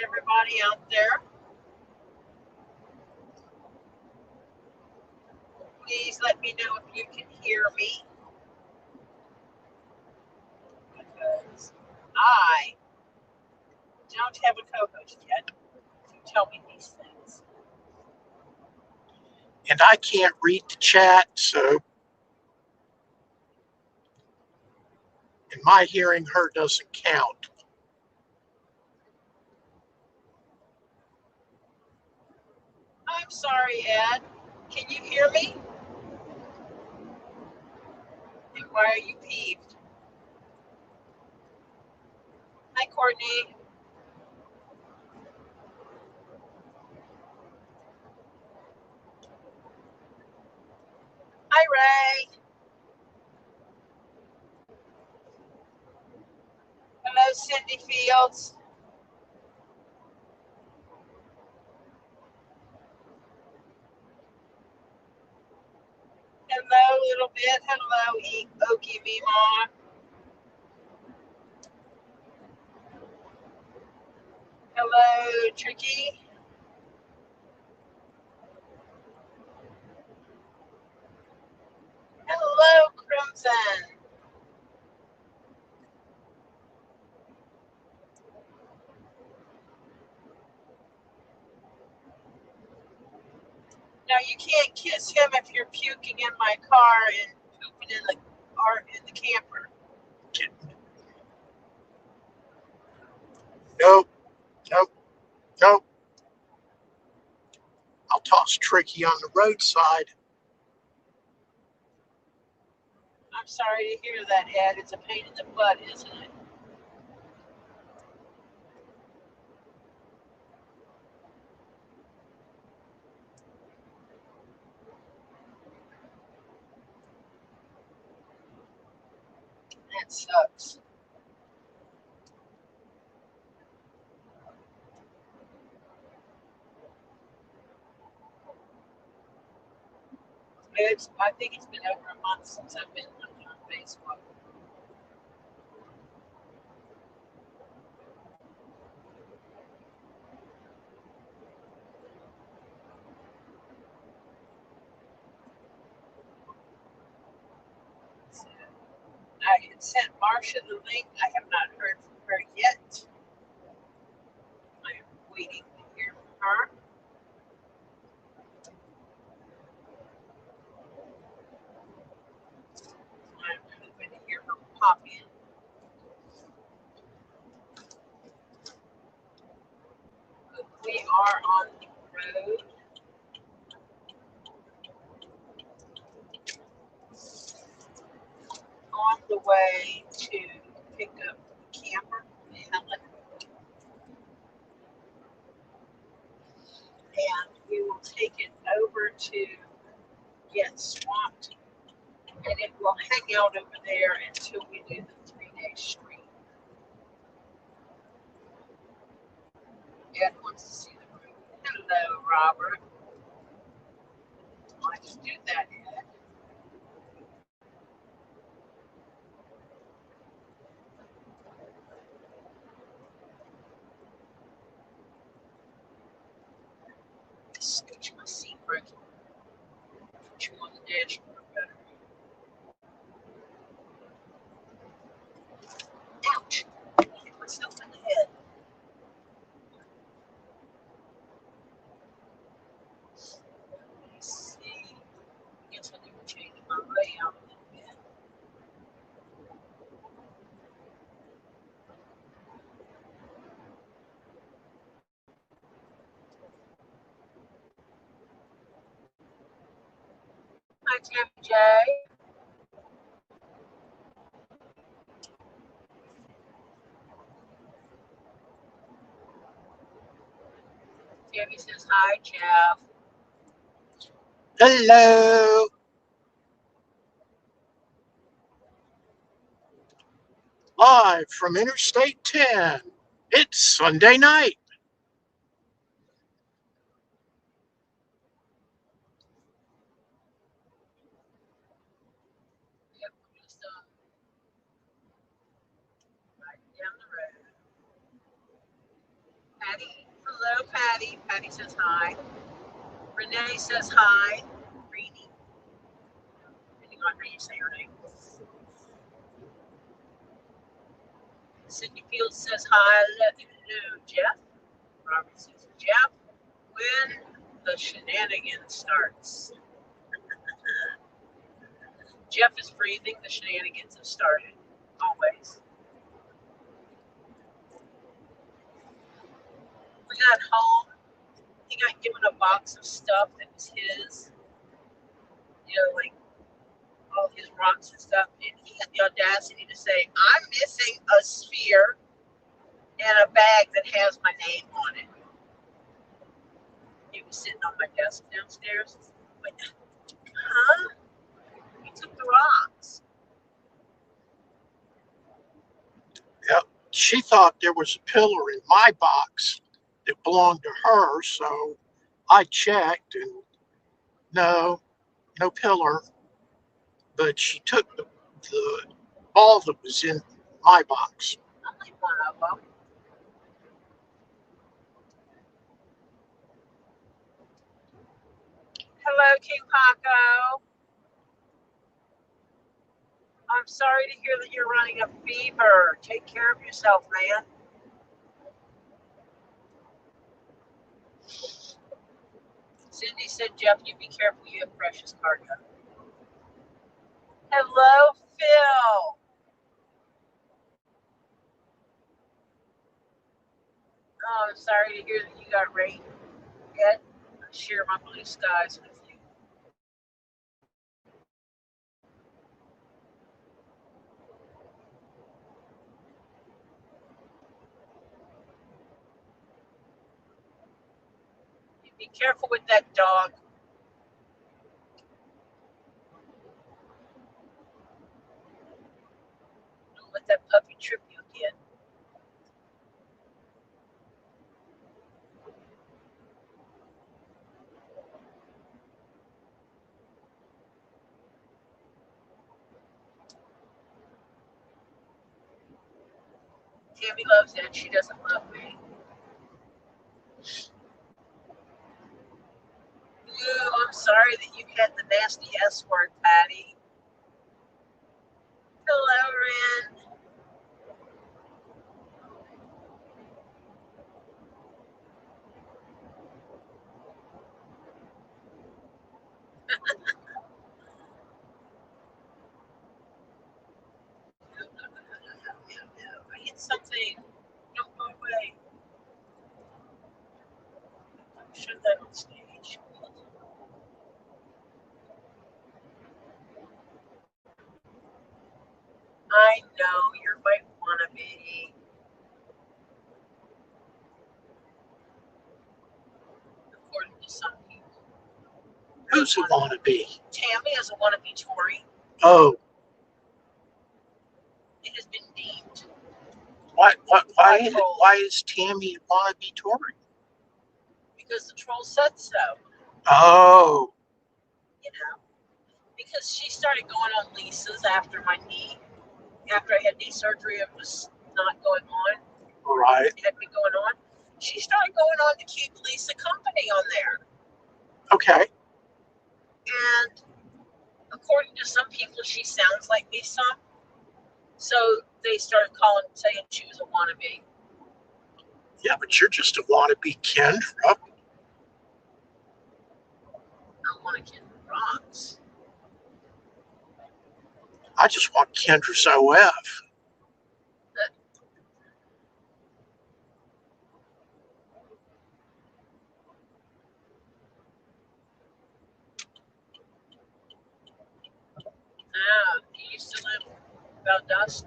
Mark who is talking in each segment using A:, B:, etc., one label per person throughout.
A: everybody out there. Please let me know if you can hear me, because I don't have a co-host yet to tell me these things.
B: And I can't read the chat, so and my hearing her doesn't count.
A: I'm sorry, Ed. Can you hear me? And why are you peeved? Hi, Courtney. Hi, Ray. Hello, Cindy Fields. Hello, little bit. Hello, Okie Mima. Hello, Tricky. Hello, Crimson. Now you can't kiss him if you're puking in my car and pooping in the camper.
B: Nope, nope, nope. I'll toss Tricky on the roadside.
A: I'm sorry to hear that, Ed. It's a pain in the butt, isn't it? That sucks. I think it's been over a month since I've been on Facebook. I had sent Marcia the link. I have not heard from her yet. I am waiting to hear from her. I'm hoping to hear her pop in. We are on the road. On the way to pick up the camper, Helen. And we will take it over to get swamped. And it will hang out over there until we do the 3-day stream. Ed wants to see the room. Hello, Robert. Let's do that, Ed. Scooch my seat right. Put you on the dashboard better. Ouch! I hit myself in the head. Let's see. Guess I need to change my layout a little bit. Hi, Tammy J. Tammy says hi, Jeff.
B: Hello. Live from Interstate 10. It's Sunday night.
A: Yep, just right down the road. Patty. Hello, Patty. Patty says hi. Renee says hi. Renee. Depending on how you say her name. Cindy Fields says hi. Hello, Jeff. Robert says Jeff. When the shenanigans starts. Jeff is breathing. The shenanigans have started. Always. We got home. He got given a box of stuff that was his. You know, like all his rocks and stuff. And he had the audacity to say, I'm missing a sphere and a bag that has my name on it. He was sitting on my desk downstairs. Like, huh? He took the rocks.
B: Yep. She thought there was a pillar in my box that belonged to her, so I checked and no pillar. But she took the ball that was in my box.
A: I'm like one of them. Hello, KingPaco. I'm sorry to hear that you're running a fever. Take care of yourself, man. Cindy said, Jeff, you be careful. You have precious cargo. Hello, Phil. Oh, I'm sorry to hear that you got raped. Yet, I share my blue skies with you. You be careful with that dog. Don't let that puppy trip you again. Tammy loves it. She doesn't love me. Ooh, I'm sorry that you had the nasty S word, Patty. Hello, Ren. I hit something. Don't go away. I'm sure that on stage. I know you're my wannabe. According to some people.
B: Who's a wannabe?
A: Tammy is a wannabe Tory.
B: Oh,
A: It has been deemed.
B: why is Tammy a wannabe Tory?
A: Because the troll said so.
B: Oh,
A: You know, because she started going on leases after my knee, after I had knee surgery, it was not going on.
B: right.
A: It had been going on. She started going on to keep Lisa company on there.
B: Okay.
A: And according to some people, she sounds like me some. So they started saying she was a wannabe.
B: Yeah, but you're just a wannabe Kendra.
A: I want to get rocks.
B: I just want Kendra's OF.
A: You used to live Valdosta.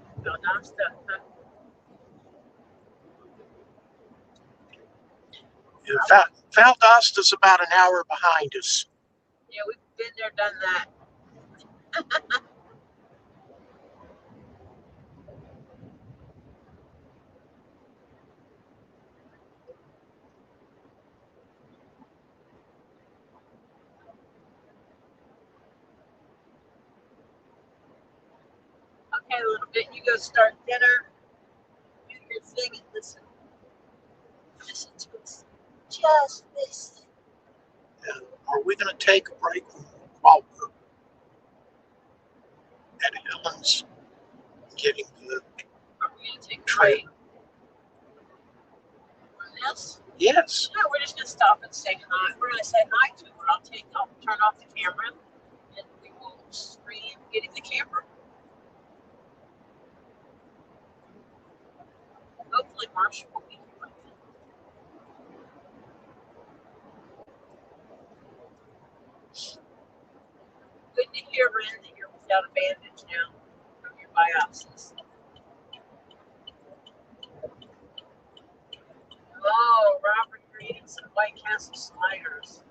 B: Valdosta's about an hour behind us.
A: Yeah, we've been there, done that. Okay, a little bit. You go start dinner, do your thing, and listen. This is just missed it.
B: And are we going to take a break while we're at Helen's getting the
A: Are we going to take a
B: trip?
A: break on this?
B: Yes.
A: No, we're just going to stop and say hi. We're going to say hi to her. I'll turn off the camera and we will screen getting the camera. Hopefully Marshall will be here by then. Good to hear, Ren, that you're without a bandage now from your biopsies. Oh, Robert, you're eating some White Castle sliders.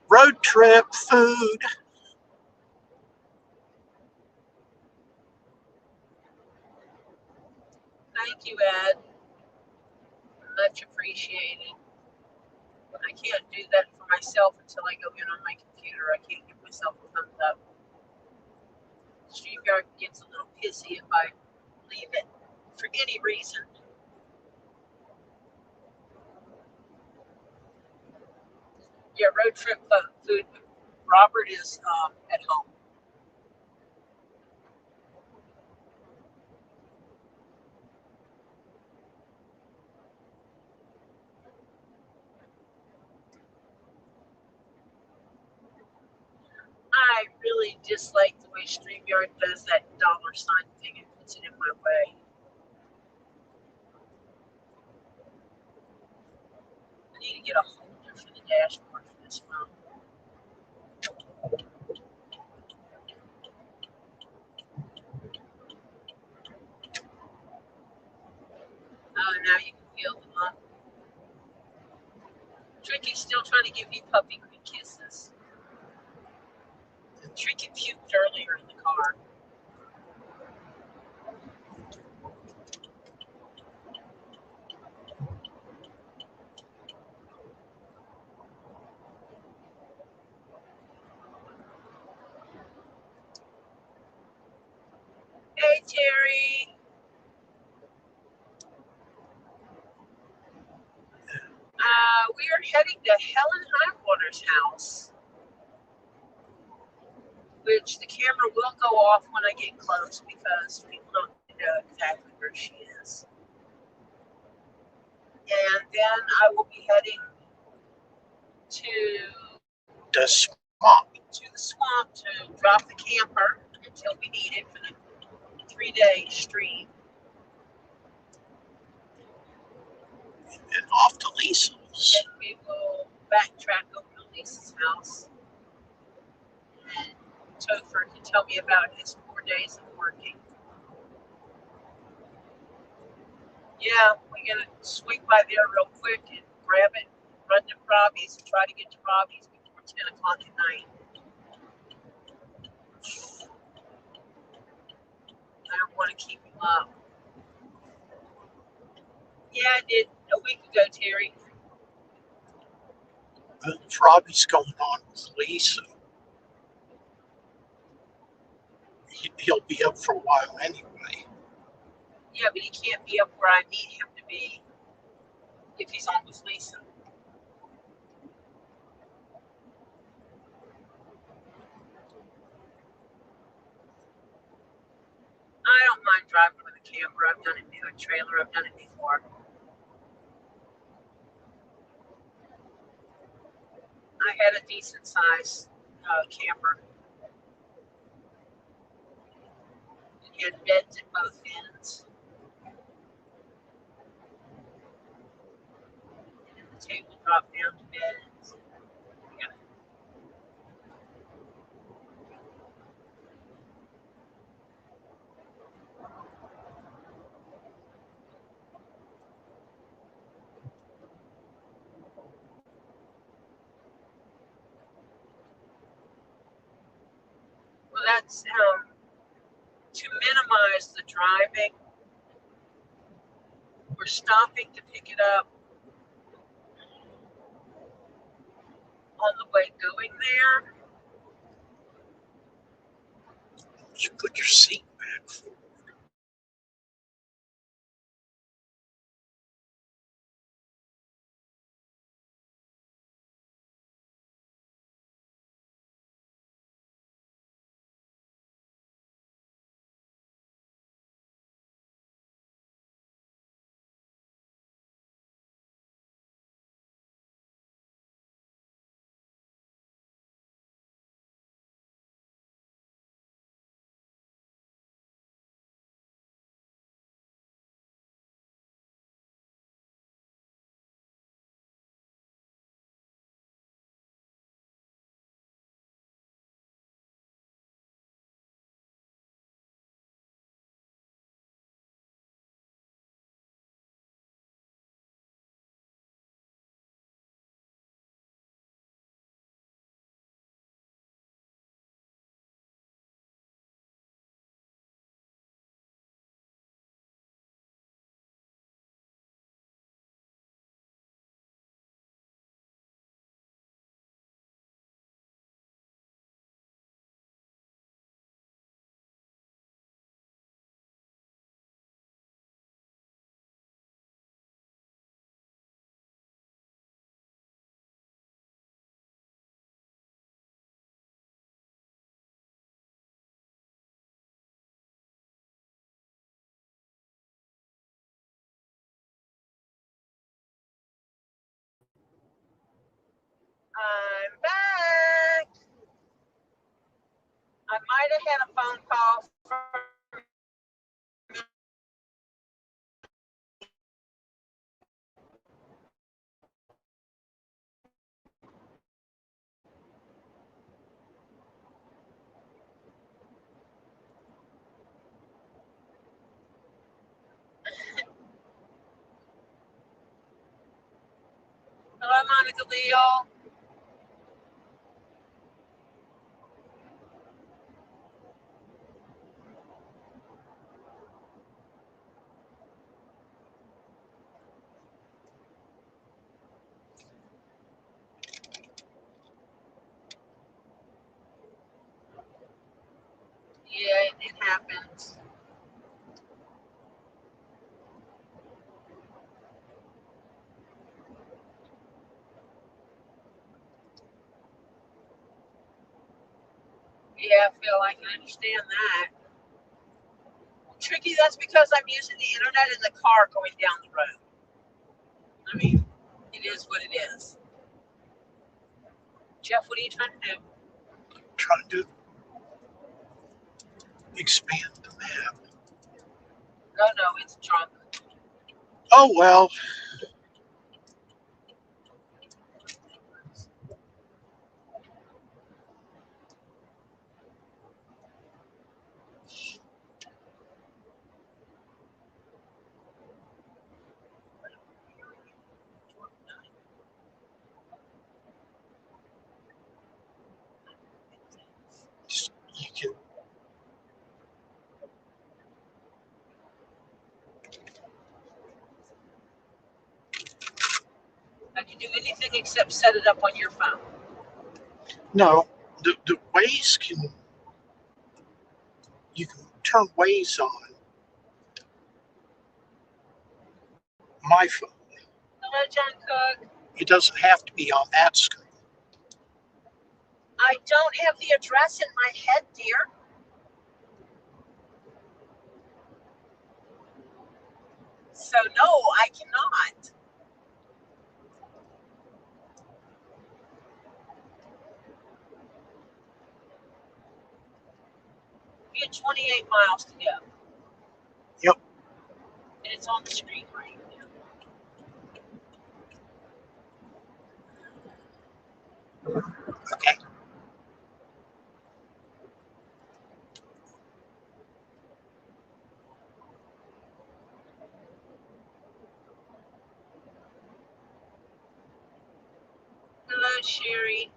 B: Road trip food.
A: Thank you, Ed. Much appreciated. I can't do that for myself until I go in on my computer. I can't give myself a thumbs up. StreamYard gets a little pissy if I leave it for any reason. Yeah, road trip food. Robert is at home. I really dislike the way StreamYard does that $sign thing. It puts it in my way. I need to get a holder for the dashboard for this phone. Oh, now you can feel the lump. Tricky's still trying to give me puppy kisses. Tricky puked earlier in the car. Hey, Terry. We are heading to Helen Highwater's house, which the camera will go off when I get close because people don't know exactly where she is. And then I will be heading to
B: The swamp.
A: the swamp to drop the camper until we need it for the 3-day stream.
B: And off to Lisa's.
A: And we will backtrack over to Lisa's house. And Topher can tell me about his 4 days of working. Yeah, we're going to swing by there real quick and grab it, run to Robbie's, and try to get to Robbie's before 10 o'clock at night. I don't want to keep him up. Yeah, I did a week ago, Terry.
B: If Robbie's going on with Lisa, he'll be up for a while anyway.
A: Yeah, but he can't be up where I need him to be if he's on with Lisa. I don't mind driving with a camper. I've done it with a trailer. I've done it before. I had a decent size camper. It had beds at both ends. And the table dropped down to beds. Yeah. Well, that's to minimize the driving. We're stopping to pick it up on the way going there.
B: You put your seat back.
A: I'm back. I might have had a phone call from hello, Monica Leo. Yeah, it happens. Yeah, Phil, I can understand that. Tricky, that's because I'm using the internet in the car going down the road. I mean, it is what it is. Jeff, what are you trying to do?
B: Trying to expand the map.
A: No, it's drunk.
B: Oh, well. You can.
A: I can do anything except set it up on your phone.
B: No, the Waze can. You can turn Waze on my phone.
A: Hello, John Cook.
B: It doesn't have to be on that screen.
A: I don't have the address in my head, dear. So, no, I cannot. We had 28 miles to go.
B: Yep.
A: And it's on the screen right now.
B: Okay.
A: Hello, Sherry.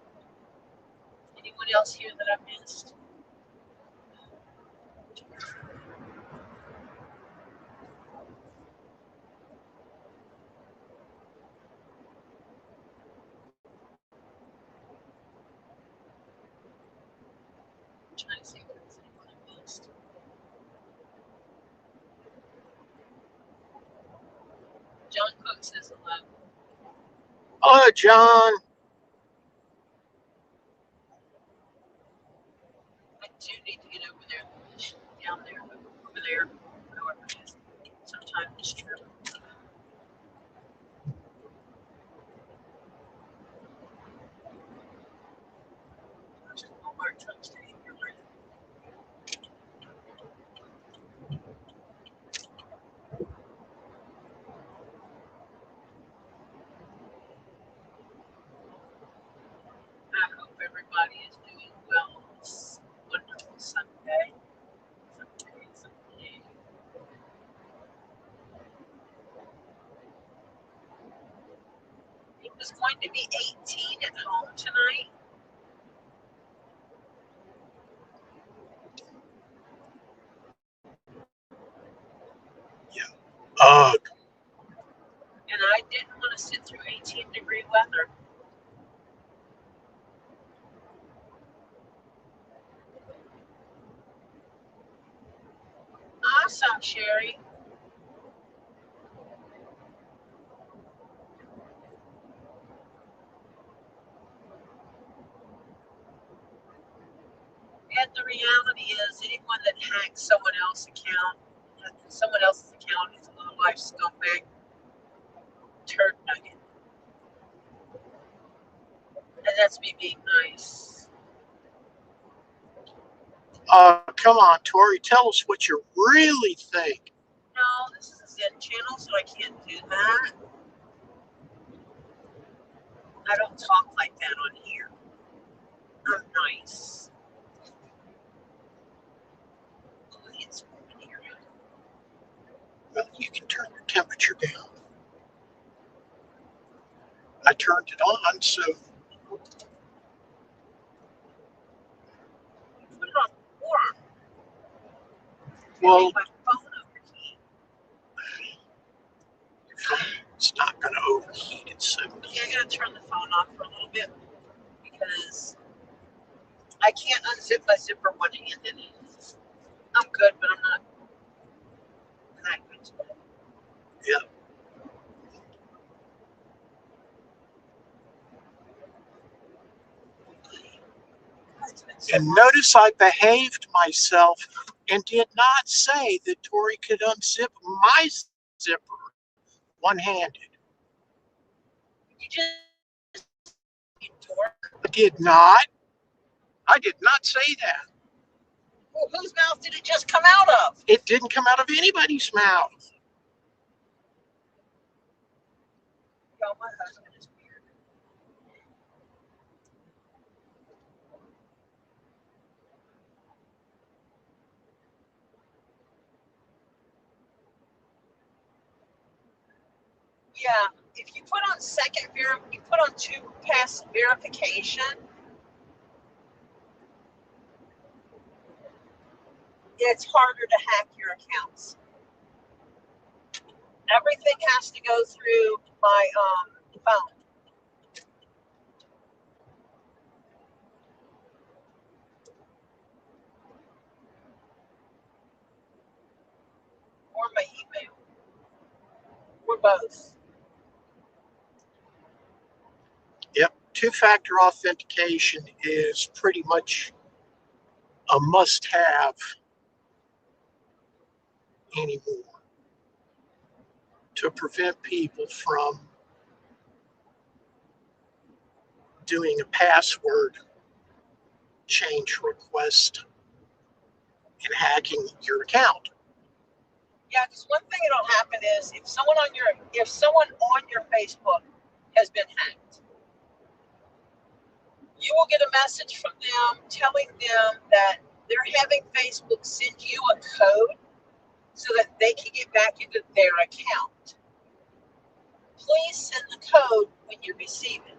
A: Anyone else here that I missed? I'm trying to see if there's anyone I missed. John Cook says hello.
B: Hello, John.
A: I do need to get over there, down there, over there, however it is, sometime this trip. There's a Walmart truck staying here, right? I hope everybody is doing well on this wonderful Sunday. Sunday. It was going to be 18 at home tonight.
B: Ugh.
A: And I didn't want to sit through 18-degree weather. Awesome, Sherry. And the reality is, anyone that hacks someone else's account is a little life scumbag turd nugget. And that's me being nice.
B: Come on, Tori, tell us what you really think.
A: No, this is a Zen channel, so I can't do that. I don't talk like that on here. I'm nice. It's warm in here.
B: Well, you can turn your temperature down. I turned it on, so.
A: Put it on warm.
B: Well,
A: my phone overheat.
B: Your phone's not going to overheat. It's 70.
A: Yeah, I gotta turn the phone off for a little bit because I can't unzip my zipper one-handed. I'm good, but I'm not that good today.
B: Yeah. And notice I behaved myself and did not say that Tori could unzip my zipper one-handed.
A: You just, you dork.
B: I did not. I did not say that.
A: Well, whose mouth did it just come out of?
B: It didn't come out of anybody's mouth.
A: Yo, my husband is weird. Yeah, if you put on you put on 2-pass verification, it's harder to hack your accounts. Everything has to go through my phone. Or my email. Or both.
B: Yep. Two-factor authentication is pretty much a must-have anymore to prevent people from doing a password change request and hacking your account.
A: Yeah, because one thing that'll happen is if someone on your Facebook has been hacked, you will get a message from them telling them that they're having Facebook send you a code so that they can get back into their account. Please send the code when you receive it.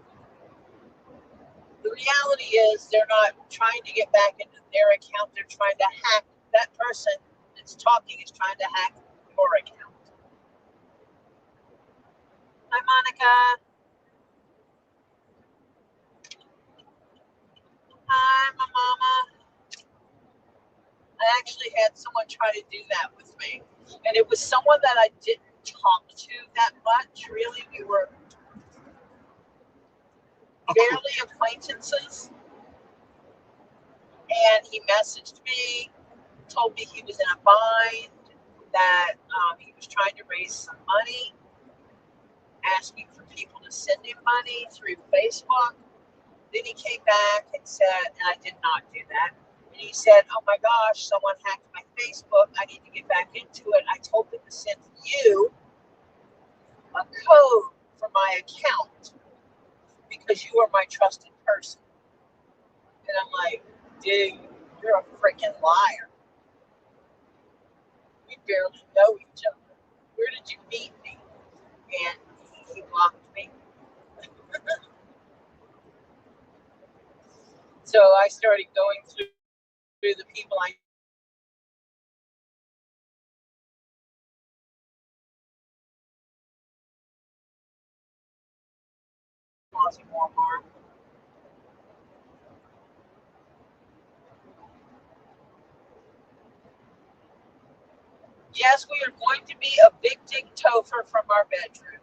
A: The reality is they're not trying to get back into their account. They're trying to hack. That person that's talking is trying to hack your account. Hi, Monica. Hi, my mama. I actually had someone try to do that with me. And it was someone that I didn't talk to that much. Really, we were barely acquaintances. And he messaged me, told me he was in a bind, that he was trying to raise some money, asking for people to send him money through Facebook. Then he came back and said, and I did not do that. And he said, oh my gosh, someone hacked my Facebook. I need to get back into it. I told them to send you a code for my account because you are my trusted person. And I'm like, dude, you're a freaking liar. We barely know each other. Where did you meet me? And he blocked me. So I started going through the people I causing more harm. Yes, we are going to be a big dig topher from our bedroom.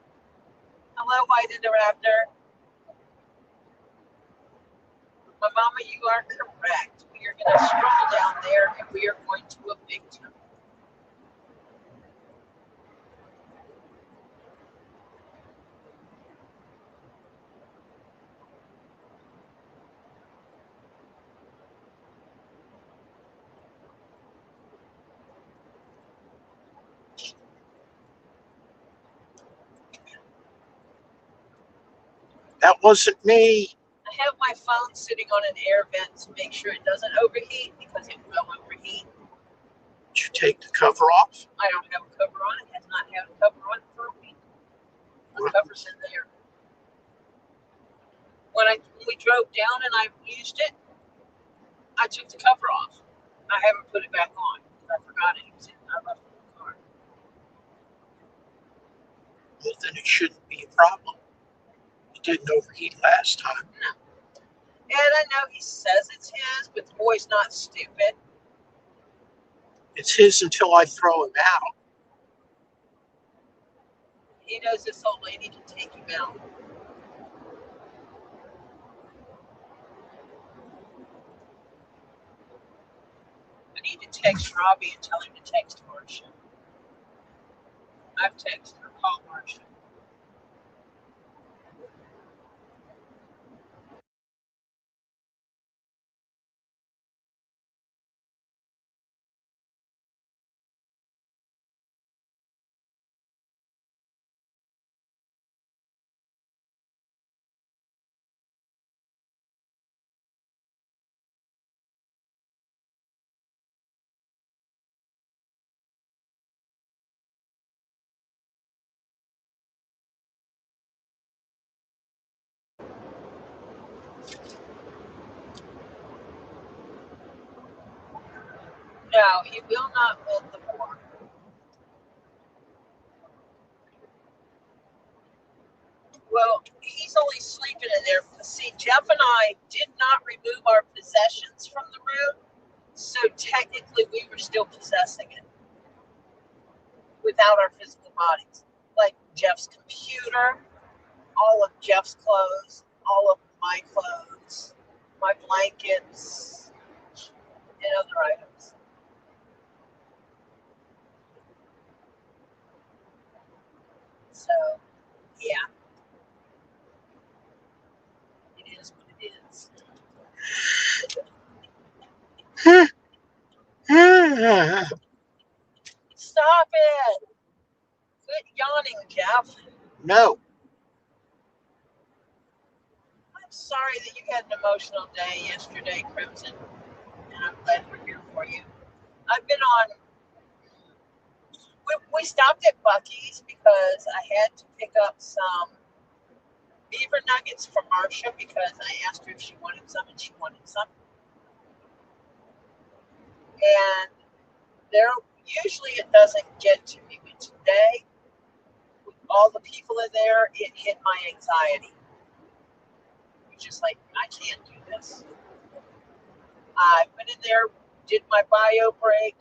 A: Hello, White Interrupter. My mama, you are correct. We are going to stroll down there and we are going to a big topher.
B: That wasn't me.
A: I have my phone sitting on an air vent to make sure it doesn't overheat because it will overheat.
B: Did you take the cover off?
A: I don't have a cover on it. Has not had a cover on it for a week. The cover's in there. When we drove down and I used it, I took the cover off. I haven't put it back on. I forgot it. I left it in the car.
B: Well, then it shouldn't be a problem. It didn't overheat last time.
A: No. And I know he says it's his, but the boy's not stupid.
B: It's his until I throw him out.
A: He knows this old lady can take him out. I need to text Robbie and tell him to text Marcia. I've texted her, call Marcia. No, he will not win the war. Well, he's only sleeping in there. See, Jeff and I did not remove our possessions from the room, so technically we were still possessing it without our physical bodies. Like Jeff's computer, all of Jeff's clothes, all of my clothes, my blankets, and other items. So, yeah. It is what it is. Stop it! Quit yawning, Jeff.
B: No.
A: I'm sorry that you had an emotional day yesterday, Crimson, and I'm glad we're here for you. I've been on. We stopped at Buc-ee's because I had to pick up some beaver nuggets for Marcia because I asked her if she wanted some and she wanted some. And there, usually it doesn't get to me, but today, with all the people in there, it hit my anxiety. It was just like, I can't do this. I went in there, did my bio break,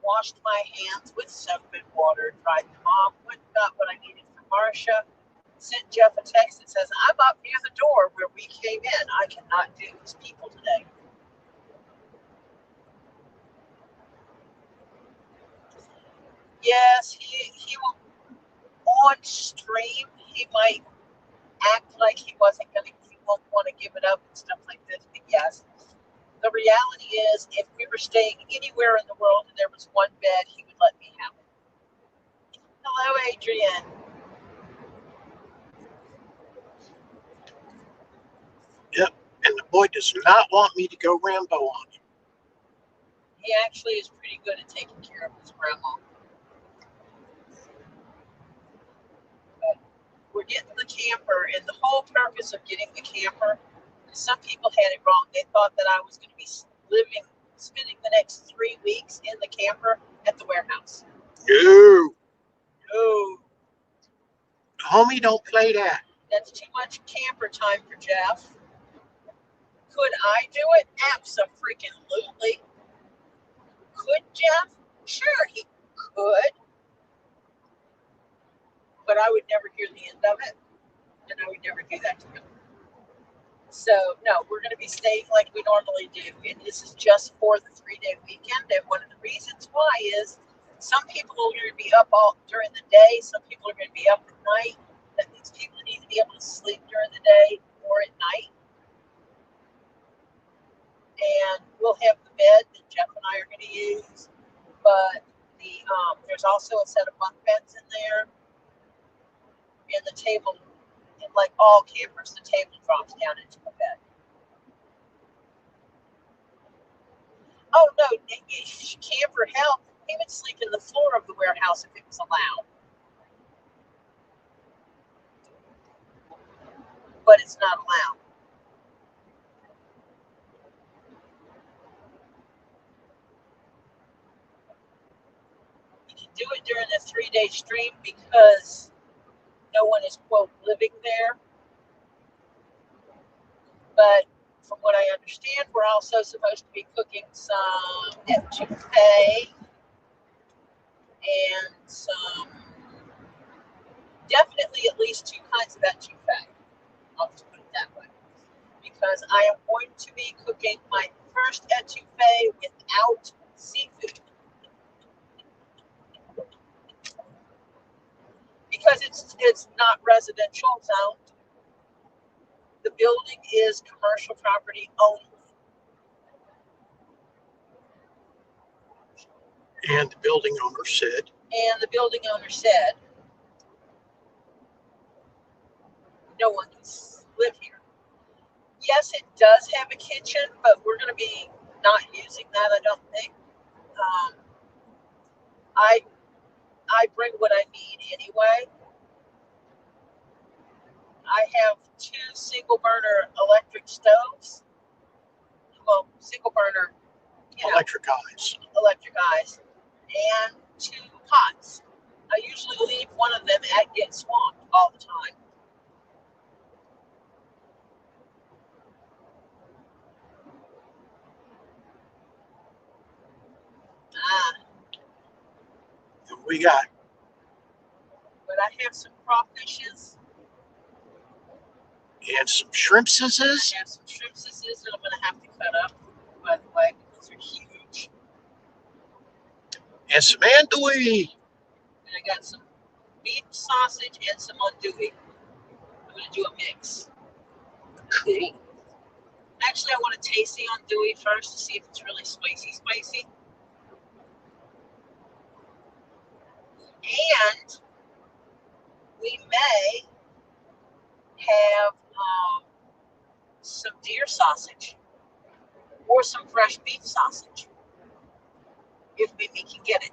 A: washed my hands with soap and water, dried them off, went and got what I needed for Marcia, sent Jeff a text that says, I'm up near the door where we came in. I cannot do these people today. Yes, he will, on stream, he might act like he won't want to give it up and stuff like this, but yes. The reality is, if we were staying anywhere in the world and there was one bed, he would let me have it. Hello, Adrian.
B: Yep. And the boy does not want me to go Rambo on him.
A: He actually is pretty good at taking care of his grandma. But we're getting the camper, and the whole purpose of getting the camper, some people had it wrong. They thought that I was going to be spending the next 3 weeks in the camper at the warehouse.
B: No.
A: No.
B: Homie, don't play that.
A: That's too much camper time for Jeff. Could I do it? Abso-freaking-lutely. Could Jeff? Sure, he could. But I would never hear the end of it. And I would never do that to him. So, no, we're going to be staying like we normally do. And this is just for the 3-day weekend. And one of the reasons why is some people are going to be up all during the day. Some people are going to be up at night. That means people need to be able to sleep during the day or at night. And we'll have the bed that Jeff and I are going to use. But there's also a set of bunk beds in there. And the table like all campers, the table drops down into the bed. Oh no, camper hell, he would sleep in the floor of the warehouse if it was allowed. But it's not allowed. You can do it during the 3-day stream because no one is, quote, living there. But from what I understand, we're also supposed to be cooking some etouffee and some, definitely at least 2 kinds of etouffee. I'll just put it that way. Because I am going to be cooking my first etouffee without seafood. Because it's not residential zoned. The building is commercial property only.
B: And the building owner said.
A: And the building owner said, no one can live here. Yes, it does have a kitchen, but we're going to be not using that, I don't think. I bring what I need anyway. I have 2 single burner electric stoves. Well, single burner,
B: Electric eyes.
A: And 2 pots. I usually leave one of them at Get Swamped all the time.
B: We got.
A: But I have some crawfishes.
B: And some shrimpses.
A: I have some shrimpses that I'm going to have to cut up, by the way, because they're huge.
B: And some andouille.
A: And I got some beef sausage and some andouille. I'm going to do a mix.
B: Cool.
A: Actually, I want to taste the andouille first to see if it's really spicy. And we may have some deer sausage or some fresh beef sausage if Mimi can get it.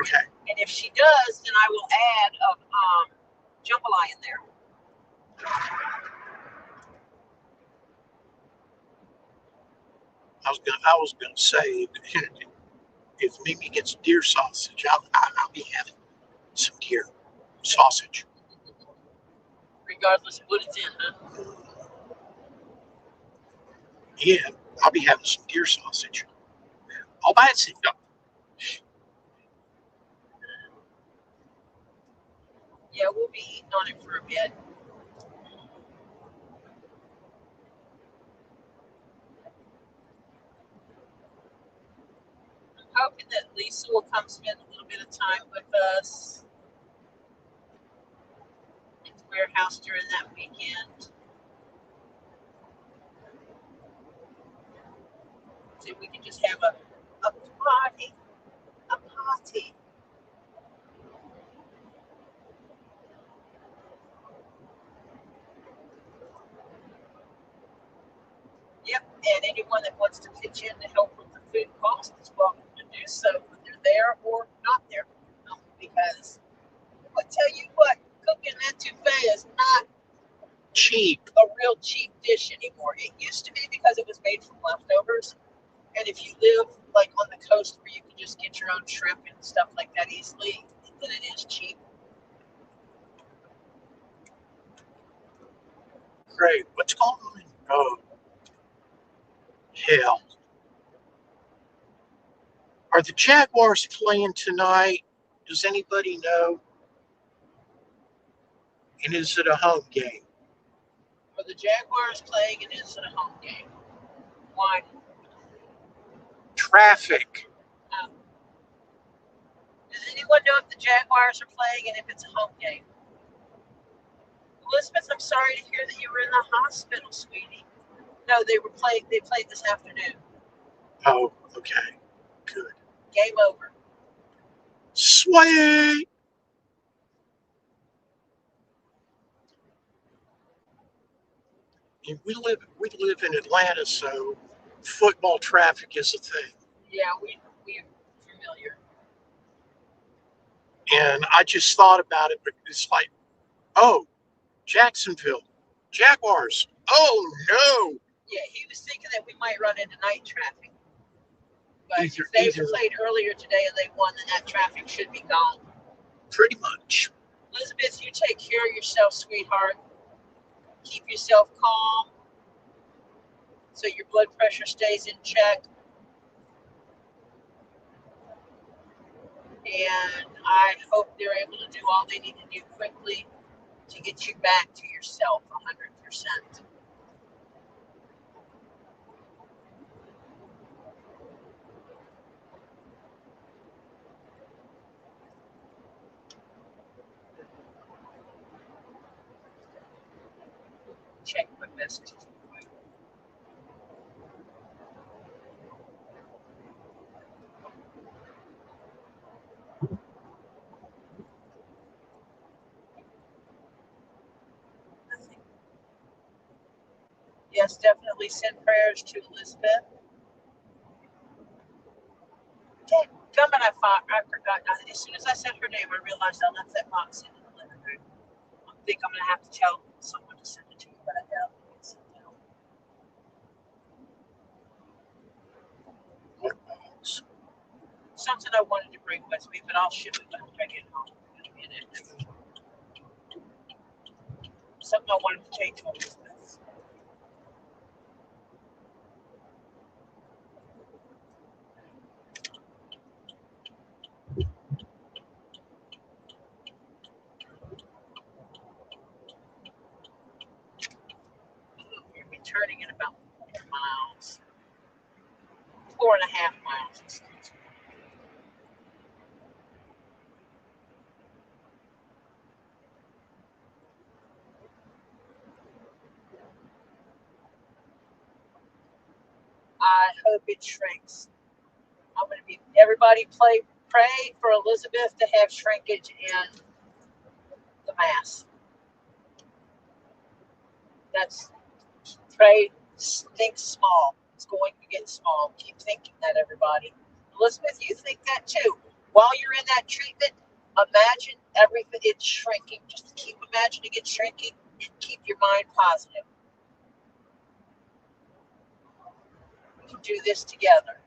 B: Okay.
A: And if she does, then I will add a jambalaya in there.
B: I was gonna say, if Mimi gets deer sausage, I'll be having some deer sausage.
A: Regardless of what it's in, huh?
B: Yeah, I'll be having some deer sausage. All by itself.
A: Yeah, we'll be eating on it for a bit. I'm hoping that Lisa will come spend a little bit of time with us at the warehouse during that weekend. So we can just have a party. Yep, and anyone that wants to pitch in to help with the food cost is welcome to do so, whether they're there or not there. Because I'll tell you what, cooking etouffee is not
B: cheap.
A: A real cheap dish anymore. It used to be because it was made from leftovers. And if you live like on the coast where you can just get your own shrimp and stuff like that easily, then it is cheap.
B: Great. What's going on? Oh, hell. Are the Jaguars playing tonight? Does anybody know? And is it a home game?
A: Are the Jaguars playing and is it a home game? Why?
B: Traffic.
A: Does anyone know if the Jaguars are playing and if it's a home game? Elizabeth, I'm sorry to hear that you were in the hospital, sweetie. No, they played this afternoon.
B: Oh, okay. Good.
A: Game over.
B: Sweet. And we live in Atlanta, so football traffic is a thing.
A: Yeah, we're familiar.
B: And I just thought about it, but it's like, oh, Jacksonville, Jaguars. Oh no!
A: Yeah, he was thinking that we might run into night traffic. But
B: Either,
A: if they
B: either,
A: played earlier today and they won, then that traffic should be gone.
B: pretty much.
A: Elizabeth, you take care of yourself, sweetheart. Keep yourself calm so your blood pressure stays in check. And I hope they're able to do all they need to do quickly to get you back to yourself 100%. Check my messages. Yes, definitely send prayers to Elizabeth. Coming, I forgot. As soon as I said her name, I realized I left that box in the living room. I think I'm going to have to tell someone to send it to you, but I doubt it's something I wanted to bring with me, but I'll ship it when I get home in a minute. Something I wanted to take to Elizabeth. You're returning in about 4 miles. 4.5 miles, excuse me. I hope it shrinks. I'm going to be, everybody pray for Elizabeth to have shrinkage in the mass. That's, pray, think small. It's going to get small. Keep thinking that, everybody. Elizabeth, you think that too. While you're in that treatment, imagine everything, it's shrinking. Just keep imagining it shrinking and keep your mind positive. We can do this together.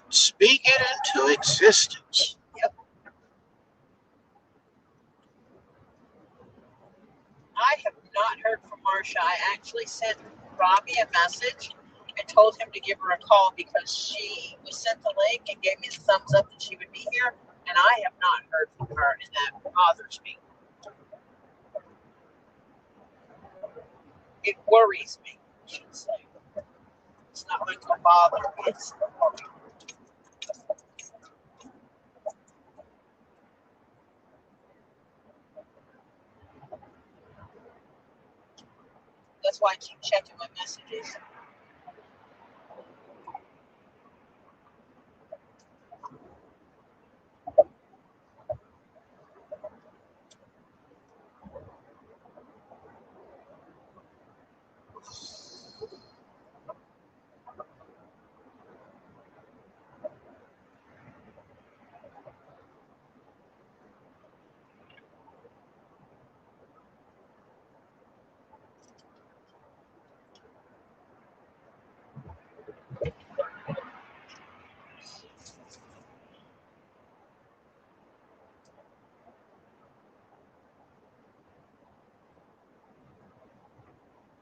B: Speak it into existence.
A: Yep. I have not heard from Marsha. I actually sent Robbie a message and told him to give her a call because she was sent the link and gave me the thumbs up that she would be here, and I have not heard from her, and that bothers me. It worries me, I should say. It's not going to bother me. It's that's why I keep checking my messages.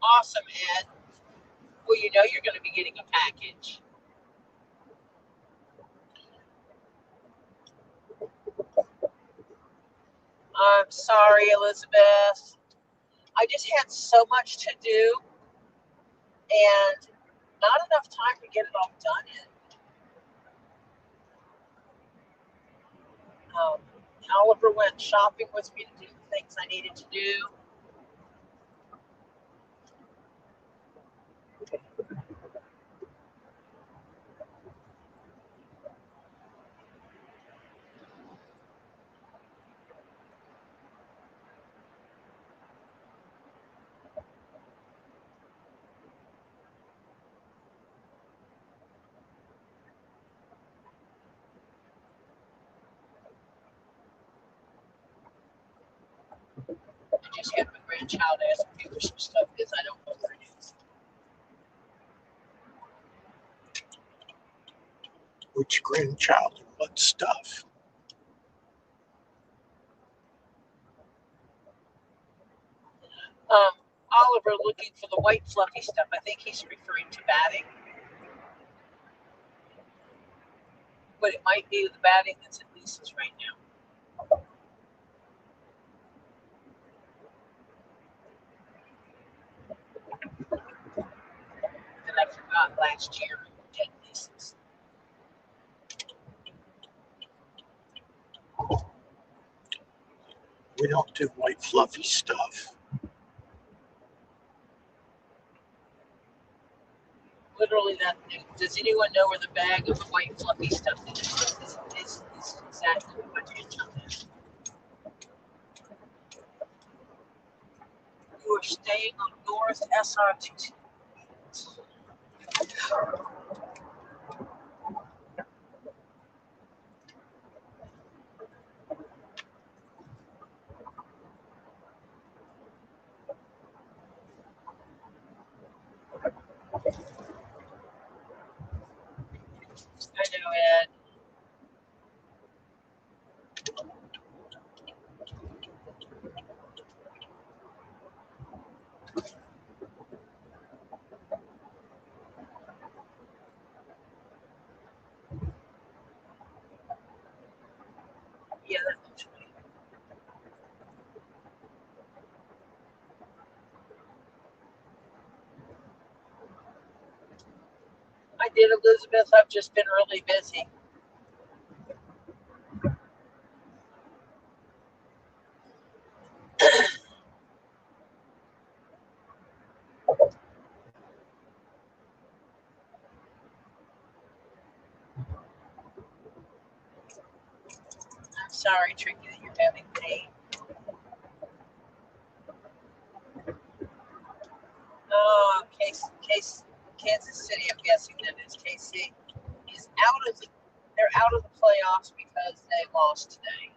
A: Awesome, Ed. Well, you know you're going to be getting a package. I'm sorry, Elizabeth. I just had so much to do and not enough time to get it all done in. Oliver went shopping with me to do the things I needed to do. grandchild asked me where some stuff is. I don't know where it is.
B: Which grandchild and what stuff?
A: Oliver looking for the white fluffy stuff. I think he's referring to batting. But it might be the batting that's at Lisa's right now. And I forgot last year we did Lisa's.
B: We don't do white fluffy stuff.
A: Literally that thing. Does anyone know where the bag of white fluffy stuff is? Is exactly what my grandchild is. You are staying on North SR2. I know, Ed. Yeah, that looks right. I did, Elizabeth. I've just been really busy. I'm sorry, Tricky, that you're having pain. Oh, Kansas City, I'm guessing that is KC, is out of the, they're out of the playoffs because they lost today.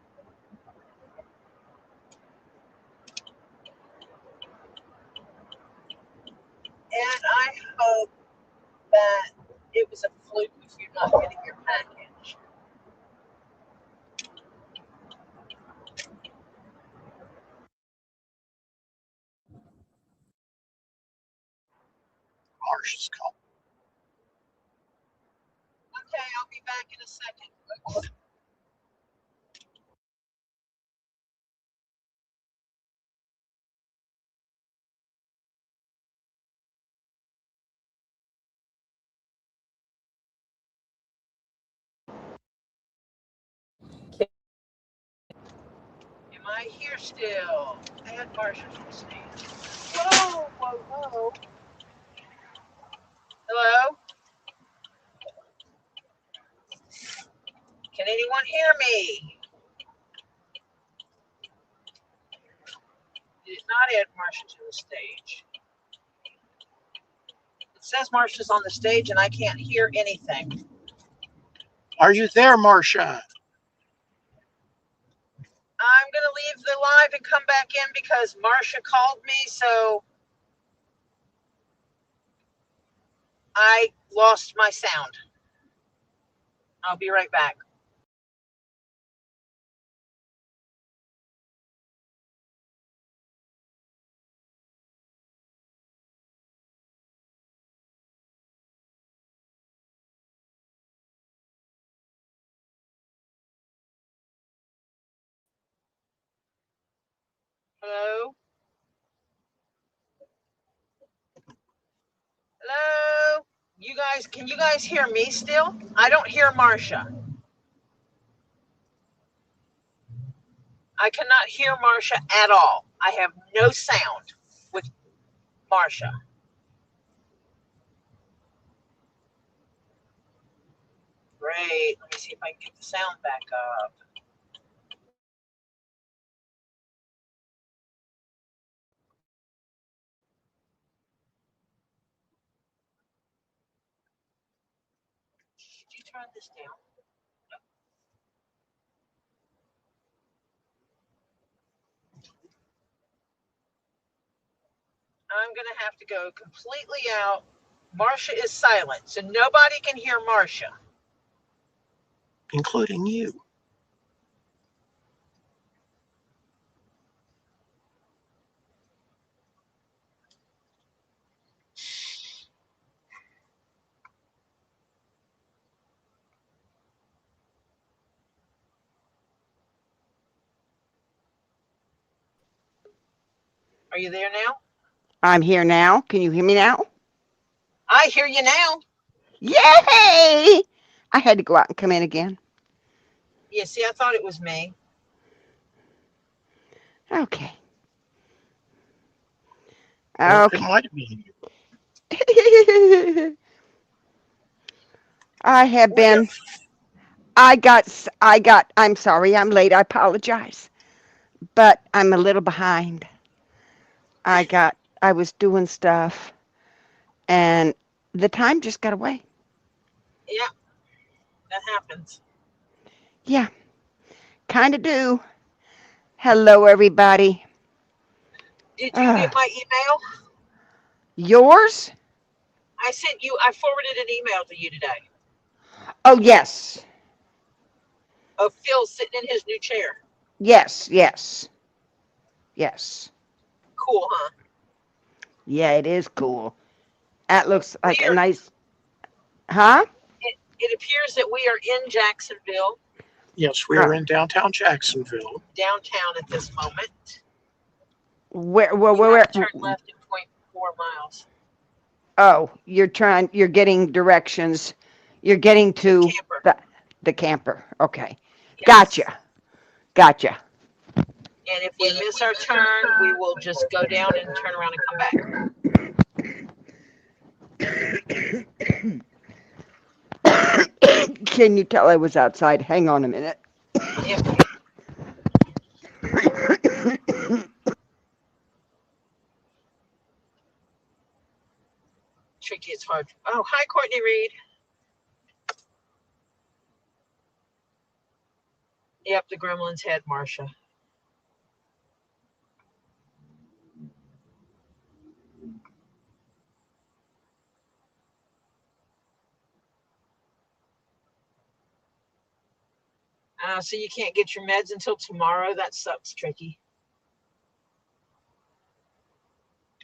A: And I hope that it was a fluke with you not getting your package.
B: Marsh's call.
A: Okay, I'll be back in a second. Am I here still? Add Marshall's listening. Whoa, whoa, whoa. Hello? Can anyone hear me? Did not add Marsha to the stage. It says Marsha's on the stage and I can't hear anything.
B: Are you there, Marsha?
A: I'm going to leave the live and come back in because Marsha called me, so I lost my sound. I'll be right back. Hello? Hello? You guys, can you guys hear me still? I don't hear Marsha. I cannot hear Marsha at all. I have no sound with Marsha. Great. Let me see if I can get the sound back up. Did you turn this down? going to have to go completely out. Marcia is silent, so nobody can hear Marcia.
B: Including you.
A: Are you there now?
C: I'm here now. Can you hear me now?
A: I hear you now.
C: Yay! I had to go out and come in again.
A: Yeah, see, I thought it was me.
C: Okay.
B: Well,
C: Okay.
B: it might have been you.
C: I have been. I'm sorry, I'm late. I apologize. But I'm a little behind. I was doing stuff and the time just got away.
A: Yeah, that happens.
C: Yeah, kind of do. Hello, everybody.
A: Did you get my email?
C: Yours?
A: I forwarded an email to you today
C: Oh, yes.
A: of Phil sitting in his new chair.
C: Yes.
A: Cool, huh?
C: Yeah, it is cool. That looks like a
A: It
C: nice, huh?
A: appears that we are in Jacksonville,
B: Yes, we are in downtown Jacksonville.
A: downtown at this moment.
C: Where?
A: You have to turn left at 0.4 miles.
C: Oh, you're getting directions. You're getting to
A: Camper.
C: the camper. Okay.
A: Yes.
C: Gotcha.
A: And if we miss our turn, we will just go down and turn around and come back.
C: Can you tell I was outside? Hang on a minute.
A: Yep. Tricky, it's hard. Oh, hi, Courtney Reed. Yep, the gremlins had Marcia. So you can't get your meds until tomorrow? That sucks, Tricky.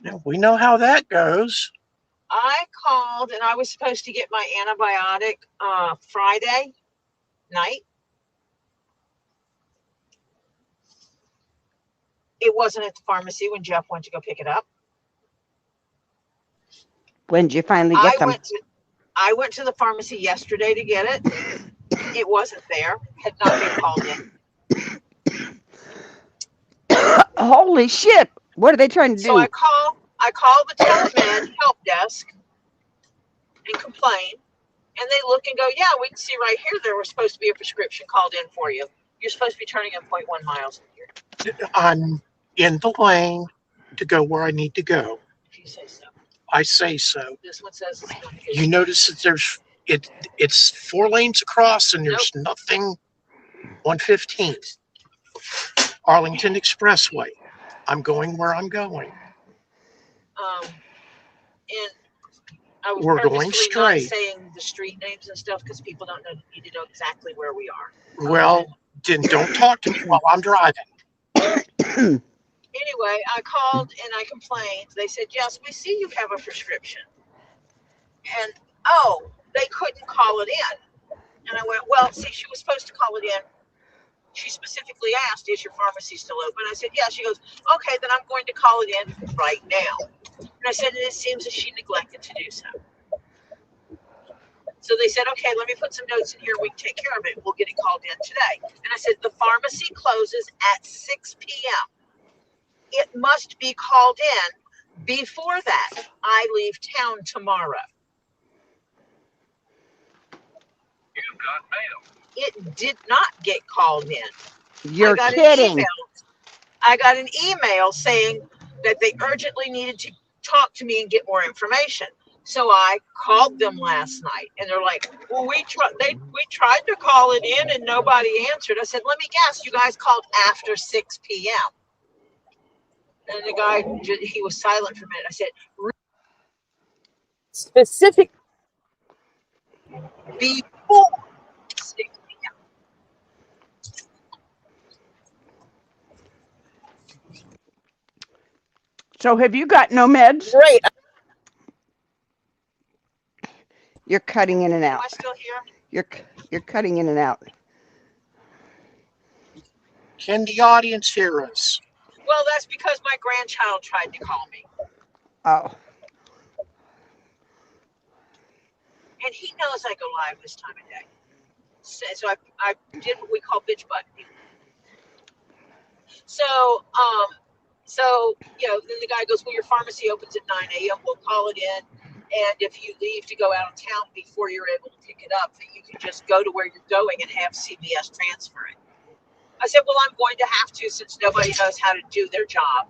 B: Yeah, we know how that goes.
A: I called and I was supposed to get my antibiotic Friday night. It wasn't at the pharmacy when Jeff went to go pick it up.
C: When did you finally get them?
A: I went to the pharmacy yesterday to get it. It wasn't there. Had not been called in.
C: Holy shit! What are they trying to do?
A: So I call the telemed help desk and complain, and they look and go, "Yeah, we can see right here there was supposed to be a prescription called in for you. You're supposed to be turning in 0.1 miles here."
B: I'm in the lane to go where I need to go.
A: If you say so.
B: I say so.
A: This one says it's not.
B: You notice that it's 4 lanes across and there's nothing on 15. Arlington Expressway. I'm going where I'm going.
A: And I was
B: We're going straight.
A: not saying the street names and stuff because people don't need to know exactly where we are.
B: Well, then don't talk to me while I'm driving.
A: Anyway, I called and I complained. They said, "Yes, we see you have a prescription." And, they couldn't call it in. And I went, "Well, see, she was supposed to call it in. She specifically asked, is your pharmacy still open?" I said, "Yeah." She goes, "Okay, then I'm going to call it in right now." And I said, "And it seems that she neglected to do so." So they said, "Okay, let me put some notes in here. We can take care of it. We'll get it called in today." And I said, "The pharmacy closes at 6 p.m. It must be called in before that. I leave town tomorrow." You got mail. It did not get called in.
C: You're kidding.
A: I got an email saying that they urgently needed to talk to me and get more information. So I called them last night and they're like, "Well, we tried to call it in and nobody answered." I said, "Let me guess, you guys called after 6 p.m. And the guy, he was silent for a minute. I said, specific before 6 p.m.
C: So have you got no meds?
A: Great.
C: You're cutting in and
A: Am
C: out.
A: I still here?
C: You're cutting in and out.
B: Can the audience hear us?
A: Well, that's because my grandchild tried to call me.
C: Oh.
A: And he knows I go live this time of day. So I did what we call bitch button. So, then the guy goes, well, your pharmacy opens at 9 a.m. We'll call it in. And if you leave to go out of town before you're able to pick it up, then you can just go to where you're going and have CVS transfer it. I said, well, I'm going to have to since nobody knows how to do their job.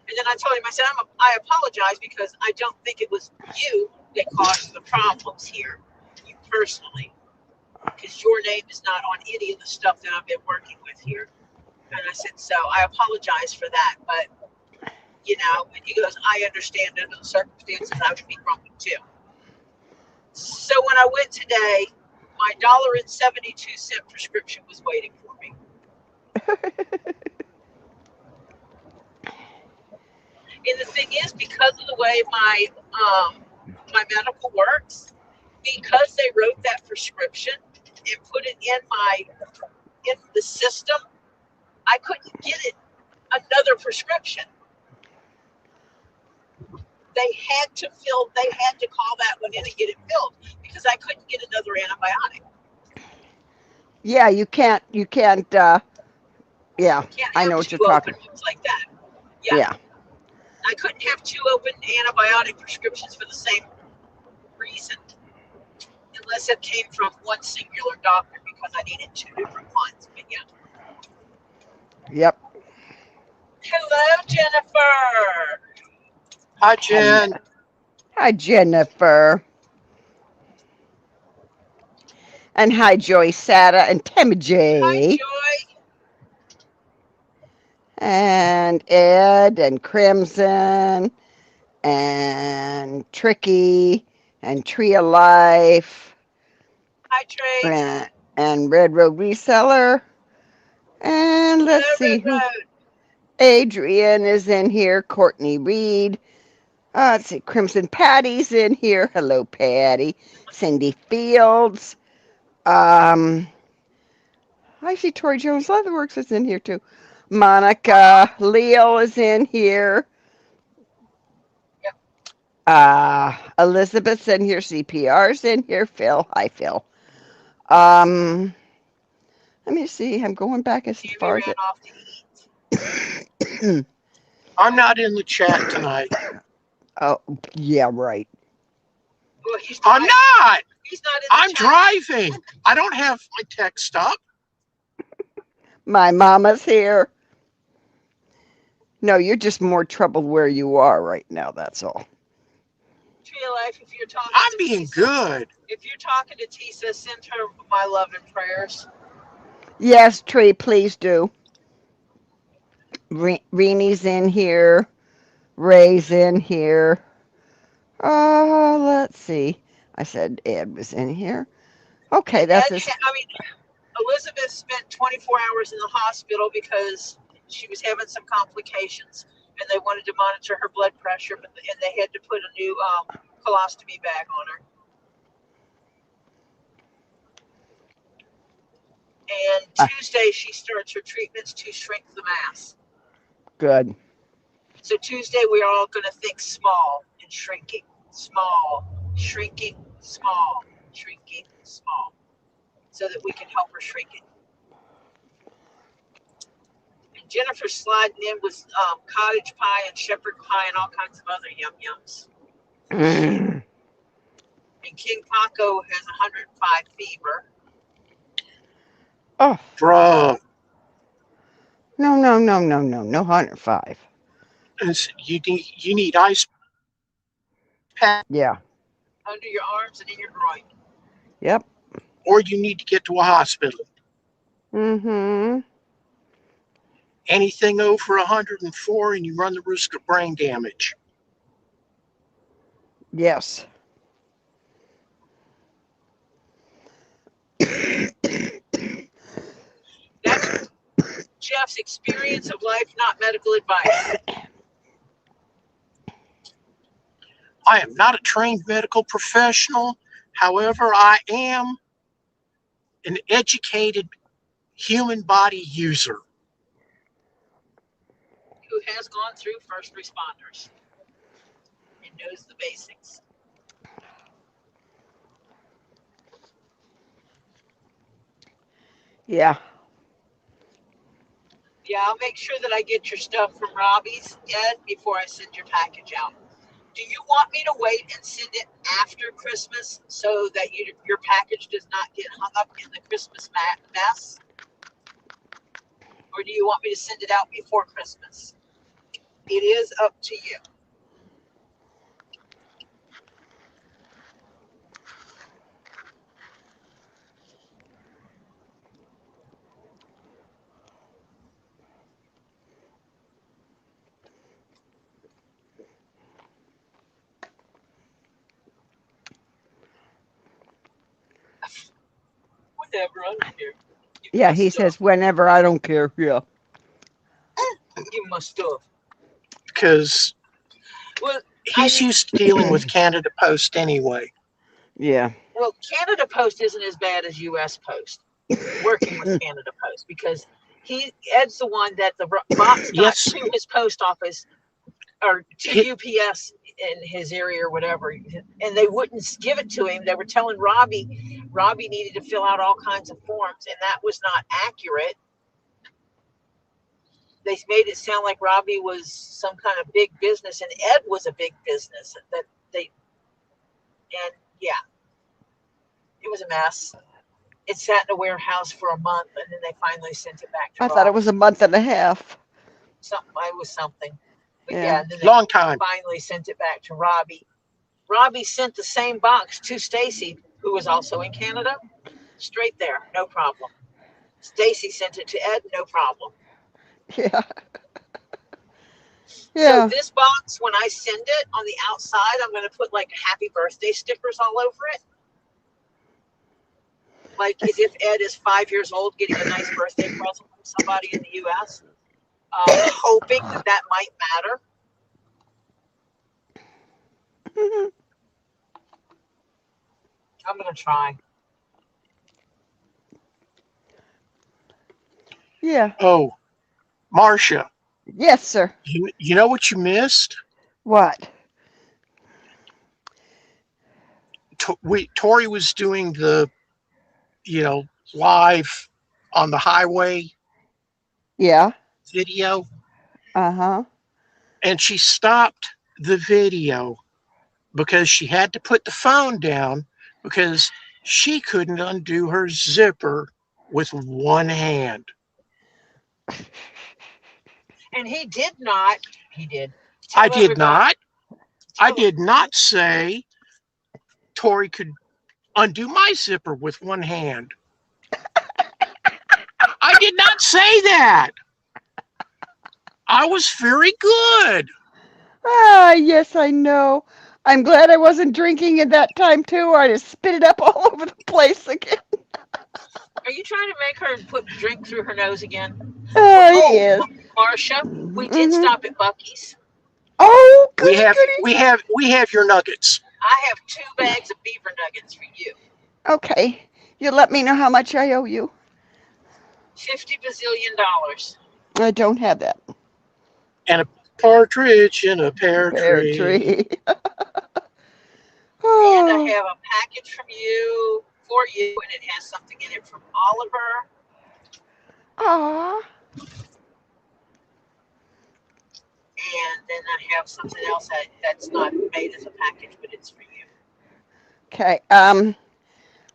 A: And then I told him, I said, I apologize because I don't think it was you that caused the problems here, you personally, because your name is not on any of the stuff that I've been working with here. And I said, so I apologize for that. But, and he goes, I understand under the circumstances I would be grumpy too. So when I went today, my $1.72 prescription was waiting for me. And the thing is, because of the way my medical works, because they wrote that prescription and put it in the system, I couldn't get it another prescription. They had to call that one in and get it filled because I couldn't get another antibiotic.
C: Yeah, you can't, yeah, I know what you're talking.
A: Ones like that.
C: Yeah.
A: I couldn't have two open antibiotic prescriptions for the same reason. Unless it came from one singular doctor because I needed two different ones. But yeah.
C: Yep.
A: Hello, Jennifer.
B: Hi, Jen.
C: Hi, Jennifer. And hi, Joy Sada and Tammy J.
A: Hi, Joy.
C: And Ed and Crimson and Tricky and Tree of Life.
A: Hi, Trey.
C: And Red Road Reseller. And let's see who. Adrian is in here. Courtney Reed. Let's see. Crimson Patty's in here. Hello, Patty. Cindy Fields. I see LadyToriJones Leatherworks is in here too. Monica Leo is in here.
A: Yep.
C: Elizabeth's in here. CPR's in here. Phil. Hi, Phil. Let me see. I'm going back as far as
B: it. I'm not in the chat tonight.
C: Oh, yeah, right.
A: Well,
B: I'm not.
A: He's not in the
B: I'm
A: chat.
B: driving. I don't have my text up.
C: My mama's here. No, you're just more troubled where you are right now, that's all.
A: Tree of Life, if you're talking
B: I'm
A: to
B: being
A: Teesa,
B: good.
A: If you're talking to Teesa, send her my love and prayers.
C: Yes, Tree, please do. Reenie's in here. Ray's in here. Let's see. I said Ed was in here. Okay, that's his.
A: Elizabeth spent 24 hours in the hospital because she was having some complications, and they wanted to monitor her blood pressure, and they had to put a new colostomy bag on her. And Tuesday, she starts her treatments to shrink the mass.
C: Good.
A: So Tuesday, we're all going to think small and shrinking. Small, shrinking, small, shrinking, small. So that we can help her shrink it. And Jennifer's sliding in with cottage pie and shepherd pie and all kinds of other yum-yums. And KingPaco has 105 fever.
C: Oh.
B: Bro.
C: No, 105.
B: You need ice pack.
C: Yeah.
A: Under your arms and in your groin.
C: Yep.
B: Or you need to get to a hospital.
C: Mm-hmm.
B: Anything over 104 and you run the risk of brain damage.
C: Yes.
A: That's Jeff's experience of life, not medical advice.
B: I am not a trained medical professional. However, I am an educated human body user.
A: Who has gone through first responders and knows the basics.
C: Yeah.
A: Yeah, I'll make sure that I get your stuff from Robbie's, Ed, before I send your package out. Do you want me to wait and send it after Christmas so that your package does not get hung up in the Christmas mess? Or do you want me to send it out before Christmas? It is up to you. Whatever, I don't care.
C: Yeah, he says whenever, I don't care. Yeah.
A: Give my stuff.
B: Because
A: Well,
B: he's used to dealing with Canada Post anyway.
C: Yeah.
A: Well, Canada Post isn't as bad as U.S. Post. Working with Canada Post, because Ed's the one that the box got
B: Yes.
A: to his post office or to UPS in his area or whatever, and they wouldn't give it to him. They were telling Robbie needed to fill out all kinds of forms, and that was not accurate. They made it sound like Robbie was some kind of big business, and Ed was a big business. Yeah, it was a mess. It sat in a warehouse for a month, and then they finally sent it back to
C: I
A: Robbie.
C: thought it was a month and a half.
A: It was something. But
C: Yeah.
A: then they
B: Long time.
A: finally sent it back to Robbie. Robbie sent the same box to Stacy, who was also in Canada. Straight there, no problem. Stacy sent it to Ed, no problem.
C: Yeah.
A: So
C: Yeah.
A: this box, when I send it, on the outside, I'm going to put like happy birthday stickers all over it. Like as if Ed is 5 years old getting a nice birthday present from somebody in the U.S., hoping that might matter. I'm going to try.
C: Yeah.
B: Oh, Marcia,
C: Yes, sir.
B: you know what you missed?
C: What?
B: Tori was doing the, live on the highway
C: Yeah.
B: video,
C: Uh-huh.
B: and she stopped the video because she had to put the phone down because she couldn't undo her zipper with one hand.
A: And he did not. He did.
B: I did not say Tori could undo my zipper with one hand. I did not say that. I was very good.
C: Ah, yes, I know. I'm glad I wasn't drinking at that time, too, or I'd have spit it up all over the place again.
A: Are you trying to make her put drink through her nose again?
C: Yes.
A: Marcia, we did stop at Buc-ee's.
C: Oh,
B: We
C: goody, goody.
B: we have your nuggets.
A: I have 2 bags of beaver nuggets for you.
C: Okay. You let me know how much I owe you.
A: $50 bazillion.
C: I don't have that.
B: And a partridge in a pear
C: Pear
B: tree.
C: tree.
A: And I
C: Oh.
A: have a package for you, and it has something in it from Oliver.
C: Aw.
A: And then I have something else that's not made as a package, but it's for you.
C: Okay.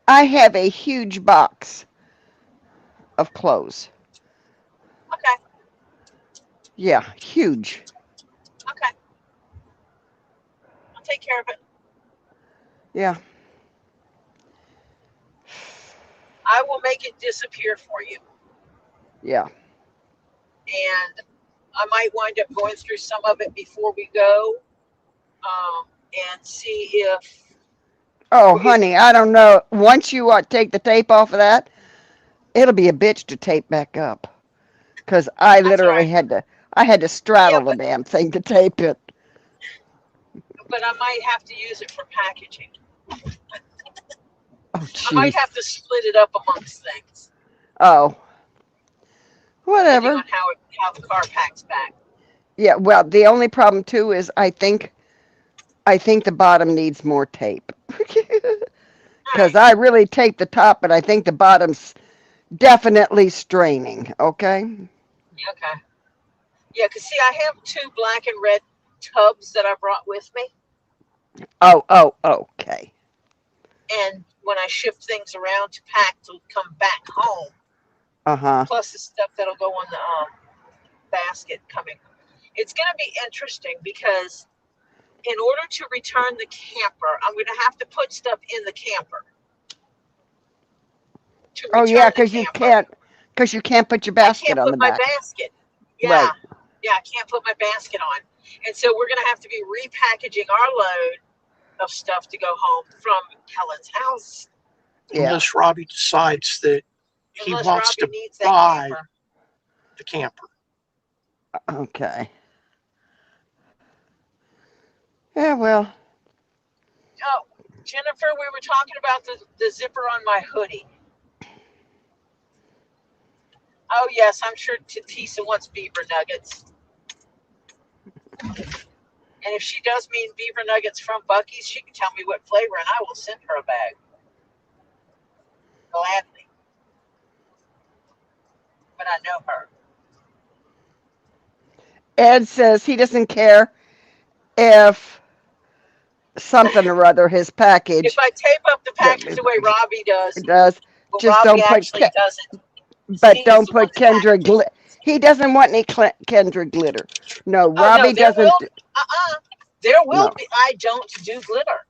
C: I have a huge box of clothes.
A: Okay.
C: Yeah, huge.
A: Okay. I'll take care of it.
C: Yeah.
A: I will make it disappear for you.
C: Yeah.
A: and I might wind up going through some of it before we go, and see if.
C: Oh, honey, I don't know. Once you take the tape off of that, it'll be a bitch to tape back up. Because I
A: That's
C: literally
A: right.
C: I had to
A: Yeah,
C: straddle the damn thing to tape it.
A: but I might have to use it for packaging.
C: Oh,
A: I might
C: jeez.
A: have to split it up amongst things,
C: Oh,
A: depending
C: whatever.
A: on how the car packs back.
C: Yeah, well, the only problem too is I think the bottom needs more tape.
A: All
C: Because
A: right.
C: I really taped the top, but I think the bottom's definitely straining. Okay.
A: Okay. Yeah, because see, I have 2 black and red tubs that I brought with me,
C: Oh, okay.
A: and when I shift things around to pack to come back home,
C: Uh-huh.
A: plus the stuff that'll go on the basket coming, it's going to be interesting because in order to return the camper, I'm going to have to put stuff in the camper to
C: Oh
A: return
C: yeah,
A: the
C: because
A: camper.
C: you can't put your
A: I
C: basket
A: can't
C: on
A: put
C: the
A: my
C: back.
A: basket. Yeah,
C: Right.
A: yeah, I can't put my basket on, and so we're going to have to be repackaging our load of stuff to go home from Helen's house,
C: Yeah.
B: Unless Robbie decides that he
A: unless
B: wants
A: Robbie
B: to
A: needs that
B: buy
A: camper.
B: the camper.
C: Okay. Yeah, well.
A: Oh, Jennifer, we were talking about the zipper on my hoodie. Oh yes, I'm sure Teesa wants beaver nuggets. And if she does mean beaver nuggets from Buc-ee's, she can tell me what flavor, and I will send her a bag gladly. But I know her.
C: Ed says he doesn't care if something or other his
A: If
C: package
A: I tape up the package the way
C: it
A: Robbie does,
C: does.
A: well,
C: Just
A: Robbie
C: don't put
A: actually doesn't.
C: but
A: Steve's
C: don't
A: the one
C: put
A: that
C: Kendra
A: packages.
C: he doesn't want any Kendra glitter. No,
A: Oh no,
C: Robbie
A: there
C: doesn't.
A: will. There will
C: No.
A: be. I don't do glitter.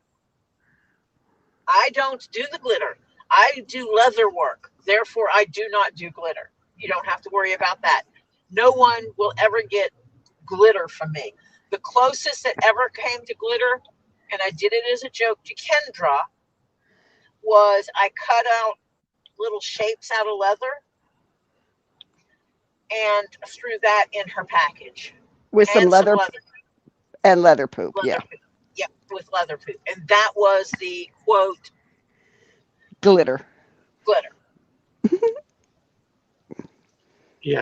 A: I don't do the glitter. I do leather work. Therefore, I do not do glitter. You don't have to worry about that. No one will ever get glitter from me. The closest that ever came to glitter, and I did it as a joke to Kendra, was I cut out little shapes out of leather and threw that in her package.
C: With some
A: And some
C: leather and leather poop.
A: leather
C: Yeah.
A: poop. Yep, with leather poop. And that was the quote,
C: Glitter.
A: glitter.
B: Yeah,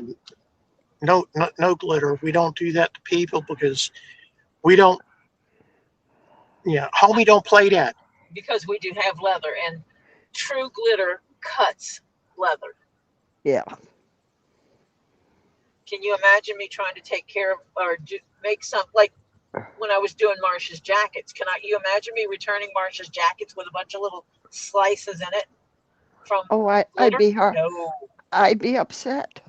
B: no glitter. We don't do that to people because we don't. Yeah, homie, don't play that.
A: Because we do have leather, and true glitter cuts leather.
C: Yeah.
A: Can you imagine me trying to take care of or make some, like when I was doing Marsha's jackets? You imagine me returning Marsha's jackets with a bunch of little slices in it from
C: Oh, I'd
A: glitter?
C: be hard.
A: No.
C: I'd be upset.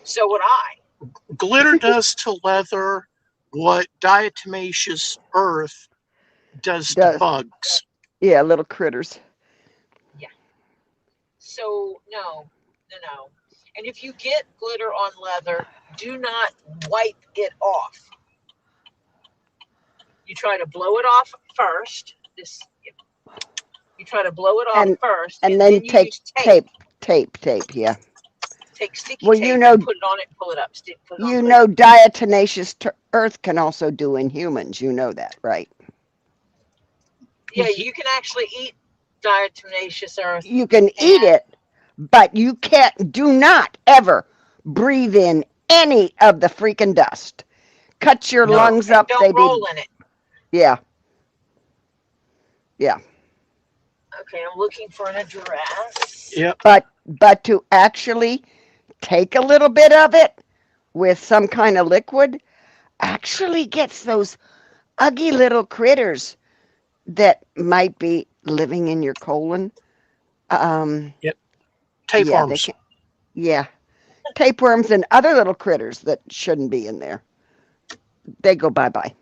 A: So would I.
B: Glitter does to leather what diatomaceous earth does to
C: Does
B: bugs.
C: yeah, little critters.
A: Yeah. So no. And if you get glitter on leather, do not wipe it off. You try to blow it off first. You try to blow it off
C: And
A: first,
C: and
A: and
C: then
A: then you
C: take
A: use tape.
C: tape. Yeah.
A: Take sticky
C: Well,
A: tape and put it on it, pull it up, put it on, put it up.
C: diatomaceous earth can also do in humans. You know that, right?
A: Yeah, you can actually eat diatomaceous earth.
C: You can eat
A: And
C: it, but you can't. Do not ever breathe in any of the freaking dust. Cut your
B: No,
C: lungs
A: and
C: up.
A: don't
C: They be
A: roll in it.
C: yeah.
A: Okay, I'm looking for an address.
B: yep.
C: But to actually take a little bit of it with some kind of liquid actually gets those ugly little critters that might be living in your colon.
B: Yep.
C: Yeah, they
B: Tapeworms.
C: can. Yeah, tapeworms and other little critters that shouldn't be in there. They go bye bye.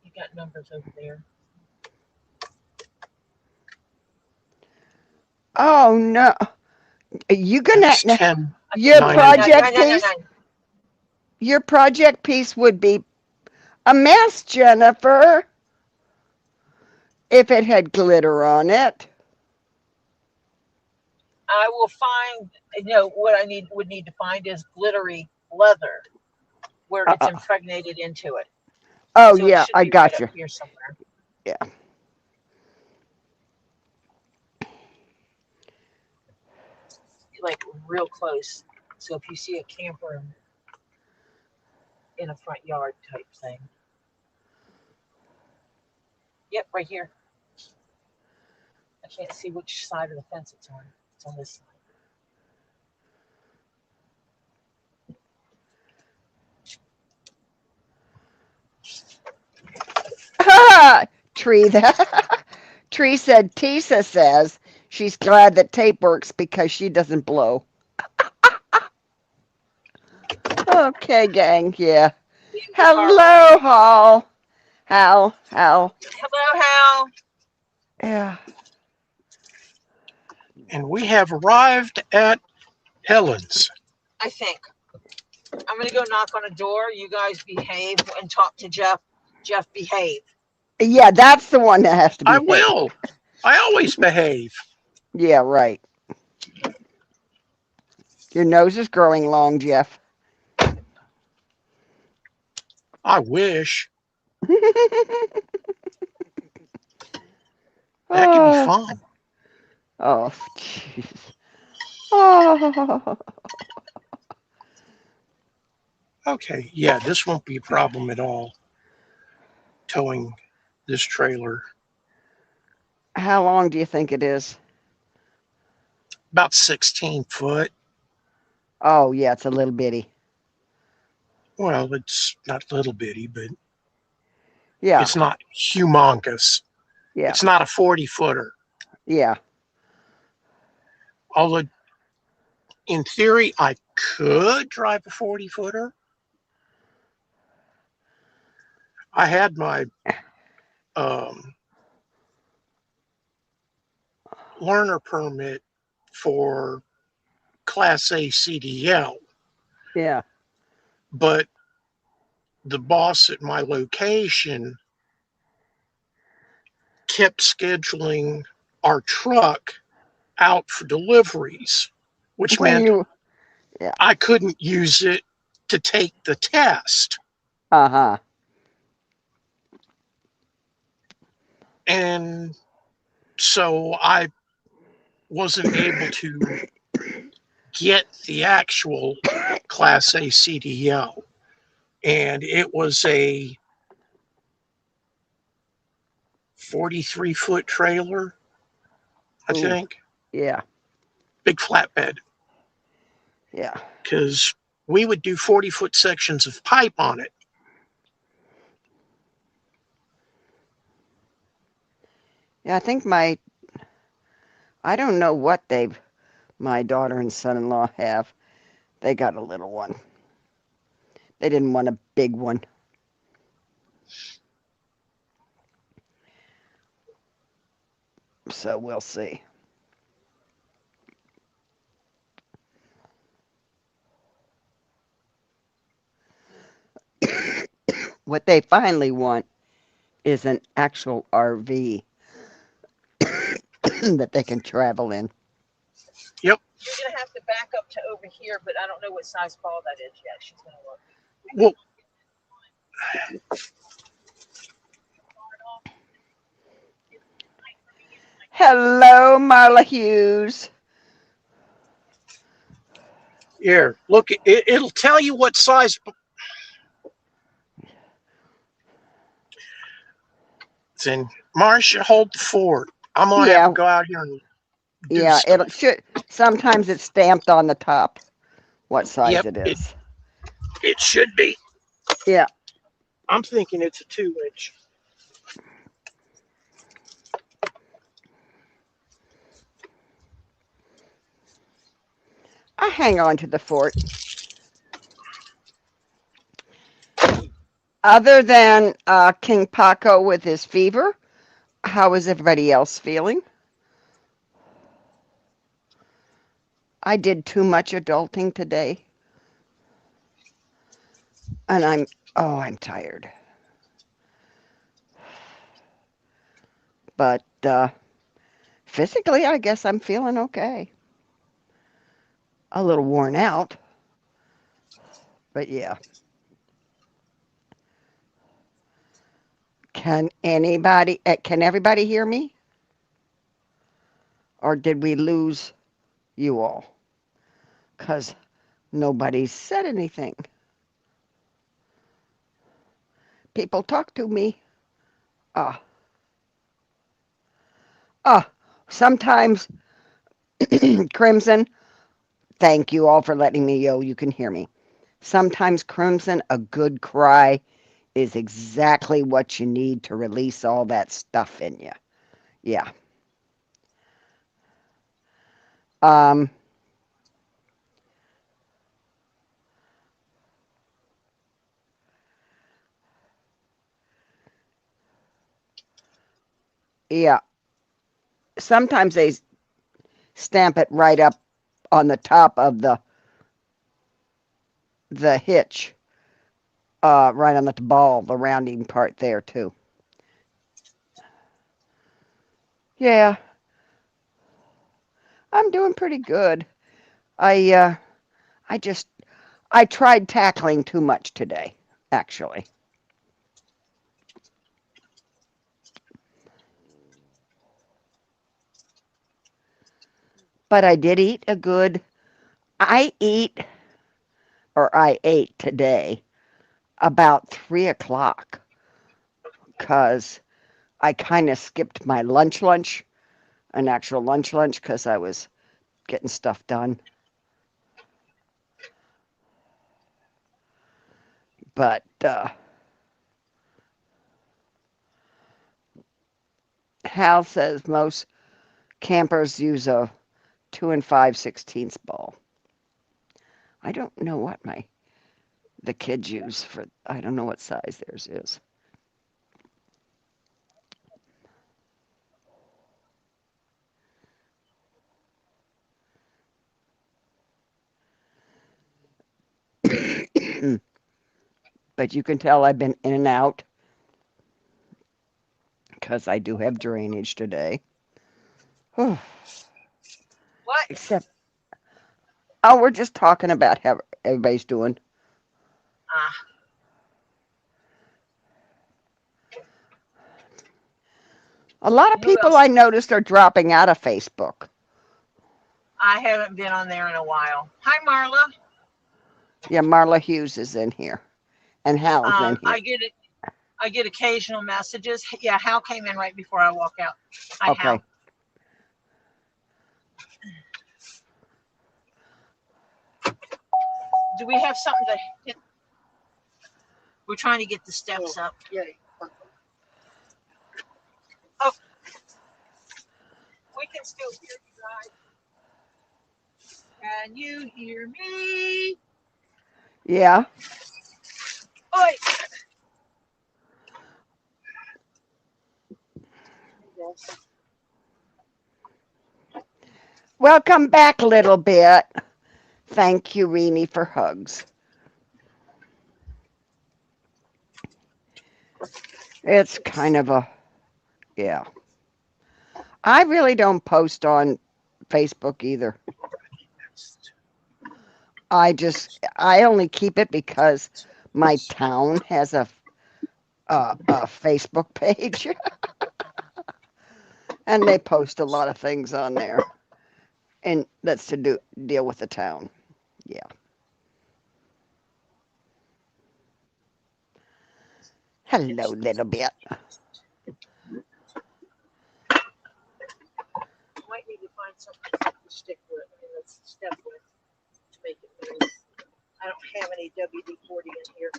A: You got numbers over there.
C: Oh no. You gonna
B: It's 10,
C: your
B: 902.
C: project piece? Your project piece would be a mess, Jennifer, if it had glitter on it.
A: I will find, what I would need to find is glittery leather where it's impregnated into it.
C: Oh
A: So it
C: yeah,
A: should
C: I
A: be right
C: got
A: up
C: you.
A: here somewhere.
C: Yeah.
A: Like real close. So if you see a camper in a front yard type thing. Yep, right here. I can't see which side of the fence it's on. It's on this side.
C: Tree that Tree said Teesa says she's glad that tape works because she doesn't blow. Okay, gang, yeah. Hello, Hal. Hal.
A: Hello, Hal.
C: Yeah.
B: And we have arrived at Helen's.
A: I think. I'm going to go knock on a door. You guys behave and talk to Jeff. Jeff, behave.
C: Yeah, that's the one that has to be.
B: I will. I always behave.
C: Yeah, right. Your nose is growing long, Jeff.
B: I wish. That could be fun.
C: Oh, jeez. Oh.
B: Okay, yeah, this won't be a problem at all. Towing this trailer.
C: How long do you think it is?
B: About 16 foot.
C: Oh, yeah, it's a little bitty.
B: Well, it's not little bitty, but
C: yeah,
B: it's not humongous.
C: Yeah.
B: It's not a 40-footer.
C: Yeah.
B: Although, in theory, I could drive a 40-footer. I had my learner permit for Class A CDL.
C: Yeah.
B: But the boss at my location kept scheduling our truck out for deliveries, which meant I couldn't use it to take the test.
C: Uh-huh.
B: And so I wasn't able to get the actual Class A CDL. And it was a 43-foot trailer, I think.
C: Yeah.
B: Big flatbed.
C: Yeah.
B: Because we would do 40-foot sections of pipe on it.
C: Yeah, I think I don't know what my daughter and son-in-law have. They got a little one. They didn't want a big one. So we'll see. What they finally want is an actual RV that they can travel in.
B: Yep.
A: You're going to have to back up to over here, but I don't know what size ball that is yet. She's going to look.
B: Well,
C: hello, Marla Hughes.
B: Here, look, it'll tell you what size. It's in Marcia, hold the fort. I'm going to have to go out here and do stuff.
C: It should. Sometimes it's stamped on the top what size it is.
B: It should be.
C: Yeah.
B: I'm thinking it's a 2-inch.
C: I hang on to the fort. Other than KingPaco with his fever, how is everybody else feeling? I did too much adulting today, and I'm tired. But physically, I guess I'm feeling okay. A little worn out, but yeah. Can everybody hear me? Or did we lose you all? Because nobody said anything. People talk to me. Ah, ah, sometimes, Crimson, thank you all for letting me know you can hear me. Sometimes, Crimson, a good cry is exactly what you need to release all that stuff in you. Yeah. Um, yeah. Sometimes they stamp it right up on the top of the hitch, right on the ball, the rounding part there too. Yeah, I'm doing pretty good. I uh, I just I tried tackling too much today, actually. But I did eat a good. I eat I ate today about 3 o'clock because I kind of skipped my lunch, an actual lunch because I was getting stuff done. But Hal says most campers use a 2 5/16 ball. I don't know what the kids use for. I don't know what size theirs is. But you can tell I've been in and out because I do have drainage today.
A: What?
C: Except, oh, we're just talking about how everybody's doing.
A: Ah,
C: A lot of
A: who
C: people
A: else?
C: I noticed are dropping out of Facebook.
A: I haven't been on there in a while. Hi, Marla.
C: Yeah, Marla Hughes is in here, and Hal's in here.
A: I get it. I get occasional messages. Yeah, Hal came in right before I walk out. Hi,
C: Okay.
A: Hal. Do we have something to hit? We're trying to get the steps up.
B: Yay.
A: Oh, we can still hear you guys. Can you hear me?
C: Yeah.
A: Oi.
C: Welcome back, little bit. Thank you, Reenie, for hugs. It's kind of yeah. I really don't post on Facebook either. I only keep it because my town has a Facebook page, and they post a lot of things on there, and that's to deal with the town. Yeah. Hello, little bit.
A: Might need to find something to stick with. I mean, let's step with to make it nice. I don't have any WD-40 in here.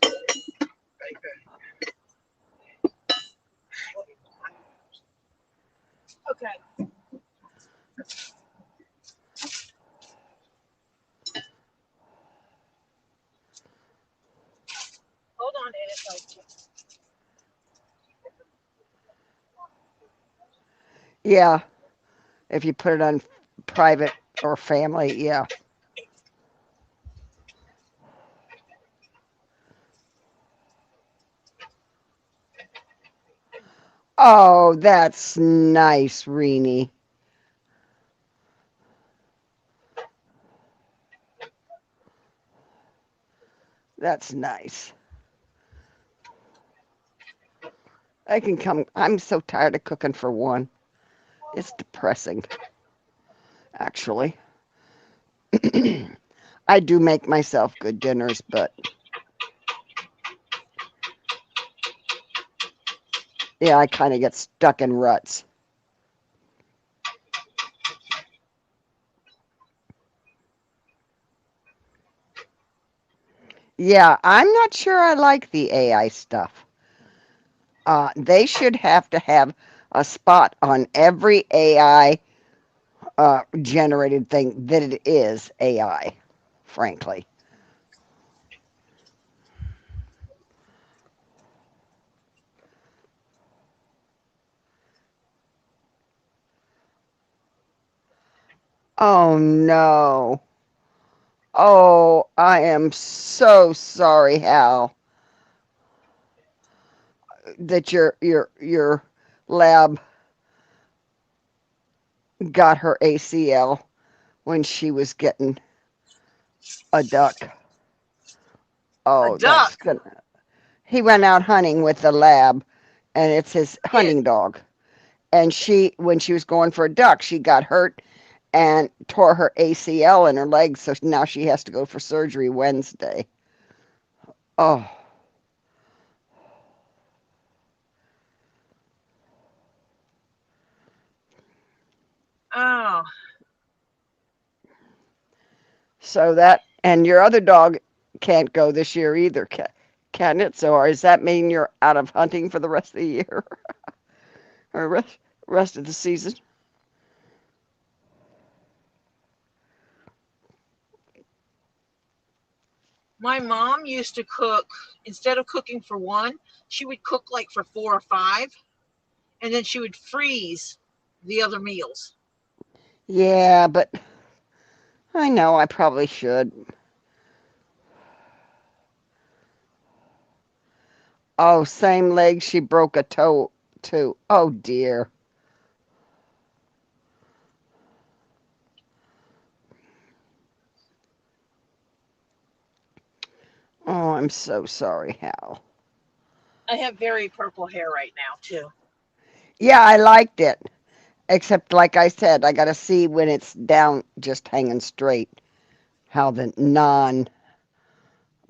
A: Okay. Hold on, Edith.
C: Yeah. If you put it on private Or family, yeah. Oh, that's nice, Reenie. That's nice. I can come. I'm so tired of cooking for one. It's depressing, actually. I do make myself good dinners, but yeah, I kind of get stuck in ruts. Yeah, I'm not sure I like the AI stuff. They should have to have a spot on every AI generated thing that it is AI, frankly. Oh no. Oh, I am so sorry, Hal, that your lab got her ACL when she was getting a duck.
A: A
C: Oh,
A: duck.
C: that's gonna. He went out hunting with the lab, and it's his
A: Yeah.
C: hunting dog. And when she was going for a duck, she got hurt and tore her ACL in her leg, so now she has to go for surgery Wednesday. Oh,
A: Oh.
C: so that, and your other dog can't go this year either, can it? So, or does that mean you're out of hunting for the rest of the year or rest of the season?
A: My mom used to cook, instead of cooking for one, she would cook like for 4 or 5, and then she would freeze the other meals.
C: Yeah, but I know I probably should. Oh, same leg. She broke a toe too. Oh dear. Oh, I'm so sorry, Hal.
A: I have very purple hair right now, too.
C: Yeah, I liked it. Except, like I said, I got to see when it's down, just hanging straight, how the non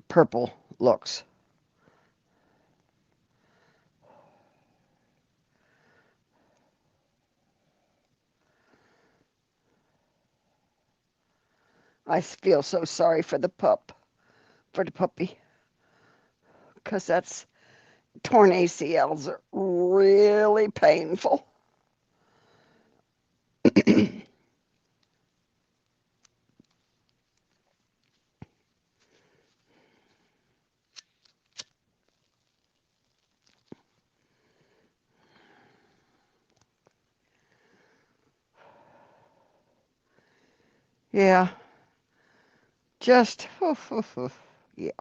C: purple looks. I feel so sorry for for the puppy, because that's torn ACLs are really painful. Yeah, just, yeah.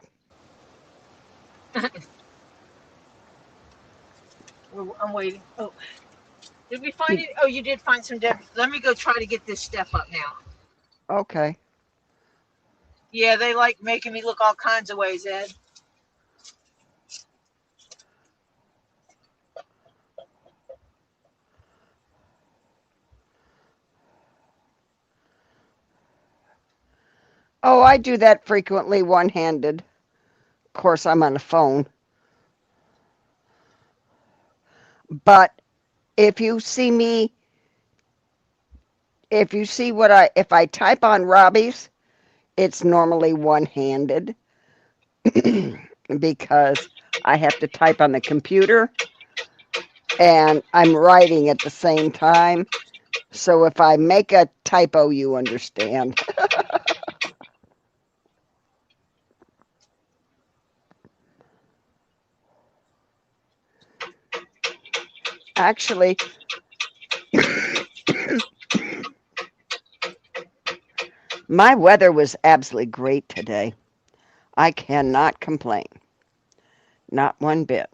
A: I'm waiting. Oh, did we find
C: You,
A: it? Oh, you did find some dead. Let me go try to get this step up now.
C: okay.
A: Yeah, they like making me look all kinds of ways, Ed.
C: Oh, I do that frequently one handed. Of course, I'm on the phone. But if you see me, if you see if I type on Robbie's, it's normally one handed because I have to type on the computer and I'm writing at the same time. So if I make a typo, you understand. Actually, My weather was absolutely great today. I cannot complain. Not one bit.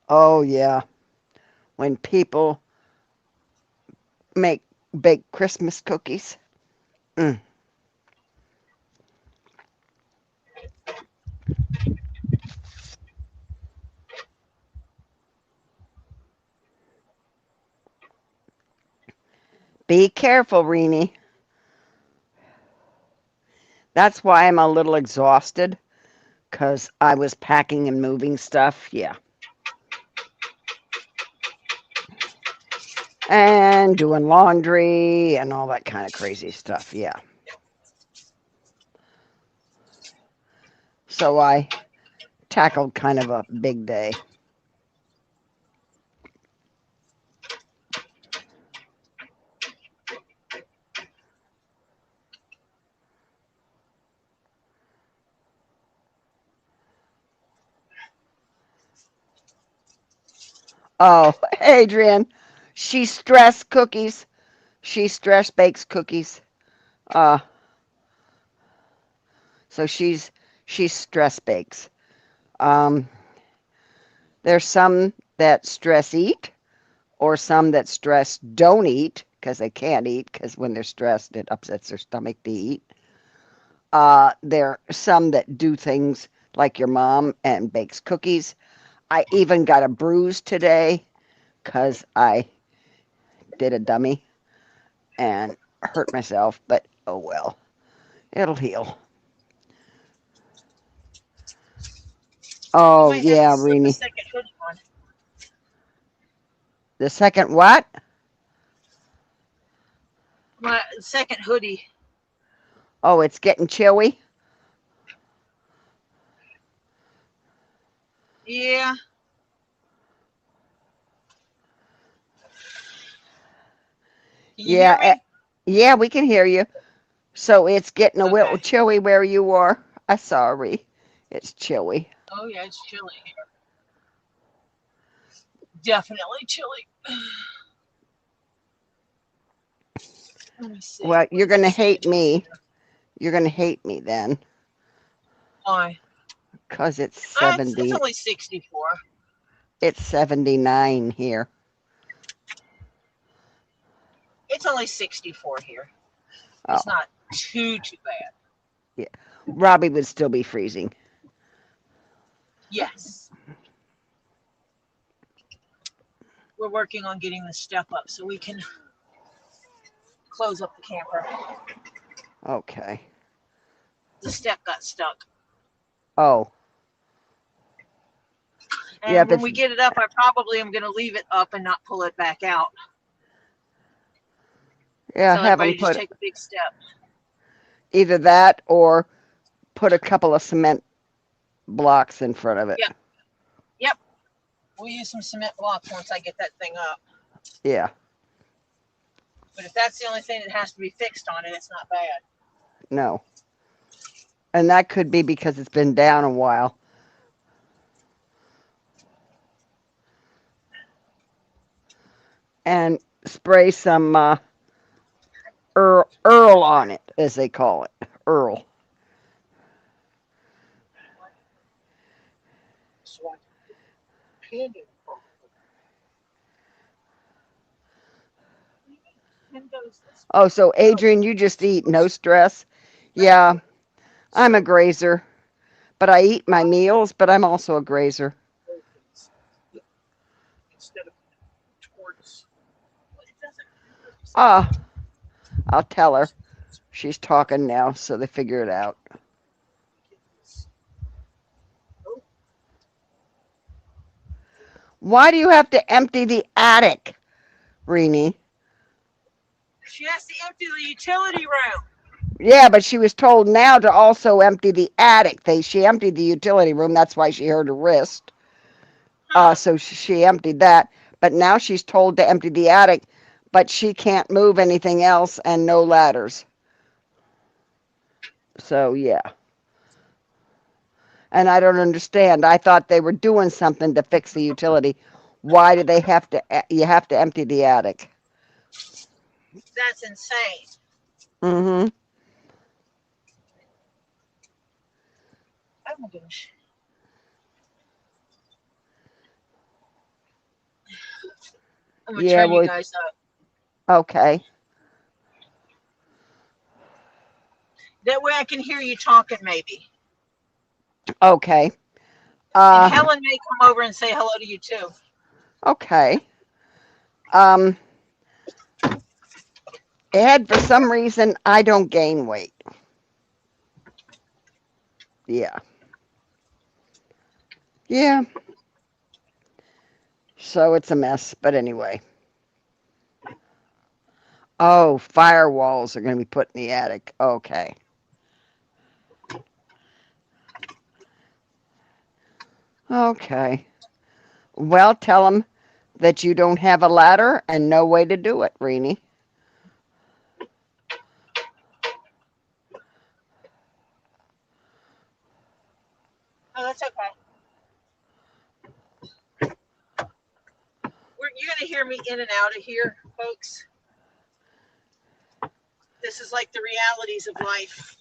C: Oh, yeah. When people make bake Christmas cookies. Mm. Be careful, Renee. That's why I'm a little exhausted, because I was packing and moving stuff. Yeah. And doing laundry and all that kind of crazy stuff. Yeah. So I tackled kind of a big day. Oh, Adrian, she stress cookies. She stress bakes cookies. Uh, so she's stress bakes. Um, there's some that stress eat, or some that stress don't eat because they can't eat because when they're stressed it upsets their stomach to eat. There are some that do things like your mom and bakes cookies. I even got a bruise today because I did a dummy and hurt myself, but oh well, it'll heal.
A: You
C: Oh
A: might have to
C: yeah,
A: slip a
C: Renee.
A: second hoodie on.
C: The second what?
A: My second hoodie.
C: Oh, it's getting chilly.
A: Yeah. Can you hear
C: Yeah,
A: me?
C: yeah, we can hear you. So it's getting a little
A: Okay.
C: chilly where you are. I'm sorry. It's chilly.
A: Oh yeah, it's chilly here. Definitely chilly. Let me see.
C: Well,
A: What
C: you're
A: are the
C: gonna hate
A: schedules
C: me.
A: here?
C: You're gonna hate me then,
A: Why?
C: 'cause it's
A: It's
C: 70.
A: only 64.
C: It's 79 here.
A: It's only 64 here.
C: Oh,
A: It's not too bad.
C: yeah. Robbie would still be freezing.
A: Yes. We're working on getting the step up so we can close up the camper.
C: Okay.
A: The step got stuck.
C: Oh, yeah.
A: And
C: If
A: when
C: it's
A: we get it up, I probably am going to leave it up and not pull it back out.
C: yeah,
A: So
C: have them
A: everybody just
C: put
A: take a big step.
C: either that or put a couple of cement blocks in front of it.
A: Yep. Yep. We'll use some cement blocks once I get that thing up.
C: Yeah.
A: But if that's the only thing that has to be fixed on it, it's not bad.
C: No. And that could be because it's been down a while. And spray some Earl on it, as they call it. Earl.
B: So I pinned it.
C: Oh, so Adrian, you just eat no stress? Yeah, I'm a grazer. But I eat my meals, but I'm also a grazer.
B: Instead of towards.
C: Ah, I'll tell her. She's talking now, so they figure it out. Why do you have to empty the attic, Renee?
A: She has to empty the utility room.
C: Yeah, but she was told now to also empty the attic. She emptied the utility room. That's why she hurt her wrist.
A: Huh.
C: So she emptied that. But now she's told to empty the attic, but she can't move anything else and no ladders. So yeah. And I don't understand. I thought they were doing something to fix the utility. Why do they have to, you have to empty the attic?
A: That's insane.
C: Mm-hmm.
A: Oh my gosh. I'm gonna
C: Yeah,
A: turn you
C: well,
A: guys up.
C: okay.
A: That way I can hear you talking maybe.
C: Okay.
A: And Helen may come over and say hello to you too.
C: Okay. Ed, for some reason, I don't gain weight. Yeah. Yeah. So it's a mess, but anyway. Oh, firewalls are going to be put in the attic. Okay. Okay. Well, tell them that you don't have a ladder and no way to do it, Reenie.
A: Oh, that's okay. You're going to hear me in and out of here, folks. This is like the realities of life.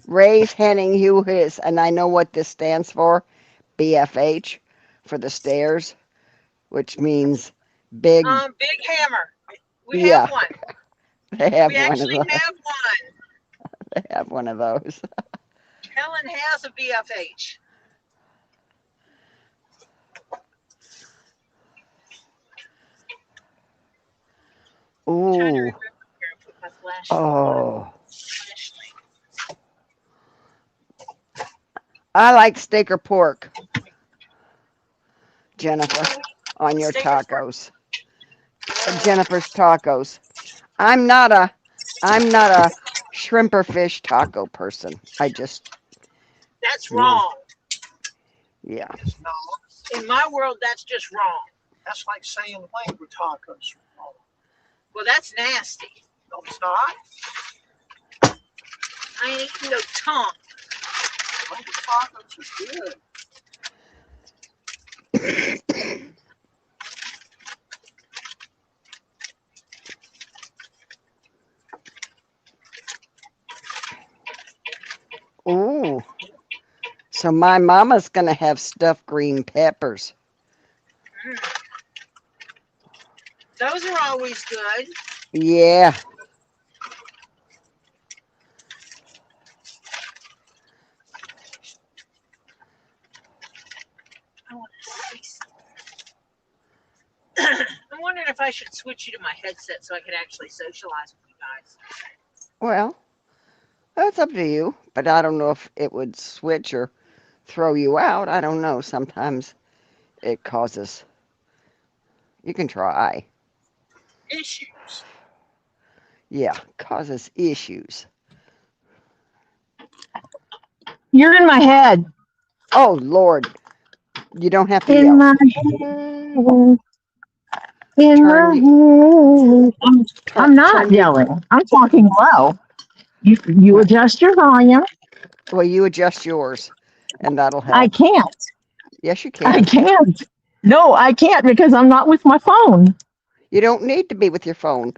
C: Ray's handing you his, and I know what this stands for, BFH, for the stairs, which means big.
A: Big hammer. We
C: Yeah,
A: have one.
C: they have
A: We
C: one of
A: actually
C: those.
A: have one.
C: They have one of those.
A: Helen has a BFH. I'm trying to
C: Ooh.
A: remember where I put my flashlight.
C: Oh. I like steak or pork, Jennifer, on your tacos. Jennifer's tacos. I'm not a shrimp or fish taco person.
A: That's
C: no.
A: wrong.
C: Yeah.
A: In my world, that's just wrong.
B: That's like saying language tacos.
A: Well, that's nasty.
B: No, it's not.
A: I ain't eating no tongue.
B: Language tacos are good.
C: Ooh. So my mama's gonna have stuffed green peppers.
A: Those are always good.
C: Yeah.
A: I want to see something. I'm wondering if I should switch you to my headset so I can actually socialize with you guys.
C: Well, that's up to you. But I don't know if it would switch or throw you out. I don't know. Sometimes it causes. You can try.
A: Issues.
C: Yeah, causes issues.
D: You're in my head.
C: Oh Lord, you don't have to
D: In
C: yell.
D: my head. In
C: Turn
D: my head. I'm not
C: turn you.
D: yelling. I'm talking low. You
C: Well,
D: adjust your volume.
C: well, you adjust yours, and that'll
D: I
C: help.
D: can't.
C: Yes, you
D: I
C: can.
D: can't. No, I can't because I'm not with my phone.
C: You don't need to be with your phone.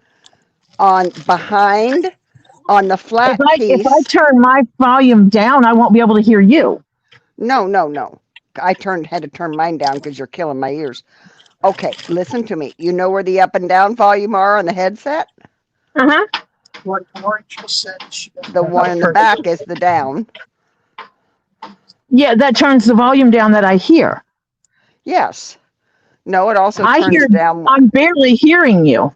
C: On the flat
D: If I
C: piece.
D: turn my volume down, I won't be able to hear you.
C: No. I had to turn mine down because you're killing my ears. Okay, listen to me. You know where the up and down volume are on the headset?
D: Uh-huh.
B: What orange said she
C: The one in the back is the down.
D: Yeah, that turns the volume down that I hear.
C: Yes. No, it also turns down.
D: I'm barely hearing you.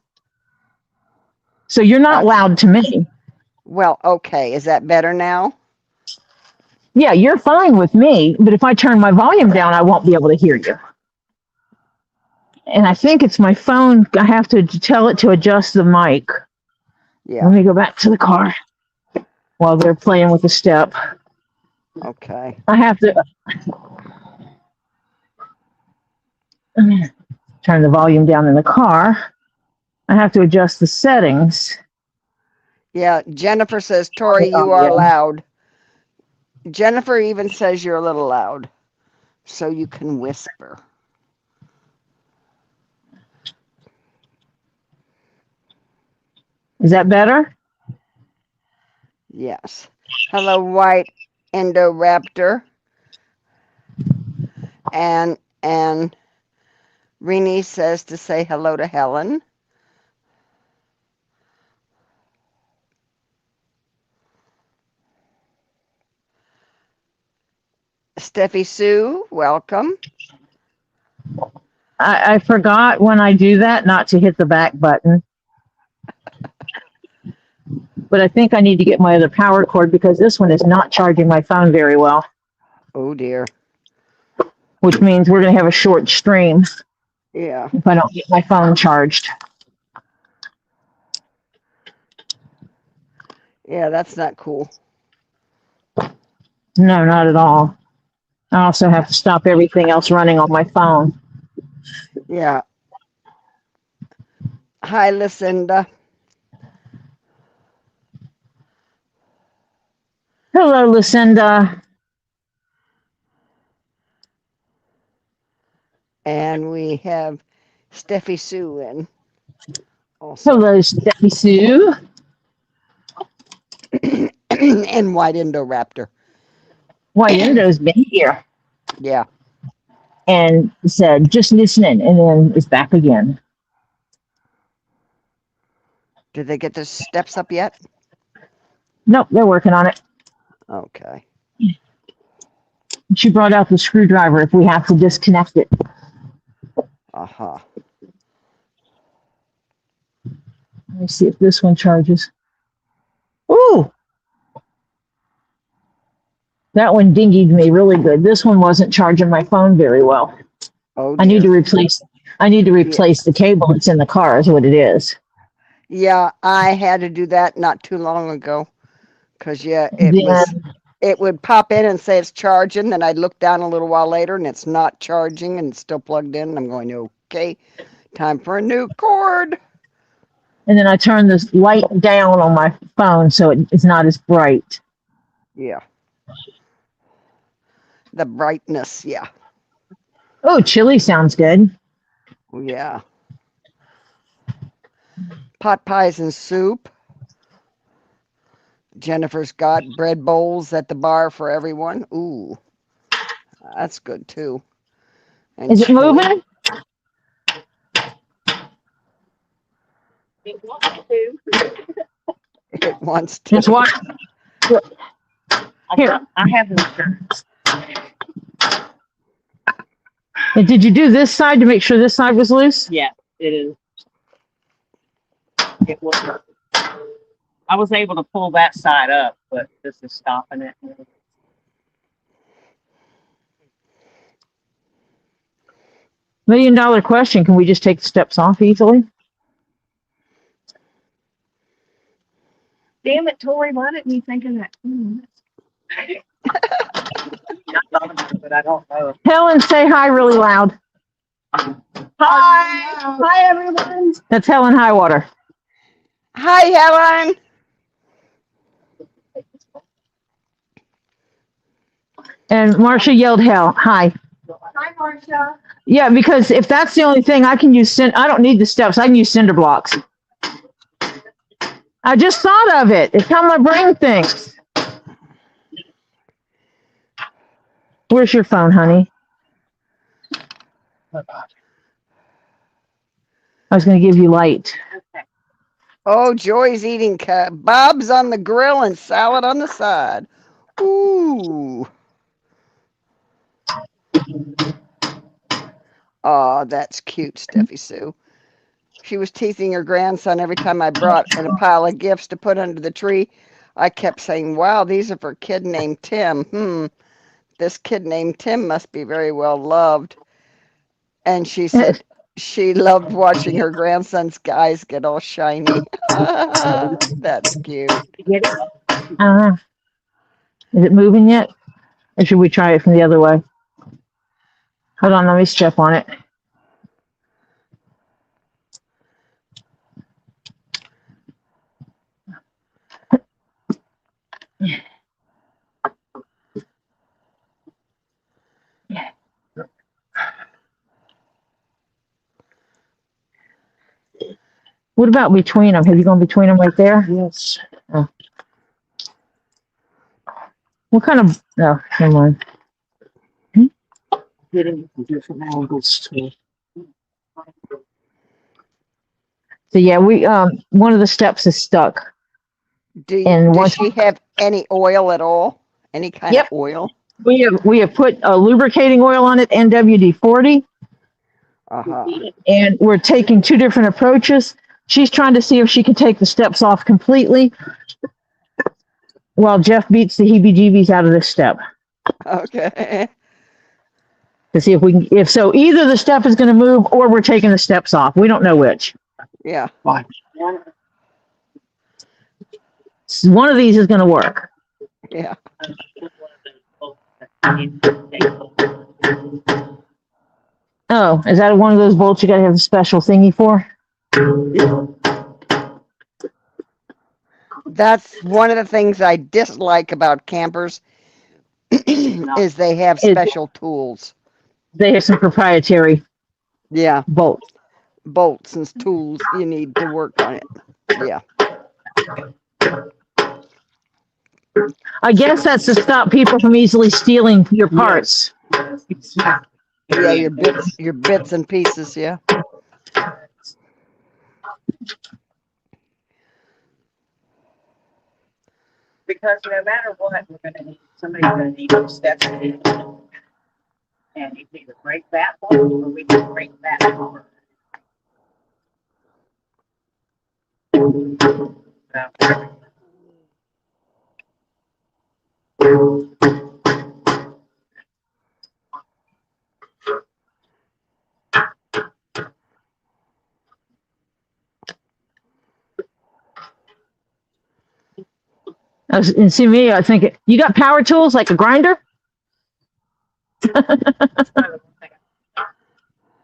D: So you're not loud to me.
C: Well, okay. Is that better now?
D: Yeah, you're fine with me, but if I turn my volume down, I won't be able to hear you. And I think it's my phone. I have to tell it to adjust the mic.
C: Yeah.
D: Let me go back to the car while they're playing with the step.
C: Okay.
D: I have to turn the volume down in the car. I have to adjust the settings.
C: Yeah, Jennifer says, Tori, you are loud. Jennifer even says you're a little loud, so you can whisper.
D: Is that better?
C: Yes. Hello, White Indoraptor. And Renee says to say hello to Helen. Steffi Sue, welcome.
D: I forgot when I do that not to hit the back button. But I think I need to get my other power cord because this one is not charging my phone very well.
C: Oh dear.
D: Which means we're going to have a short stream.
C: Yeah.
D: If I don't get my phone charged.
C: Yeah, that's not cool.
D: No, not at all. I also have to stop everything else running on my phone.
C: Yeah. Hi, Lucinda.
D: Hello, Lucinda.
C: And we have Steffi Sue in. Also.
D: Hello, Steffi Sue.
C: And White Indoraptor.
D: White Indo's been here.
C: Yeah.
D: And said, just listening, and then is back again.
C: Did they get the steps up yet?
D: Nope, they're working on it.
C: Okay.
D: She brought out the screwdriver if we have to disconnect it.
C: Uh-huh.
D: Let me see if this one charges. Ooh! That one dinged me really good. This one wasn't charging my phone very well.
C: Oh,
D: I need
C: dear.
D: to replace the cable that's in the car is what it is.
C: Yeah, I had to do that not too long ago. Because, yeah, it would pop in and say it's charging. Then I'd look down a little while later and it's not charging and it's still plugged in. And I'm going, okay, time for a new cord.
D: And then I turn this light down on my phone so it's not as bright.
C: Yeah. The brightness, yeah.
D: Oh, chili sounds good.
C: Yeah. Pot pies and soup. Jennifer's got bread bowls at the bar for everyone. Ooh, that's good too. And
D: is it
C: chili.
D: moving?
C: It wants to. It wants to.
D: Just watch. Here.
A: I have insurance.
D: And did you do this side to make sure this side was loose?
A: Yeah, it is. It was. I was able to pull that side up, but this is stopping it.
D: $1 million question. Can we just take the steps off easily?
A: Damn it, Tori, why didn't you think of that? But I don't know.
D: Helen, say hi really loud.
A: Hi. Hi, everyone.
D: That's Helen Highwater.
C: Hi, Helen.
D: And Marcia yelled hi.
A: Hi, Marcia.
D: Yeah, because if that's the only thing I can use, I don't need the steps. I can use cinder blocks. I just thought of it. It's how my brain thinks. Where's your phone, honey? I was going to give you light.
C: Oh, Joy's eating kebabs on the grill and salad on the side. Ooh. Oh, that's cute, Steffi Sue. She was teasing her grandson every time I brought in a pile of gifts to put under the tree. I kept saying, wow, these are for a kid named Tim. This kid named Tim must be very well loved. And she said she loved watching her grandson's eyes get all shiny. That's cute.
D: Is it moving yet? Or should we try it from the other way? Hold on, let me step on it. What about between them? Have you gone between them right there?
B: Yes.
D: Oh. What kind of? No, never mind.
B: Getting different angles too.
D: So yeah, we one of the steps is stuck. And
C: Does she have any oil at all? Any kind of
D: Yep.
C: oil?
D: We have put a lubricating oil on it, NWD-40, and we're taking two different approaches. She's trying to see if she can take the steps off completely, while Jeff beats the heebie-jeebies out of this step
C: Okay.
D: to see if we can. If so, either the step is going to move, or we're taking the steps off. We don't know which.
C: Yeah.
B: Fine.
D: One of these is going to work.
C: Yeah.
D: Oh, is that one of those bolts you got to have a special thingy for?
C: That's one of the things I dislike about campers is they have special tools.
D: They have some proprietary bolts
C: and tools you need to work on it. Yeah.
D: I guess that's to stop people from easily stealing your parts.
C: Yeah, your bits and pieces, yeah.
E: Because no matter what, we're going to need, somebody's going to need to step in. And you can either break that one or we can break that one.
D: And see me, I think, you got power tools like a grinder?
E: I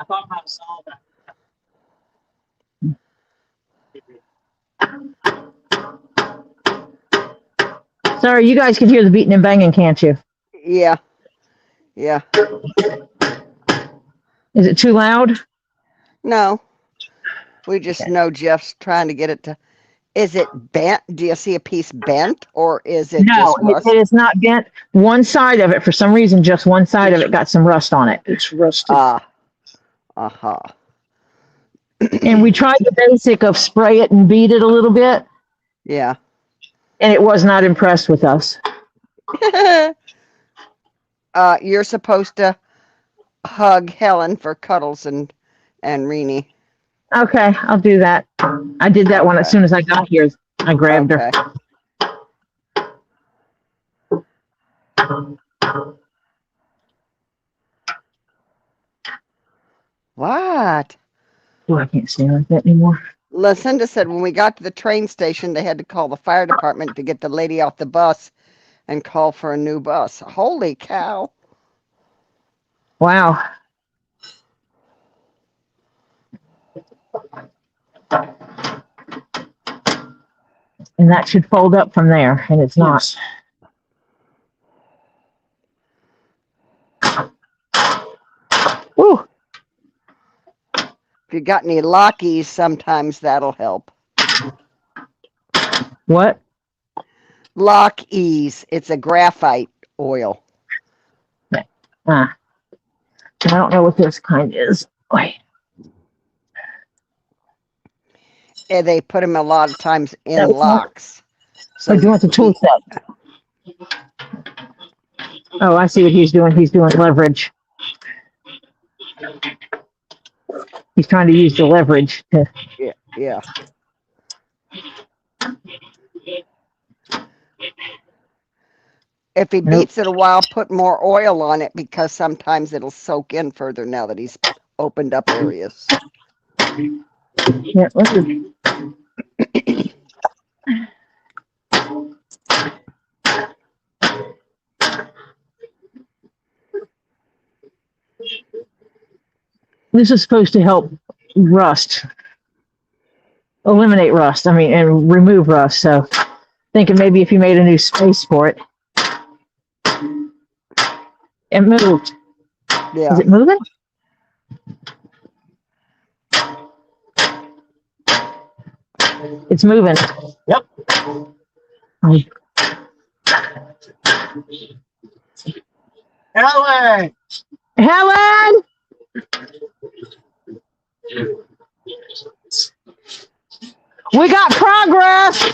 E: thought I saw that.
D: Sorry, you guys can hear the beating and banging, can't you?
C: Yeah. Yeah.
D: Is it too loud?
C: No. We just know Jeff's trying to get it to. Is it bent? Do you see a piece bent, or is it
D: No,
C: just rust?
D: it is not bent. One side of it, for some reason, just one side of it got some rust on it.
B: It's rusty.
D: And we tried the basic of spray it and beat it a little bit.
C: Yeah.
D: And it was not impressed with us.
C: You're supposed to hug Helen for cuddles and Renee.
D: Okay, I'll do that. I did that one as soon as I got here. I grabbed her.
C: What?
D: Oh, I can't stand like that anymore.
C: Lucinda said when we got to the train station, they had to call the fire department to get the lady off the bus and call for a new bus. Holy cow.
D: Wow. And that should fold up from there, and it's not. Woo.
C: If you got any lockies, sometimes that'll help.
D: What?
C: Lock ease. It's a graphite oil.
D: I don't know what this kind is. Wait.
C: And they put them a lot of times in locks.
D: So do you want the tool set? Oh, I see what he's doing. He's doing leverage. He's trying to use the leverage to.
C: Yeah. If he beats it a while, put more oil on it because sometimes it'll soak in further now that he's opened up areas.
D: Yeah, let's do. This is supposed to help rust, eliminate rust. I mean, and remove rust. So, thinking maybe if you made a new space for it, it moved.
C: Yeah.
D: Is it moving? It's moving.
B: Yep. Helen!
D: Helen! We got progress!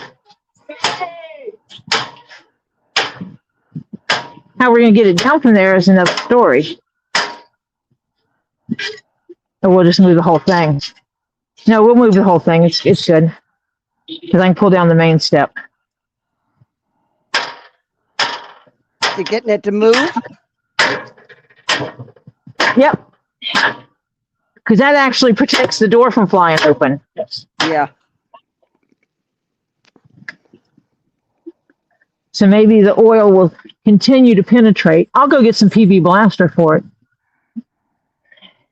D: How we're going to get it down from there is another story. Or we'll just move the whole thing. No, we'll move the whole thing. It's good. Because I can pull down the main step.
C: You getting it to move?
D: Yep. Because that actually protects the door from flying open.
B: Yes.
C: Yeah.
D: So maybe the oil will continue to penetrate. I'll go get some PB Blaster for it.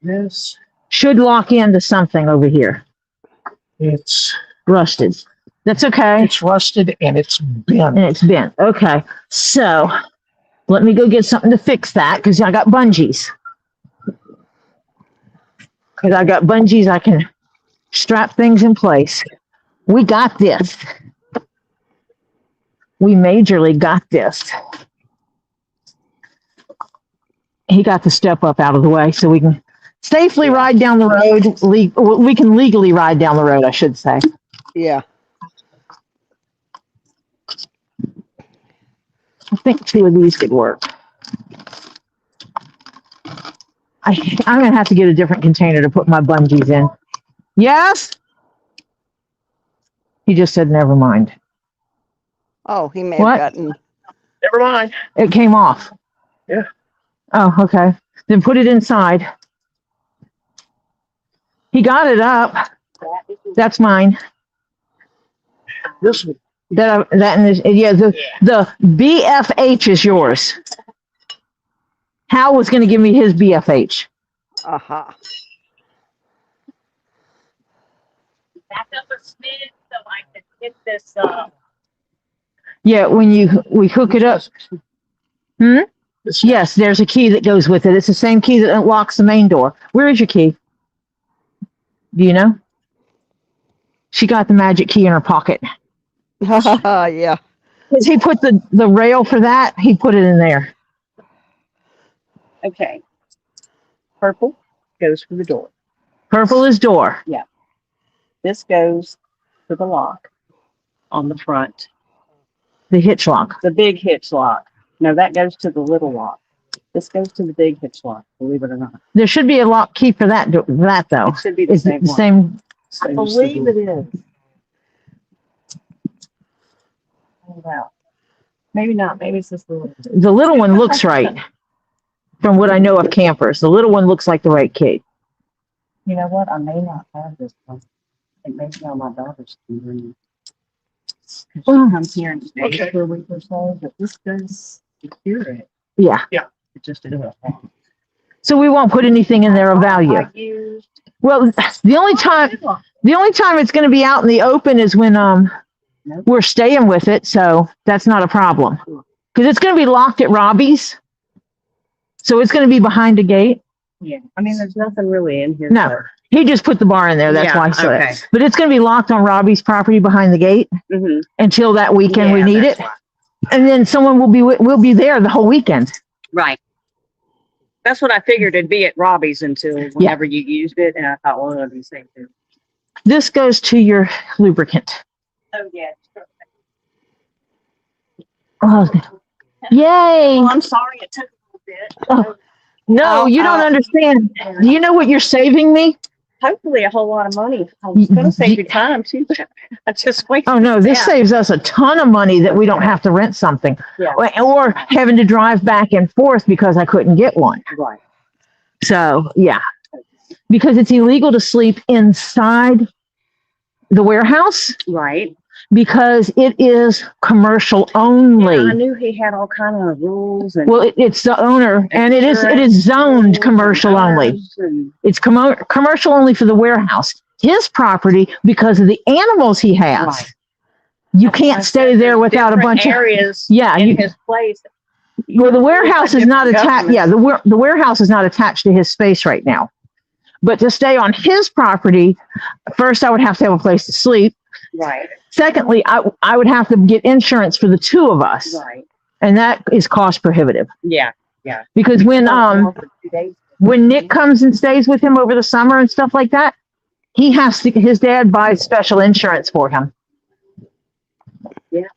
B: Yes.
D: Should lock into something over here.
B: It's
D: Rusted. That's okay.
B: it's rusted and it's bent.
D: And it's bent. Okay. So let me go get something to fix that because I got bungees. Because I got bungees, I can strap things in place. We got this. We majorly got this. He got the step up out of the way so we can safely ride down the road. We can legally ride down the road, I should say.
C: Yeah.
D: I think 2 of these could work. I'm going to have to get a different container to put my bungees in. Yes? He just said, never mind.
C: Oh, he may
D: What?
C: have gotten.
B: Never mind.
D: It came off.
B: Yeah.
D: Oh, okay. Then put it inside. He got it up. That's mine.
B: This one.
D: That and this, yeah, the BFH is yours. Hal was going to give me his BFH.
C: Aha.
E: Back up a smidge so I can get this,
D: Yeah, when we hook it up.
B: This
D: Yes, there's a key that goes with it. It's the same key that unlocks the main door. Where is your key? Do you know? She got the magic key in her pocket.
C: Yeah.
D: Because he put the rail for that, he put it in there.
E: okay. Purple goes for the door.
D: Purple is door.
E: This goes to the lock on the front.
D: The hitch lock.
E: The big hitch lock. No, that goes to the little lock. This goes to the big hitch lock, believe it or not.
D: There should be a lock key for that though.
E: It should be the
D: Is
E: same
D: the
E: one.
D: same.
E: I believe it is. Oh, wow. Maybe not. Maybe it's just the little.
D: The little one looks right. From what I know of campers, the little one looks like the right key.
E: You know what? I may not have this one. It may be on my daughter's computer. She comes here and stays
B: Okay.
E: for a week or so, but this does secure it.
D: Yeah.
E: It just isn't.
D: So we won't put anything in there of value.
E: I used.
D: Well, the only time it's going to be out in the open is when we're staying with it, so that's not a problem. Because it's going to be locked at Robbie's, so it's going to be behind a gate.
E: Yeah. I mean, there's nothing really in here.
D: No, he just put the bar in there. That's why I said
E: okay.
D: it. But it's going to be locked on Robbie's property behind the gate
E: Mm-hmm.
D: until that weekend we need it, and then someone will be there the whole weekend.
E: Right. That's what I figured it'd be at Robbie's until whenever you used it, and I thought, well, it'd be safe too.
D: This goes to your lubricant.
E: Oh yeah.
D: Oh, yay!
E: Well, I'm sorry it took a little bit.
D: Oh, no, you don't understand. Do you know what you're saving me?
E: Hopefully a whole lot of money. I was going to save you time too. I just wait.
D: Oh no, this
E: Yeah.
D: saves us a ton of money that we don't have to rent something,
E: Yeah.
D: or having to drive back and forth because I couldn't get one.
E: Right.
D: So yeah, because it's illegal to sleep inside the warehouse
E: Right.
D: because it is commercial only.
E: Yeah, I knew he had all kind of rules and.
D: Well, it's the owner, and it is zoned commercial only. It's commercial only for the warehouse. His property, because of the animals he has,
E: Right.
D: you can't stay there without a bunch of
E: areas.
D: yeah.
E: In his place.
D: Well, the warehouse is not attached.
E: Government.
D: Yeah, the warehouse is not attached to his space right now. But to stay on his property, first I would have to have a place to sleep,
E: Right,
D: Secondly, I would have to get insurance for the two of us,
E: right.
D: and that is cost prohibitive.
E: Yeah.
D: Because when Nick comes and stays with him over the summer and stuff like that, his dad buys special insurance for him.
E: Yeah.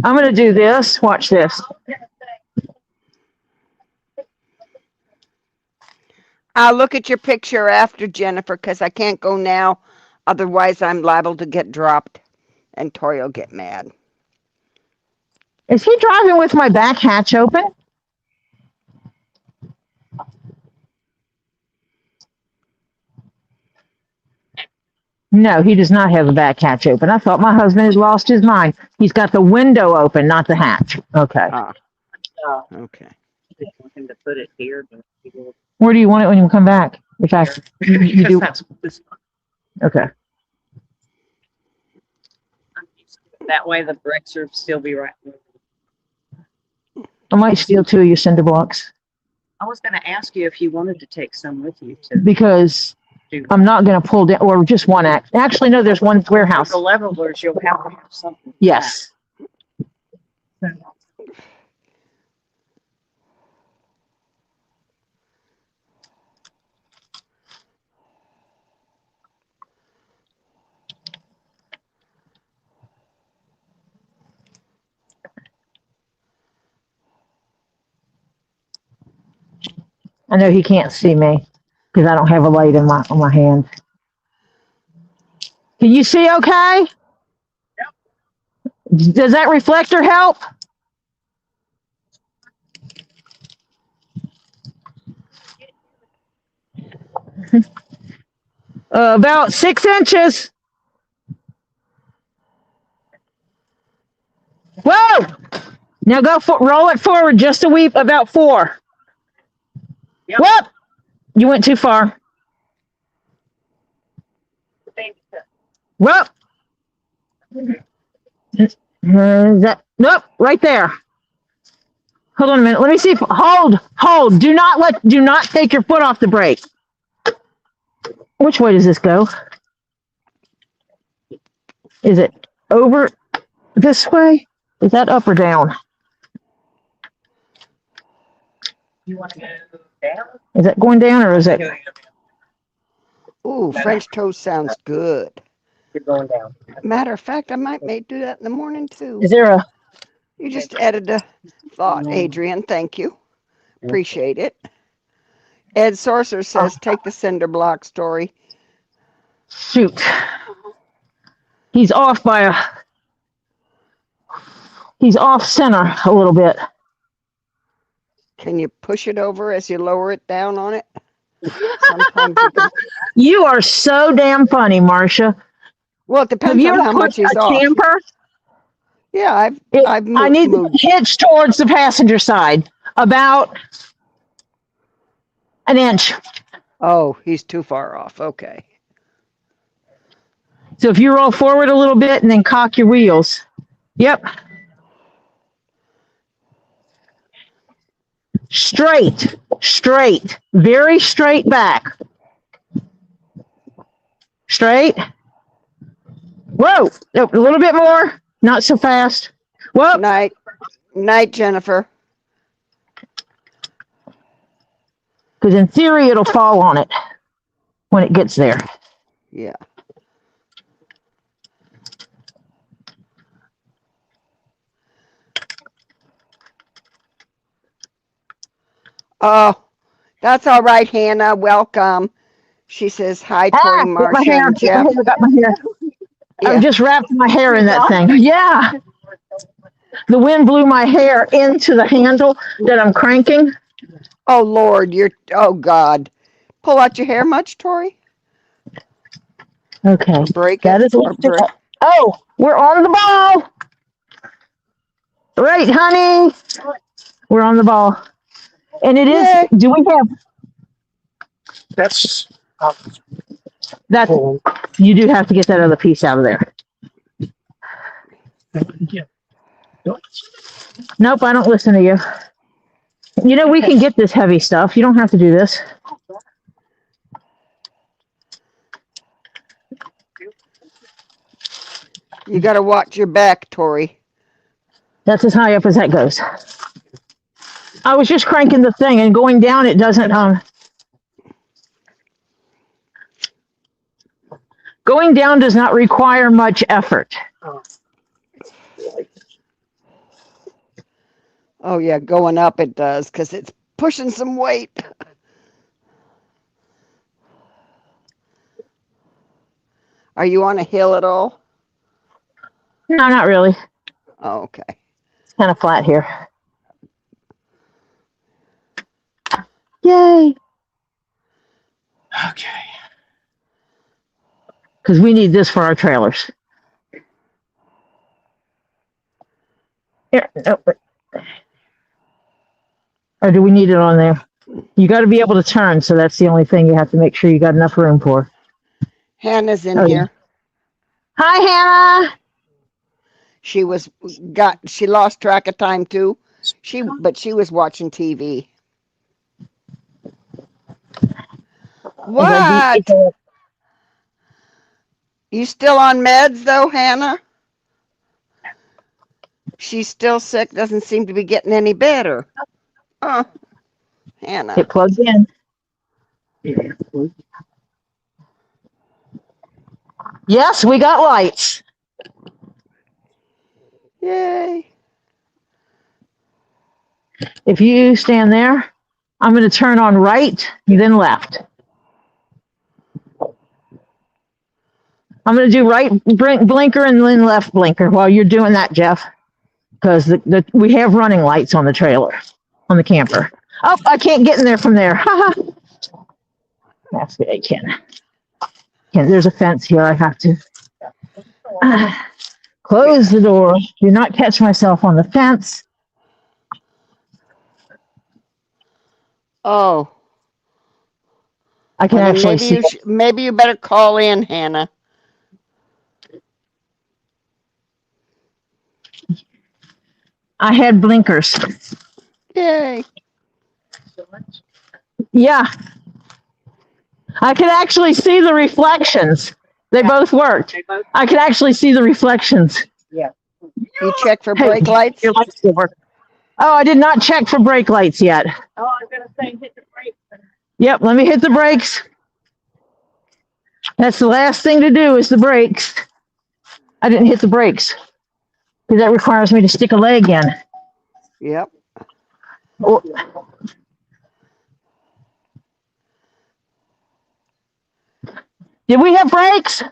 D: I'm going to do this. Watch this.
C: I'll look at your picture after, Jennifer, because I can't go now. Otherwise, I'm liable to get dropped, and Tori will get mad.
D: Is he driving with my back hatch open? No, he does not have the back hatch open. I thought my husband had lost his mind. He's got the window open, not the hatch. Okay.
C: Okay.
E: I want him to put it here. But he will-
D: Where do you want it when you come back? In fact, you
E: Because
D: do.
E: that's this one.
D: Okay.
E: That way the bricks will still be right.
D: I might steal 2 of your cinder blocks
E: I was gonna ask you if you wanted to take some with you to
D: because
E: do.
D: I'm not going to pull down, or just one act. Actually, no, there's one warehouse.
E: The levelers, you'll have to have something.
D: Yes. I know he can't see me because I don't have a light in on my hand. Can you see okay? Yep. Does that reflector help? About 6 inches. Whoa! Now roll it forward just a wee, about 4.
E: Yep.
D: Whoop! You went too far. Whoop! Nope, right there. Hold on a minute. Let me see if hold. Do not take your foot off the brake. Which way does this go? Is it over this way? Is that up or down?
E: You want to go down?
D: Is that going down or is it?
C: Ooh, French toast sounds good.
E: You're going down.
C: Matter of fact, I might do that in the morning too.
D: Is there a?
C: You just added a thought, Adrian. Thank you. Appreciate it. Ed Sorcerer says, take the cinder block story.
D: Shoot. He's off he's off center a little bit.
C: Can you push it over as you lower it down on it? Sometimes you can.
D: You are so damn funny, Marcia.
C: Well, it depends on how much he's off.
D: Camper?
C: Yeah, I've moved.
D: I need to hitch towards the passenger side about an inch.
C: Oh, he's too far off. Okay.
D: So if you roll forward a little bit and then cock your wheels. Yep. Straight, very straight back. Straight. Whoa, a little bit more, not so fast. Whoa.
C: Night, Jennifer.
D: Because in theory, it'll fall on it when it gets there.
C: Yeah. Oh, that's all right, Hannah. Welcome. She says, hi, Tori, Marcia, and Jeff.
D: Got my hair.
C: Yeah.
D: I've just wrapped my hair in that thing. Yeah. The wind blew my hair into the handle that I'm cranking.
C: Oh, Lord, oh, God. Pull out your hair much, Tori?
D: Okay.
C: Break
D: that
C: it?
D: is Oh, we're on the ball. Right, honey. We're on the ball. And it is, do we have?
B: That's
D: You do have to get that other piece out of there.
B: yeah.
D: Nope, I don't listen to you. You know, we can get this heavy stuff. You don't have to do this.
C: You got to watch your back, Tori.
D: That's as high up as that goes. I was just cranking the thing and going down. It doesn't. Going down does not require much effort.
C: Oh, yeah, going up it does because it's pushing some weight. Are you on a hill at all?
D: No, not really.
C: Oh, okay.
D: It's kind of flat here. Yay.
B: Okay.
D: Because we need this for our trailers. Here, no, or do we need it on there? You got to be able to turn, so that's the only thing you have to make sure you got enough room for.
C: Hannah's in
D: Oh,
C: here.
D: Hi, Hannah.
C: She lost track of time too. But she was watching TV. What? You still on meds though, Hannah? She's still sick, doesn't seem to be getting any better. Oh, Hannah.
D: It plugs in. Yes, we got lights.
C: Yay.
D: If you stand there, I'm going to turn on right, then left. I'm going to do right blinker and then left blinker while you're doing that, Jeff, because we have running lights on the trailer, on the camper. Oh, I can't get in there from there. That's good. I can. There's a fence here. I have to close the door. Do not catch myself on the fence.
C: Oh.
D: I can actually see.
C: Maybe you better call in, Hannah.
D: I had blinkers.
C: Yay.
D: Yeah. I can actually see the reflections. They both worked. I can actually see the reflections.
E: Yeah.
C: You check for brake lights?
D: Your lights still work. Oh, I did not check for brake lights yet.
E: Oh, I was gonna say hit the brakes.
D: Yep, let me hit the brakes. That's the last thing to do is the brakes. I didn't hit the brakes because that requires me to stick a leg in.
C: Yep.
D: Oh. Did we have brakes?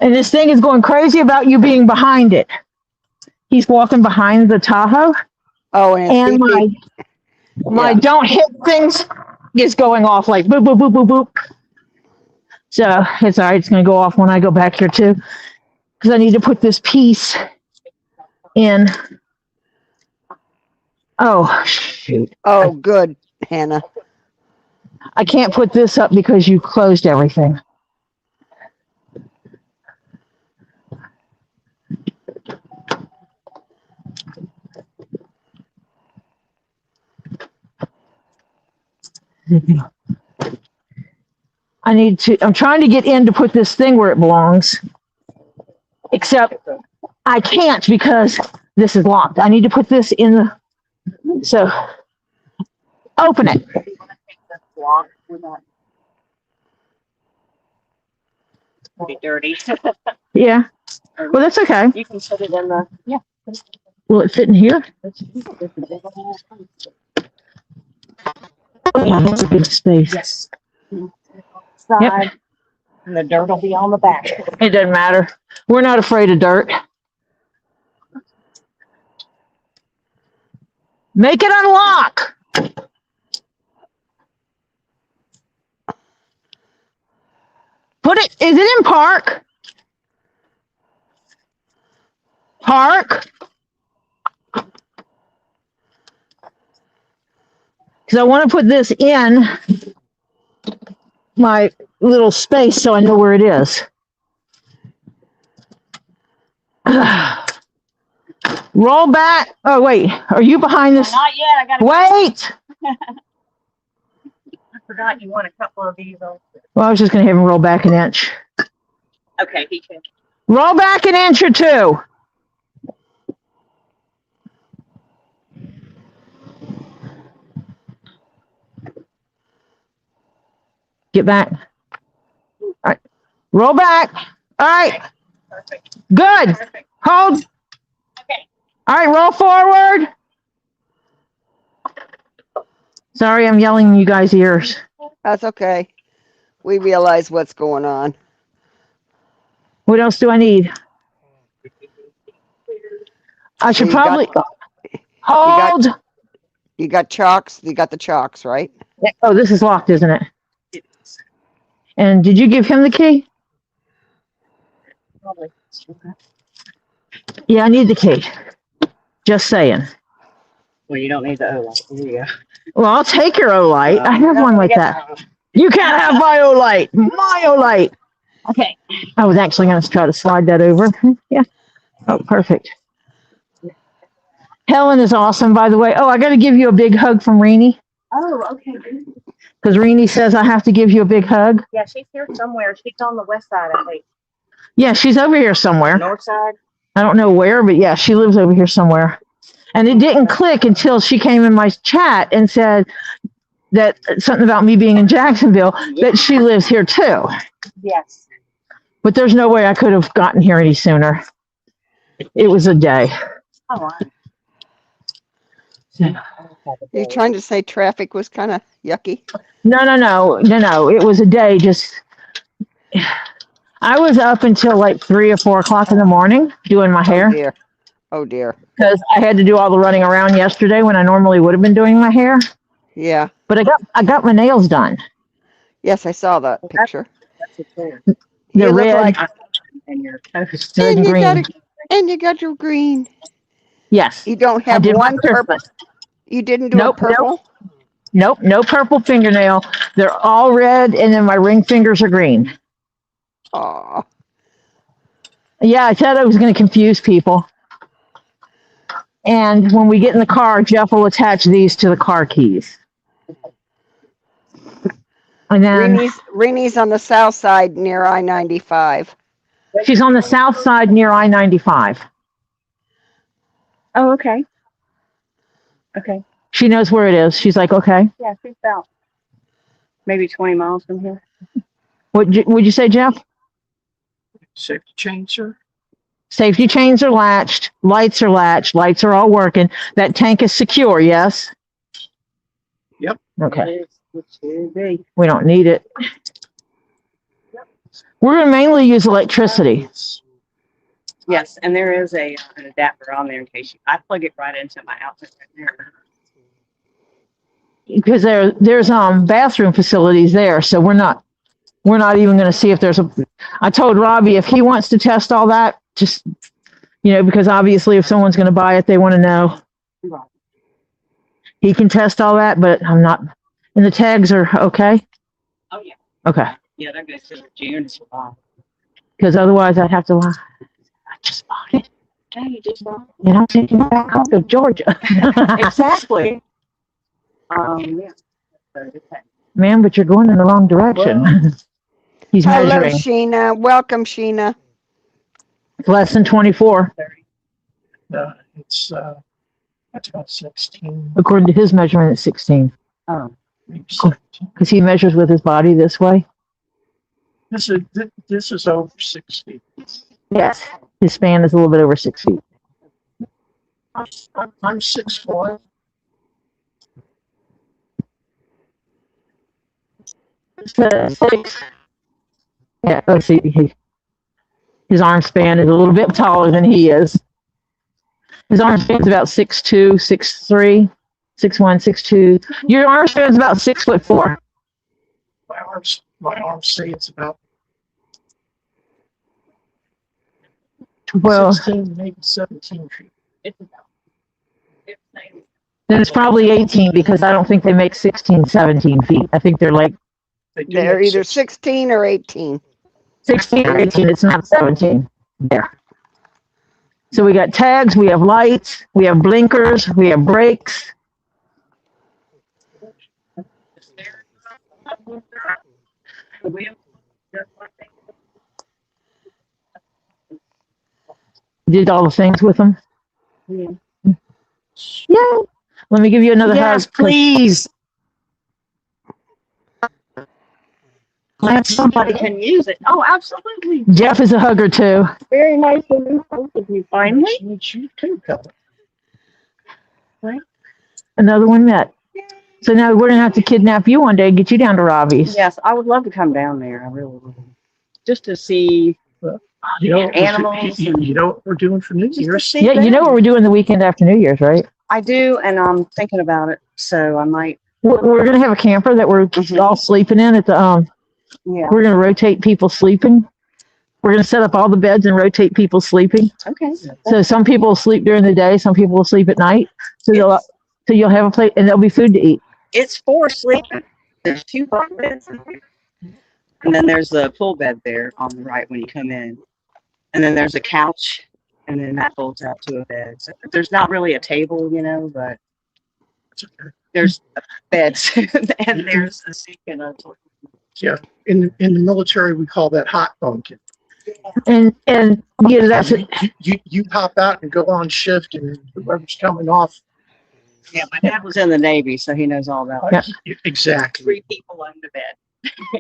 D: And this thing is going crazy about you being behind it. He's walking behind the Tahoe.
C: Oh,
D: and my don't hit things is going off like boop, boop, boop, boop, boop. So it's all right. It's going to go off when I go back here too. Because I need to put this piece in. Oh, shoot.
C: Oh, good, Hannah.
D: I can't put this up because you closed everything. I'm trying to get in to put this thing where it belongs. Except I can't because this is locked. I need to put this in the, so open it.
E: Pretty dirty.
D: Yeah. Well, that's okay.
E: You can put it in the, yeah.
D: Will it fit in here? Yeah, that's a big space.
E: Yes. Side,
D: Yep.
E: and the dirt will be on the back.
D: It doesn't matter. We're not afraid of dirt. Make it unlock. Put it, is it in park? Park? Because I want to put this in my little space so I know where it is. Roll back. Oh, wait. Are you behind this?
E: Not yet. I got
D: Wait.
E: Forgot you want a couple of these.
D: Well, I was just going to have him roll back an inch.
E: Okay, he can.
D: Roll back an inch or two. Get back. All right. Roll back. All right.
E: Perfect.
D: Good.
E: Perfect.
D: Hold.
E: Okay.
D: All right, roll forward. Sorry, I'm yelling in you guys' ears.
C: That's okay. We realize what's going on.
D: What else do I need? I should probably hold.
C: You got chalks? You got the chalks, right?
D: Oh, this is locked, isn't it?
E: It is.
D: And did you give him the key?
E: Probably.
D: Yeah, I need the key. Just saying.
E: Well, you don't need the O-light. Here you go.
D: Well, I'll take your O-light. I have one like that. You can't have my O-light. My O-light.
E: Okay.
D: I was actually going to try to slide that over. Yeah. Oh, perfect. Helen is awesome, by the way. Oh, I got to give you a big hug from Renee.
E: Oh, okay.
D: Because Renee says I have to give you a big hug.
E: Yeah, she's here somewhere. She's on the west side, I think.
D: Yeah, she's over here somewhere.
E: North side.
D: I don't know where, but yeah, she lives over here somewhere. And it didn't click until she came in my chat and said that something about me being in Jacksonville, that she lives here too.
E: Yes.
D: But there's no way I could have gotten here any sooner. It was a day.
E: Oh,
C: You're trying to say traffic was kind of yucky?
D: No. It was a day. Just, I was up until like 3 or 4 o'clock in the morning doing my hair.
C: Oh dear. Oh dear.
D: Because I had to do all the running around yesterday when I normally would have been doing my hair.
C: Yeah.
D: But I got my nails done.
C: Yes, I saw that picture.
D: They're
C: You look
D: red
C: like,
E: and your toast.
D: and green.
C: And you got your green.
D: Yes.
C: You don't
D: I
C: have
D: did my
C: one purple.
D: Christmas.
C: You didn't do
D: Nope,
C: a purple?
D: Nope, no purple fingernail. They're all red, and then my ring fingers are green.
C: Aw.
D: Yeah, I said I was going to confuse people. And when we get in the car, Jeff will attach these to the car keys. And then
C: Renee's on the south side near I-95.
D: she's on the south side near I-95.
E: Oh, okay. Okay.
D: She knows where it is. She's like, okay.
E: Yeah, she's about maybe 20 miles from here.
D: Would you say, Jeff?
B: Safety chain, sir?
D: Safety chains are latched. Lights are latched. Lights are all working. That tank is secure, yes?
B: Yep.
D: Okay.
E: It should be.
D: We don't need it. We're going to mainly use electricity.
E: Yes, and there is an adapter on there in case I plug it right into my outlet right there.
D: Because there's bathroom facilities there, so we're not even going to see if there's a. I told Robbie if he wants to test all that, just because obviously if someone's going to buy it, they want to know.
E: Right.
D: He can test all that, but I'm not. And the tags are okay.
E: Oh yeah.
D: Okay.
E: Yeah, they're good till June.
D: Because otherwise, I'd have to. I just bought it.
E: Yeah, you just bought it.
D: And I'm taking it back home to Georgia.
E: Exactly. Yeah.
D: Man, but you're going in the wrong direction.
E: Well,
D: He's
C: Hello,
D: measuring.
C: Sheena. Welcome, Sheena.
D: Less than 24,
B: No, it's that's about 16.
D: according to his measurement. It's 16
E: Oh.
B: Maybe 17.
D: because he measures with his body this way.
B: This is over 60.
D: Yes, his span is a little bit over 6 feet.
B: I'm 6'4".
D: Yeah, let's see. His arm span is a little bit taller than he is. His arm span is about 6'2", 6'3", 6'1", 6'2". Your arm span is about 6'4".
B: My arms say it's about
D: Well,
B: 16, maybe 17 feet.
E: It's about 15.
D: then it's probably 18 because I don't think they make 16, 17 feet. I think they're like
B: They do
C: They're
B: make
C: either
B: 16.
C: 16 or 18.
D: 16 or 18. It's not 17. There. So we got tags, we have lights, we have blinkers, we have brakes. Did all the things with them?
E: Yeah.
D: Yeah. Let me give you another
E: Yes,
D: hug.
E: please. Glad somebody can use it. Oh, absolutely.
D: Jeff is a hugger too.
E: Very nice of you finally.
B: You too, Pepper.
D: Another one met. So now we're gonna have to kidnap you one day and get you down to Robbie's.
E: Yes, I would love to come down there. I really would. Just to see
B: You know,
E: animals.
B: you know what we're doing for New
E: Just to
B: Year's?
E: see
D: Yeah, you know
E: them.
D: what we're doing the weekend after New Year's, right?
E: I do, and I'm thinking about it. So I might.
D: We're gonna have a camper that we're all sleeping in at the
E: Yeah.
D: We're gonna rotate people sleeping. We're gonna set up all the beds and rotate people sleeping.
E: Okay.
D: So some people will sleep during the day, some people will sleep at night. So you'll have a place and there'll be food to eat.
E: It's 4 sleeping. There's 2 bunk beds in there. And then there's a full bed there on the right when you come in. And then there's a couch, and then that folds out to a bed. So there's not really a table, but there's beds and there's a sink and a toilet.
B: Yeah, in the military we call that hot bunking.
D: And that's it.
B: You hop out and go on shift, and whoever's coming off.
E: Yeah, my dad was in the Navy, so he knows all about it.
D: Yeah.
B: Exactly.
E: 3 people on the bed.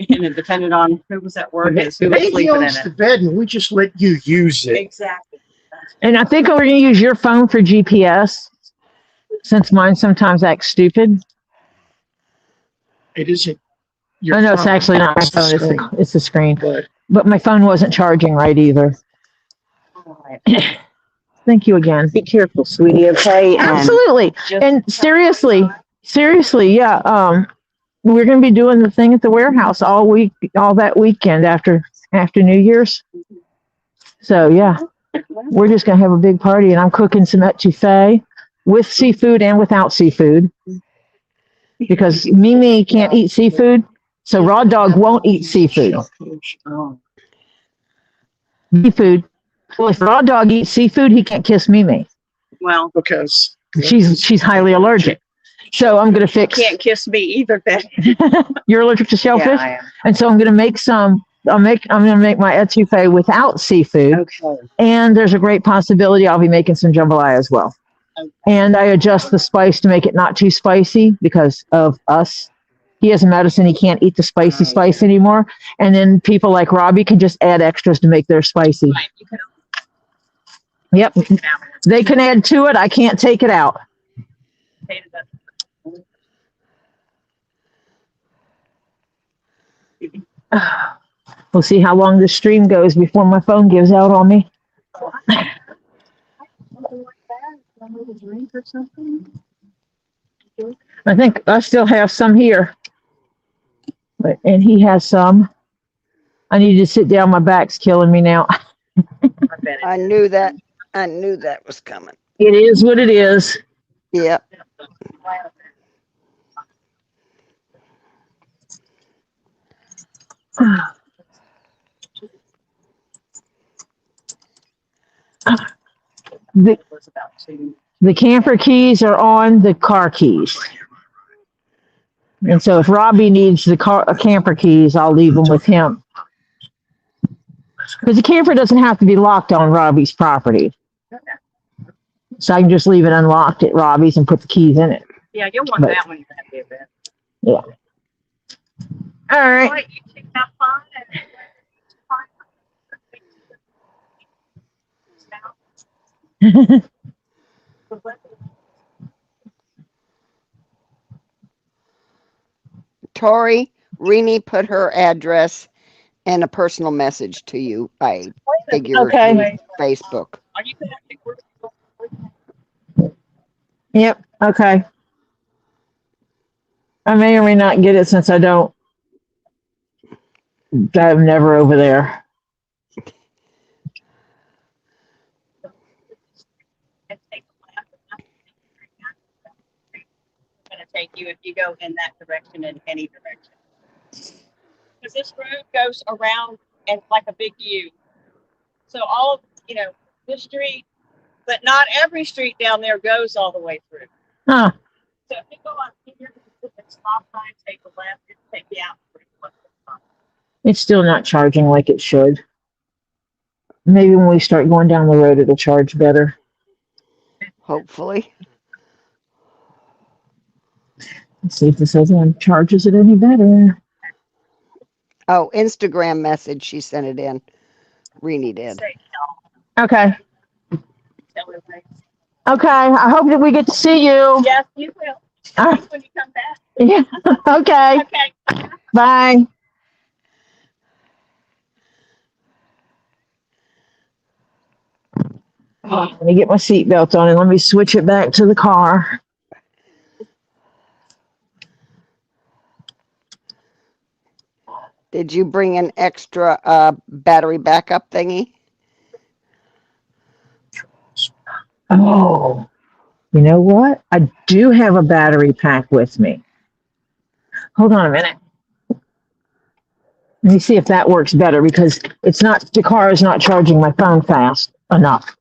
E: And it depended on who was at work and who was
B: They
E: sleeping in
B: owns the
E: it.
B: bed, and we just let you use it.
E: Exactly.
D: And I think we're gonna use your phone for GPS since mine sometimes acts stupid.
B: It isn't.
D: Oh no, it's actually not my phone, it's the screen.
B: But
D: But my phone wasn't charging right either.
E: All right.
D: Thank you again.
E: Be careful, sweetie, okay?
D: Absolutely. And seriously, yeah. We're gonna be doing the thing at the warehouse all week, all that weekend after New Year's. So yeah, we're just gonna have a big party, and I'm cooking some etouffee with seafood and without seafood because Mimi can't eat seafood, so Raw Dog won't eat seafood. Seafood. Well, if Raw Dog eats seafood, he can't kiss Mimi.
E: Well,
B: because
D: She's highly allergic. So I'm gonna fix.
E: can't kiss me either, Ben.
D: You're allergic to shellfish,
E: Yeah, I am.
D: and so I'm gonna make some. I'm gonna make my etouffee without seafood,
E: Okay.
D: and there's a great possibility I'll be making some jambalaya as well.
E: Okay.
D: And I adjust the spice to make it not too spicy because of us. He has a medicine; he can't eat the spicy spice anymore. And then people like Robbie can just add extras to make their spicy.
E: Right. You can
D: Yep, they can add to it. I can't take it out.
E: say that.
D: We'll see how long this stream goes before my phone gives out on me. I think I still have some here. And he has some. I need to sit down. My back's killing me now.
C: I knew that. I knew that was coming.
D: It is what it is.
C: Yep.
D: The camper keys are on the car keys. And so if Robbie needs the camper keys, I'll leave them with him. Because the camper doesn't have to be locked on Robbie's property. So I can just leave it unlocked at Robbie's and put the keys in it.
E: Yeah, you'll want that when you're at the event.
D: Yeah. All right.
E: Right, you take that fun and
C: Tori, Rini put her address and a personal message to you. I figure
D: Okay.
C: through Facebook.
E: Are you connected?
D: Yep. Okay. I may or may not get it since I don't. I'm never over there.
E: Going to take you if you go in that direction in any direction. Because this road goes around and like a big U. So all of, this street, but not every street down there goes all the way through.
D: Huh.
E: So if you go on here,
D: It's still not charging like it should. Maybe when we start going down the road, it'll charge better.
C: Hopefully.
D: Let's see if this other one charges it any better.
C: Oh, Instagram message. She sent it in. Renee did.
D: Okay. Okay. I hope that we get to see you.
A: Yes, you will. When you come back.
D: Yeah. Okay.
A: Okay.
D: Bye. Let me get my seatbelt on and let me switch it back to the car.
C: Did you bring an extra battery backup thingy?
D: Oh, you know what? I do have a battery pack with me. Hold on a minute. Let me see if that works better because the car is not charging my phone fast enough.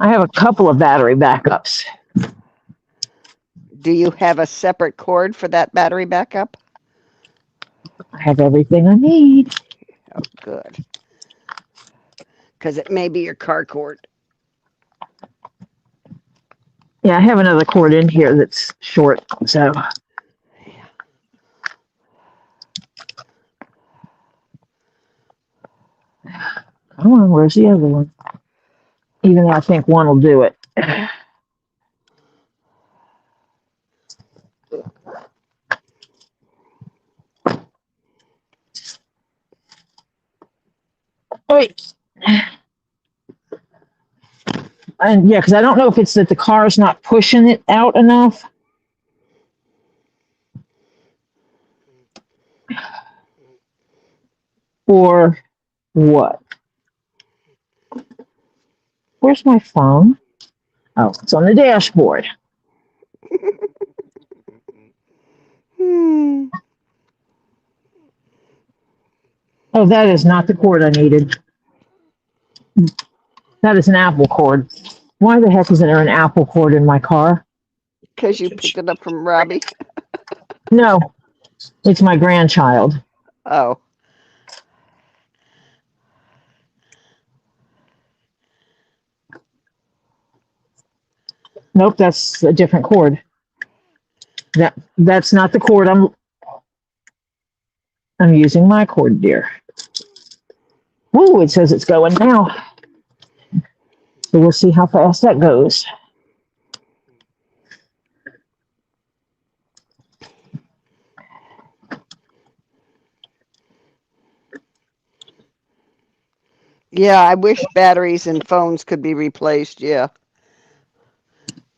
D: I have a couple of battery backups.
C: Do you have a separate cord for that battery backup?
D: I have everything I need.
C: Oh, good. Because it may be your car cord.
D: Yeah, I have another cord in here that's short, so. Come on, where's the other one? Even though I think one will do it. Wait. And yeah, because I don't know if it's that the car's not pushing it out enough. Or what? Where's my phone? Oh, it's on the dashboard.
C: Hmm.
D: Oh, that is not the cord I needed. That is an Apple cord. Why the heck isn't there an Apple cord in my car?
C: Because you picked it up from Robbie?
D: No, it's my grandchild.
C: Oh.
D: Nope, that's a different cord. That's not the cord I'm using my cord, dear. Woo, it says it's going now. So we'll see how fast that goes.
C: Yeah, I wish batteries and phones could be replaced, yeah.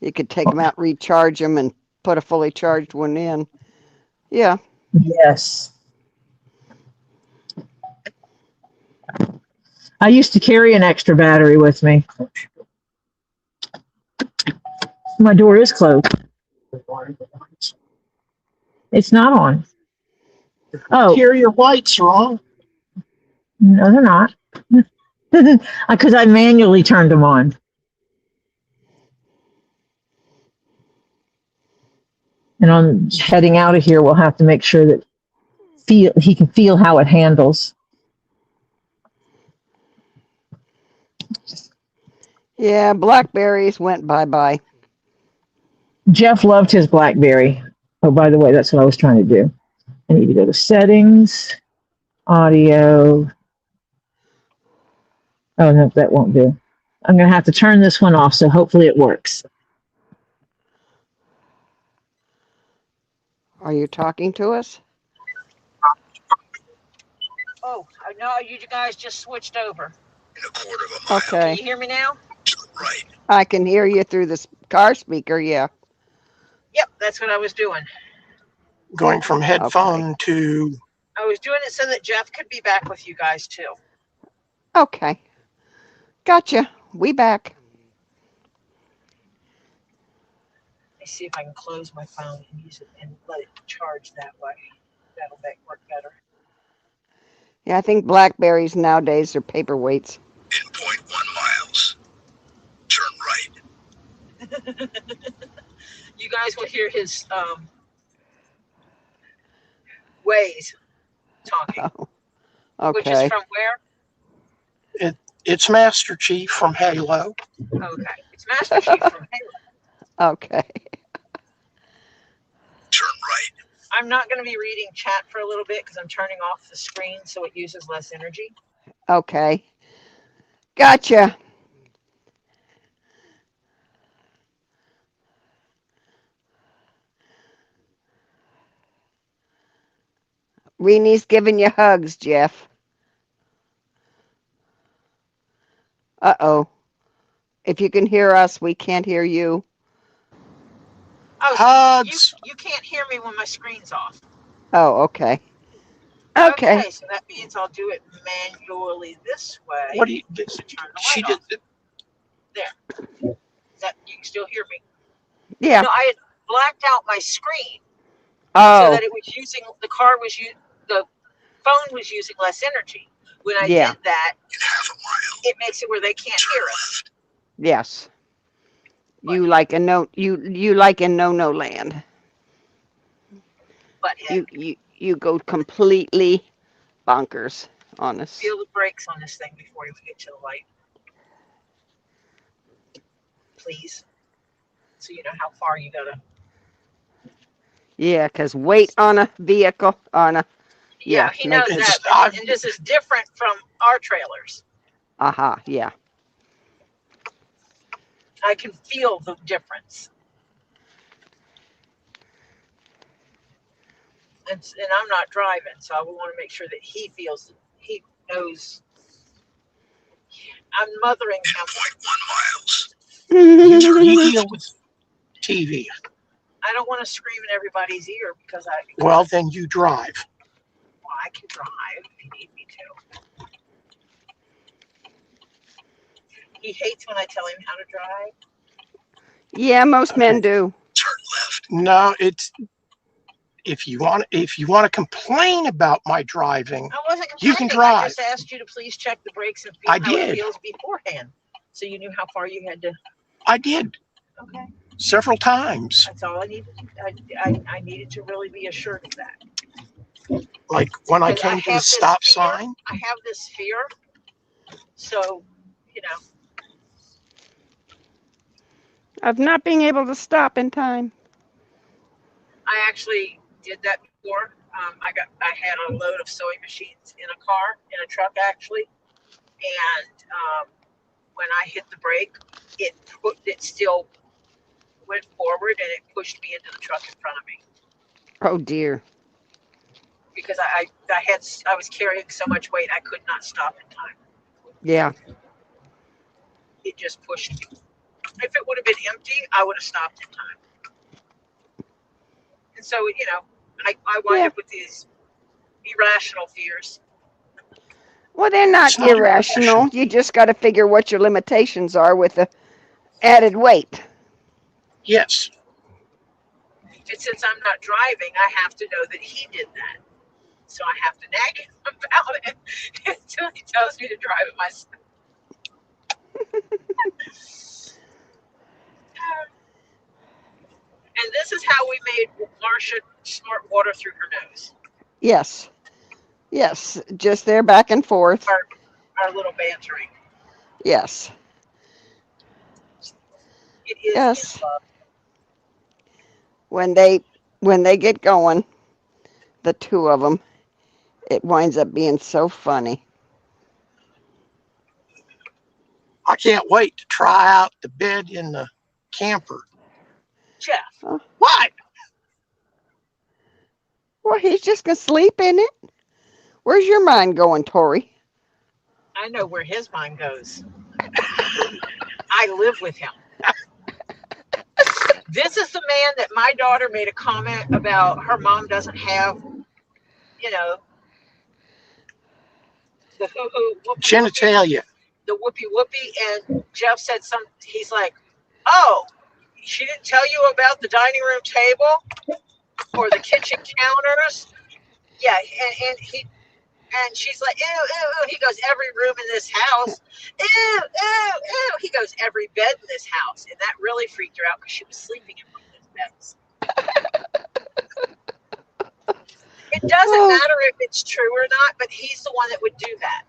C: You could take them out, recharge them, and put a fully charged one in. Yeah.
D: Yes. I used to carry an extra battery with me. My door is closed. It's not on. Oh,
B: Interior lights are on.
D: no, they're not. Because I manually turned them on. And on heading out of here, we'll have to make sure that he can feel how it handles.
C: Yeah, blackberries went bye-bye.
D: Jeff loved his BlackBerry. Oh, by the way, that's what I was trying to do. I need to go to settings, audio. Oh, no, that won't do. I'm going to have to turn this one off, so hopefully it works.
C: Are you talking to us?
A: Oh, no, you guys just switched over.
F: In a quarter of a mile.
C: Okay.
A: Can you hear me now?
F: Right.
C: I can hear you through the car speaker, yeah.
A: Yep, that's what I was doing.
B: Going from headphone to.
A: I was doing it so that Jeff could be back with you guys too.
C: Okay. Gotcha. We back.
A: Let me see if I can close my phone and use it and let it charge that way. That'll make work better.
C: Yeah, I think blackberries nowadays are paperweights.
F: In 0.1 miles. Turn right.
A: You guys will hear his Ways talking.
C: Oh,
A: Which is
C: okay.
A: from where?
B: It's Master Chief from Halo.
A: Okay. It's Master Chief from Halo.
C: Okay.
F: Turn right.
A: I'm not going to be reading chat for a little bit because I'm turning off the screen so it uses less energy.
C: Okay. Gotcha. Reenie's giving you hugs, Jeff. Uh-oh. If you can hear us, we can't hear you.
A: Oh, so
B: Hugs.
A: you can't hear me when my screen's off.
C: Oh, okay. Okay.
A: Okay, so that means I'll do it manually this way.
B: What do you?
A: To turn the
B: She
A: light
B: did.
A: off. There. That you can still hear me.
C: Yeah.
A: No, I had blacked out my screen so
C: Oh,
A: that it was using the phone was using less energy. When I
C: yeah.
A: did that,
F: In half a mile.
A: it makes it where they can't
F: Turn
A: hear us.
F: left.
C: Yes. You like in no land.
A: But heck,
C: You go completely bonkers on us.
A: feel the brakes on this thing before we get to the light, please, so you know how far you gotta.
C: Yeah, 'cause weight on a vehicle on a
A: Yeah, he
C: makes
A: knows
B: It's-
A: that, and this is different from our trailers.
C: aha, yeah.
A: I can feel the difference. And I'm not driving, so I want to make sure that he knows. I'm mothering him.
F: 0.1 miles.
B: You deal with TV.
A: I don't want to scream in everybody's ear because
B: Well, then you drive.
A: I can drive if you need me to. He hates when I tell him how to drive.
C: Yeah, most men do.
F: Turn left.
B: No, it's if you want to complain about my driving,
A: I wasn't
B: you can
A: complaining. I
B: drive.
A: just asked you to please check the brakes and feel
B: I
A: how it
B: did.
A: feels beforehand, so you knew how far you had to.
B: I did
A: Okay,
B: several times.
A: that's all I needed. I needed to really be assured of that.
B: Like when I
A: Because I
B: came to
A: have
B: the
A: this
B: stop
A: fear.
B: sign.
A: I have this fear, so you know.
C: Of not being able to stop in time.
A: I actually did that before. I had a load of sewing machines in a truck actually, and when I hit the brake, it still went forward and it pushed me into the truck in front of me
C: Oh dear.
A: because I was carrying so much weight I could not stop in time.
C: Yeah.
A: It just pushed me. If it would have been empty, I would have stopped in time. And so I wind
C: Yeah.
A: up with these irrational fears.
C: Well, they're not
B: It's not
C: irrational. You just got to figure what your limitations are with the added weight.
B: Yes.
A: And since I'm not driving, I have to know that he did that. So I have to nag him about it until he tells me to drive it myself. And this is how we made Marcia snort water through her nose.
C: Yes. Yes. Just there back and forth.
A: Our little bantering.
C: Yes.
A: It is
C: Yes.
A: in love.
C: When they get going, the two of them, it winds up being so funny.
B: I can't wait to try out the bed in the camper.
A: Jeff.
B: What?
C: Well, he's just gonna sleep in it. Where's your mind going, Tori?
A: I know where his mind goes. I live with him. This is the man that my daughter made a comment about her mom doesn't have, the hoo-hoo,
B: Genitalia.
A: the whoopee, and Jeff said he's like, oh, she didn't tell you about the dining room table or the kitchen counters? Yeah, and she's like, ew, ew, ew. He goes, every room in this house. Ew, ew, ew. He goes, every bed in this house. And that really freaked her out because she was sleeping in one of those beds. It doesn't
C: Oh,
A: matter if it's true or not, but he's the one that would do that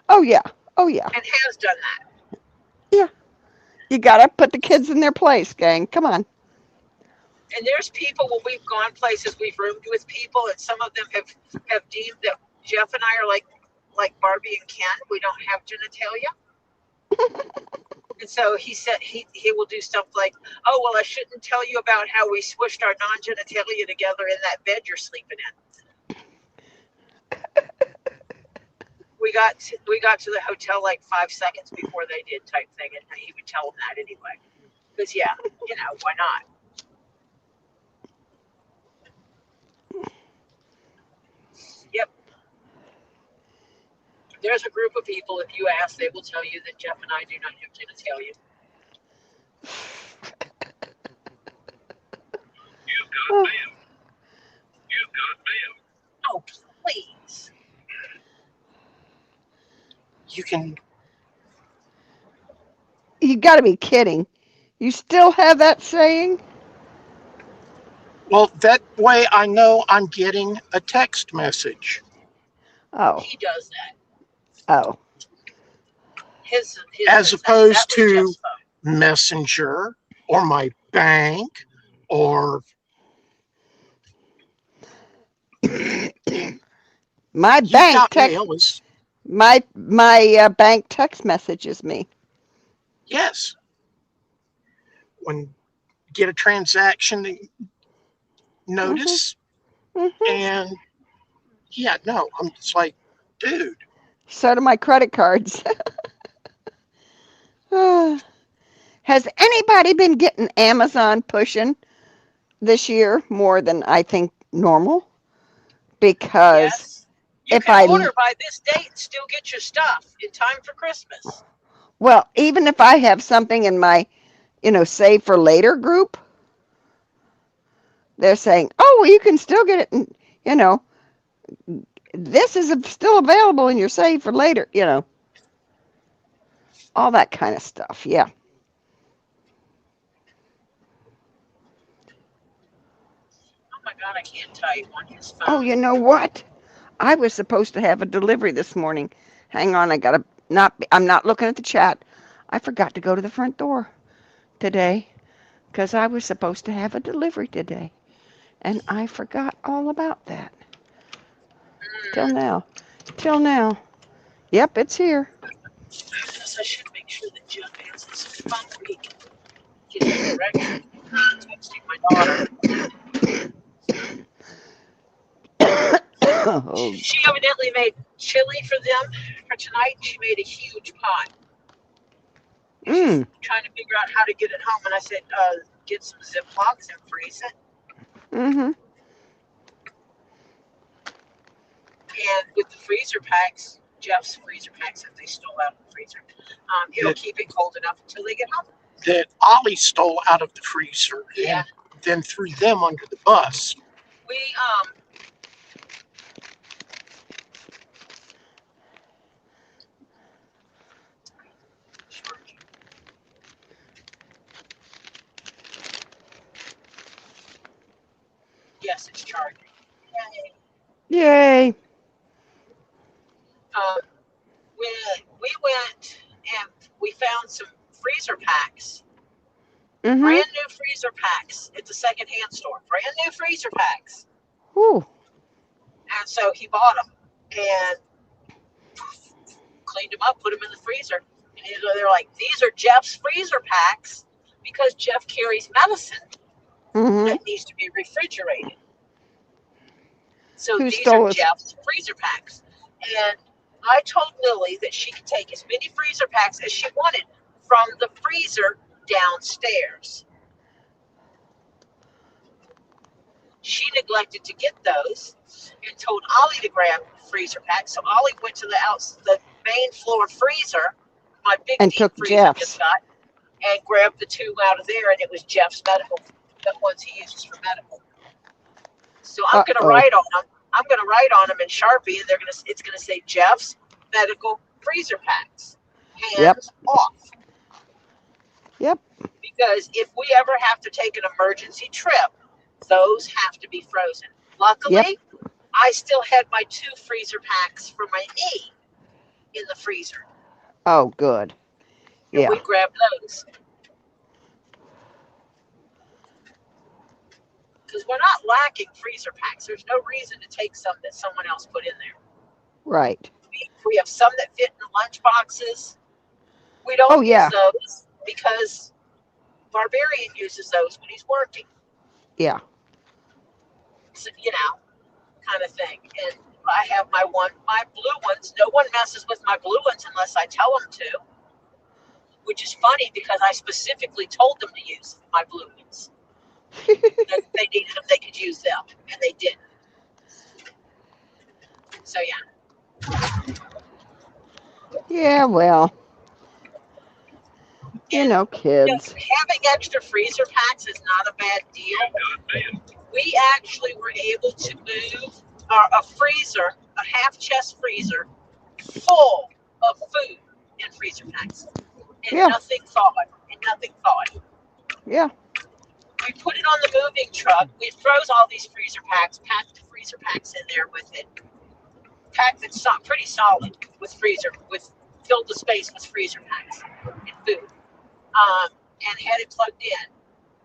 C: oh yeah. Oh yeah.
A: and has done that.
C: Yeah. You gotta put the kids in their place, gang. Come on.
A: And there's people when we've gone places, we've roomed with people, and some of them have deemed that Jeff and I are like Barbie and Ken. We don't have genitalia. And so he said he will do stuff like, oh, well, I shouldn't tell you about how we swished our non-genitalia together in that bed you're sleeping in. We got to the hotel like 5 seconds before they did, type thing, and he would tell them that anyway. Because yeah, why not? Yep. There's a group of people, if you ask, they will tell you that Jeff and I do not have genitalia.
F: You've got mail. You've got mail.
A: Oh, please.
C: You gotta be kidding. You still have that saying?
B: Well, that way I know I'm getting a text message.
C: Oh.
A: He does that.
C: Oh.
A: His
B: As
A: that
B: opposed
A: was
B: to
A: Jeff's phone.
B: Messenger or my bank or
C: My
B: you
C: bank
B: got
C: text
B: mail is
C: my bank text messages me.
B: yes. When you get a transaction notice
C: Mm-hmm.
B: and yeah, no, I'm just like, dude.
C: So do my credit cards. Has anybody been getting Amazon pushing this year more than I think normal? Because
A: Yes. You
C: if
A: can
C: I,
A: order by this date and still get your stuff in time for Christmas.
C: well, even if I have something in my, save for later group, they're saying, oh, well, you can still get it, this is still available in your save for later, all that kind of stuff. Yeah.
A: Oh my God, I can't type on his phone.
C: Oh, you know what? I was supposed to have a delivery this morning. Hang on, I'm not looking at the chat. I forgot to go to the front door today because I was supposed to have a delivery today. And I forgot all about that. Till now. Yep, it's here.
A: I guess I should make sure that Jeff answers his phone so he can get the directions. I'm texting my daughter.
C: Oh,
A: She evidently made chili for them for tonight. She made a huge pot. She's trying to figure out how to get it home. And I said, get some Ziplocs and freeze it.
C: Mm-hmm.
A: And with the freezer packs, Jeff's freezer packs that they stole out of the freezer, it'll keep it cold enough until they get home.
B: That Ollie stole out of the freezer
A: Yeah.
B: and then threw them under the bus.
A: We yes, it's charging.
C: Yay.
A: We went and we found some freezer packs,
C: Mm-hmm.
A: brand new freezer packs at the secondhand store. Brand new freezer packs.
C: Ooh.
A: And so he bought them and cleaned them up, put them in the freezer. And they're like, these are Jeff's freezer packs because Jeff carries medicine that needs to be refrigerated. So
C: Who
A: these
C: stole
A: are
C: it?
A: Jeff's freezer packs. And I told Lily that she could take as many freezer packs as she wanted from the freezer downstairs. She neglected to get those and told Ollie to grab freezer packs. So Ollie went to the main floor freezer, my big
C: And
A: deep
C: took
A: freezer
C: Jeff's.
A: just got, and grabbed the two out of there, and it was Jeff's medical, the ones he uses for medical. So I'm going to write on them. I'm going to write on them in Sharpie, and it's going to say Jeff's medical freezer packs. Hands off.
C: Yep.
A: Because if we ever have to take an emergency trip, those have to be frozen. Luckily, I still had my 2 freezer packs for my knee in the freezer.
C: Oh, good.
A: And
C: Yeah.
A: we grabbed those. Because we're not lacking freezer packs. There's no reason to take some that someone else put in there.
C: Right.
A: We have some that fit in the lunch boxes. We don't
C: Oh, yeah.
A: use those because Barbarian uses those when he's working.
C: Yeah.
A: So, you know, kind of thing. And I have my blue ones. No one messes with my blue ones unless I tell them to. Which is funny because I specifically told them to use my blue ones. If they needed them, they could use them, and they didn't. So yeah.
C: Yeah, well, you
A: And
C: know, kids.
A: having extra freezer packs is not a bad deal. We actually were able to move a freezer, a half chest freezer, full of food in freezer packs, and
C: Yeah.
A: nothing thawed.
C: Yeah.
A: We put it on the moving truck. We froze all these freezer packs, packed the freezer packs in there with it. Packed it pretty solid with filled the space with freezer packs and food. And had it plugged in.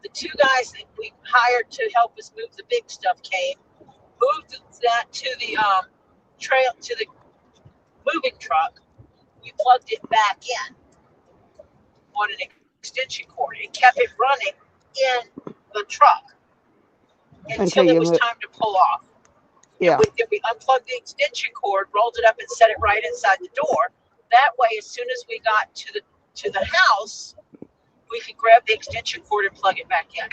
A: The 2 guys that we hired to help us move the big stuff came, moved that to the to the moving truck. We plugged it back in on an extension cord and kept it running in the truck until it was time to pull off.
C: Yeah.
A: Then we unplugged the extension cord, rolled it up, and set it right inside the door. That way, as soon as we got to the house, we could grab the extension cord and plug it back in.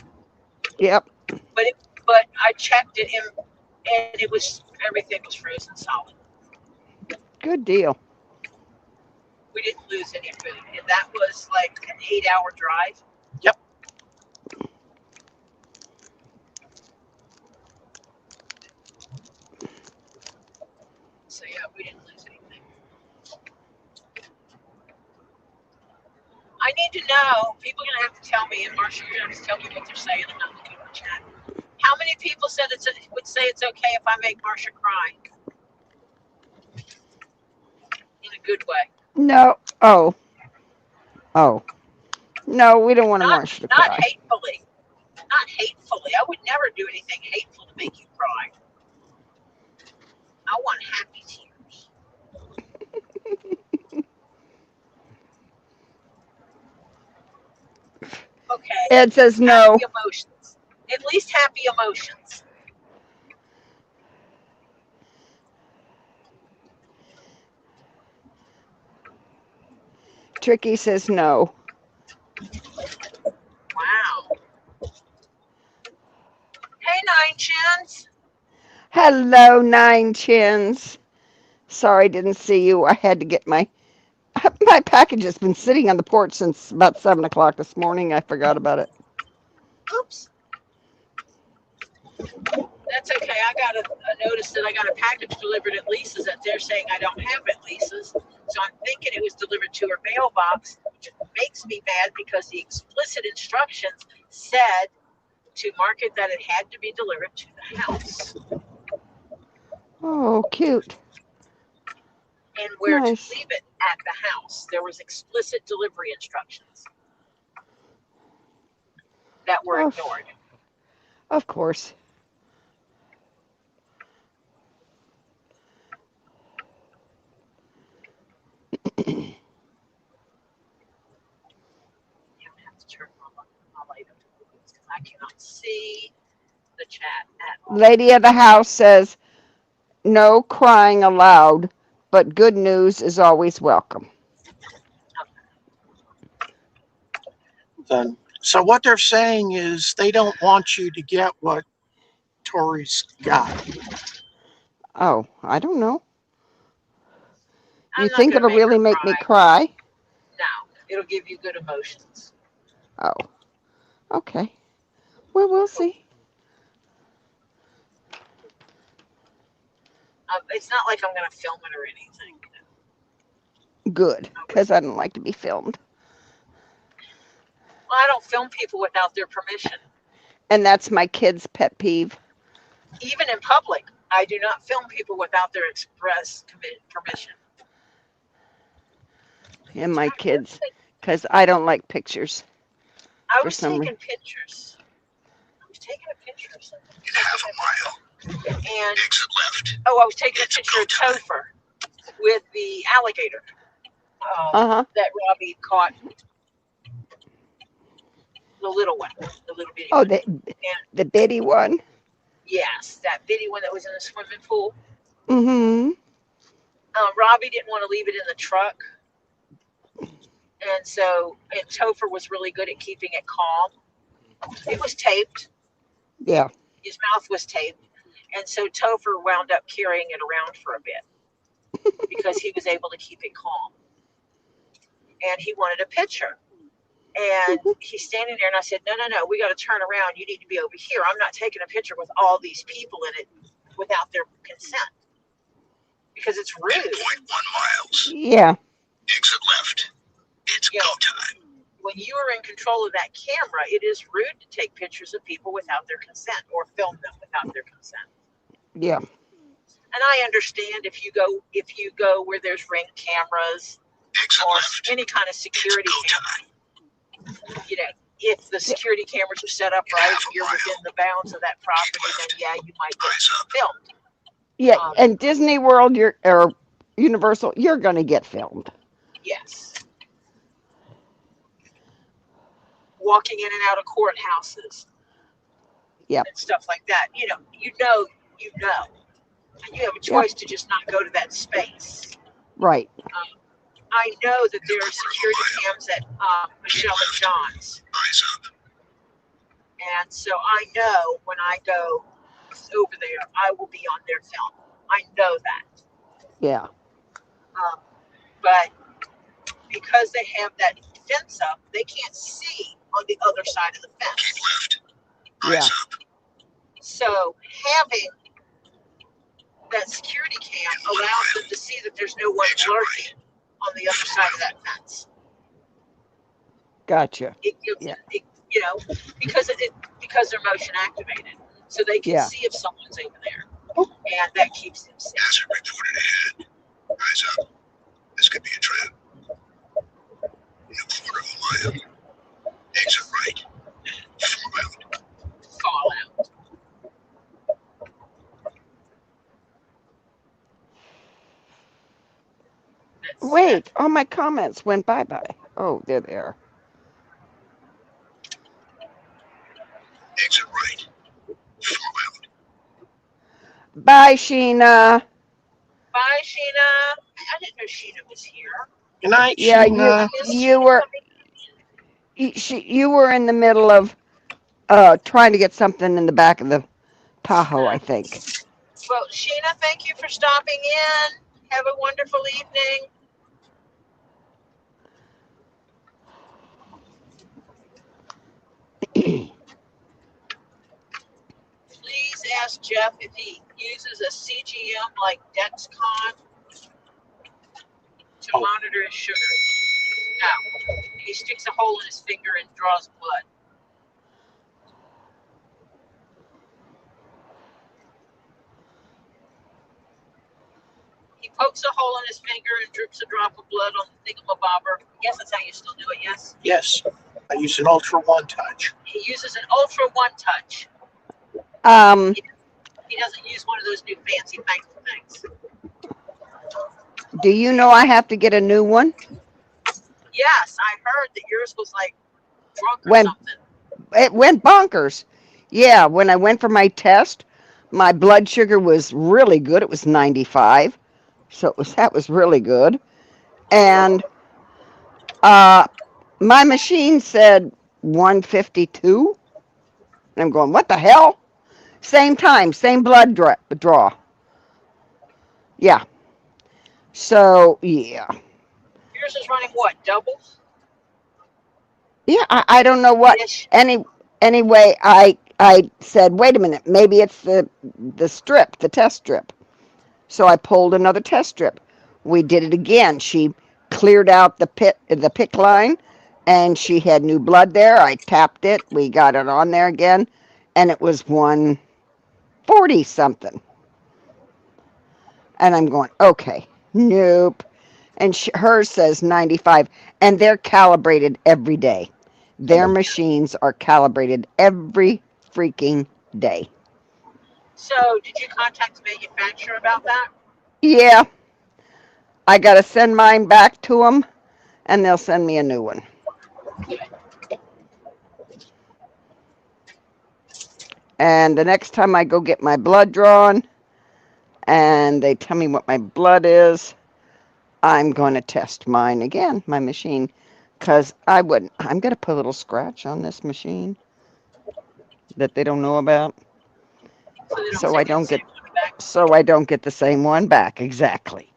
C: Yep.
A: But I checked it and everything was frozen solid.
C: Good deal.
A: We didn't lose any food, and that was like an 8-hour drive.
B: Yep.
A: So yeah, we didn't lose anything. I need to know. People are gonna have to tell me, and Marcia, you're gonna have to tell me what they're saying. I'm not looking at the chat. How many people would say it's okay if I make Marcia cry? In a good way.
C: No. Oh. No, we don't want Marcia to cry.
A: Not hatefully. Not hatefully. I would never do anything hateful to make you cry. I want happy tears. Okay.
C: Ed says no.
A: Happy emotions. At least happy emotions.
C: Tricky says no.
A: Wow. Hey, 9 Chins.
C: Hello, 9 Chins. Sorry, didn't see you. I had to get my package has been sitting on the porch since about 7 o'clock this morning. I forgot about it.
A: Oops. That's okay. I got a notice that I got a package delivered at Lisa's that they're saying I don't have at Lisa's. So I'm thinking it was delivered to her mailbox, which makes me mad because the explicit instructions said to mark it that it had to be delivered to the house.
C: Oh, cute.
A: And where
C: Nice.
A: to leave it at the house. There was explicit delivery instructions that were ignored.
C: Of course.
A: I cannot see the chat at all.
C: Lady of the house says, no crying allowed, but good news is always welcome.
B: Then, so what they're saying is they don't want you to get what Tori's got.
C: Oh, I don't know.
A: I'm
C: You
A: not
C: think
A: gonna
C: it'll really make me cry?
A: No, it'll give you good emotions.
C: Oh, okay. Well, we'll see.
A: It's not like I'm going to film it or anything.
C: Good, because I don't like to be filmed.
A: Well, I don't film people without their permission.
C: And that's my kid's pet peeve.
A: Even in public. I do not film people without their express permission.
C: And my kids, because I don't like pictures.
A: I
C: For
A: was
C: some
A: taking pictures. I was taking a picture of something.
F: In half a mile,
A: And
F: exit left.
A: I was taking a picture of Topher with the alligator
C: Uh-huh.
A: that Robbie caught. The little one, the little bitty
C: Oh,
A: one.
C: the bitty one.
A: Yes, that bitty one that was in the swimming pool.
C: Mm-hmm.
A: Robbie didn't want to leave it in the truck. And Topher was really good at keeping it calm. It was taped.
C: Yeah.
A: His mouth was taped. And so Topher wound up carrying it around for a bit because he was able to keep it calm. And he wanted a picture. And he's standing there, and I said, no, we got to turn around. You need to be over here. I'm not taking a picture with all these people in it without their consent because it's rude.
F: 10.1 miles.
C: Yeah.
F: Exit left. It's
A: Yeah.
F: go time.
A: When you are in control of that camera, it is rude to take pictures of people without their consent or film them without their consent.
C: Yeah.
A: And I understand if you go where there's ring cameras
F: Exit
A: or
F: left.
A: any kind of
F: It's
A: security
F: go
A: camera,
F: time.
A: if the security cameras are set up right, you're within the bounds of that property, then yeah, you might get
F: Eyes up.
A: filmed.
C: Yeah. And Disney World, or Universal, you're gonna get filmed.
A: Yes. Walking in and out of courthouses.
C: Yep.
A: And stuff like that. You know. And you have a choice to just not go to that space.
C: Right.
A: I know that there are security cams at Michelle and John's.
F: Eyes up.
A: And so I know when I go over there, I will be on their film. I know that.
C: Yeah.
A: But because they have that fence up, they can't see on the other side of the
F: Keep
A: fence.
F: left.
C: Yeah.
F: Eyes up.
A: So having that security cam allows them to see that there's no one lurking on the other side of that fence.
C: Gotcha.
A: It gives it, because they're motion activated, so they can
C: Yeah.
A: see if someone's over there, and that keeps them safe.
F: Hazard reported ahead. Eyes up. This could be a trap. In a quarter of a mile. Exit right. Fall out.
A: Fall out.
C: Wait, all my comments went bye-bye. Oh, they're there.
F: Exit right. Fall out.
C: Bye, Sheena.
A: Bye, Sheena. I didn't know Sheena was here.
B: Good night,
C: Yeah,
B: Sheena.
C: you were you were in the middle of trying to get something in the back of the Tahoe, I think.
A: Well, Sheena, thank you for stopping in. Have a wonderful evening. Please ask Jeff if he uses a CGM like Dexcom to monitor his sugar. No. He sticks a hole in his finger and draws blood. He pokes a hole in his finger and drips a drop of blood on the thingamabobber. Yes, that's how you still do it, yes?
B: Yes, I use an Ultra One Touch.
A: He uses an Ultra One Touch. He doesn't use one of those new fancy thankful things.
C: Do you know I have to get a new one?
A: Yes, I heard that yours was like drunk or something.
C: It went bonkers. Yeah, when I went for my test, my blood sugar was really good. It was 95. So that was really good. And my machine said 152. And I'm going, what the hell? Same time, same blood draw. Yeah. So, yeah.
A: Yours is running what, double?
C: Yeah, I don't know what. Anyway, I said, wait a minute, maybe it's the strip, the test strip. So I pulled another test strip. We did it again. She cleared out the PICC line, and she had new blood there. I tapped it. We got it on there again, and it was 140 something. And I'm going, okay, nope. And hers says 95, and they're calibrated every day. Their machines are calibrated every freaking day.
A: So, did you contact the manufacturer about that?
C: Yeah, I got to send mine back to them, and they'll send me a new one. And the next time I go get my blood drawn, and they tell me what my blood is, I'm going to test mine again, my machine, because I'm going to put a little scratch on this machine that they don't know about,
A: So they don't send you the same one back.
C: so I don't get the same one back. Exactly.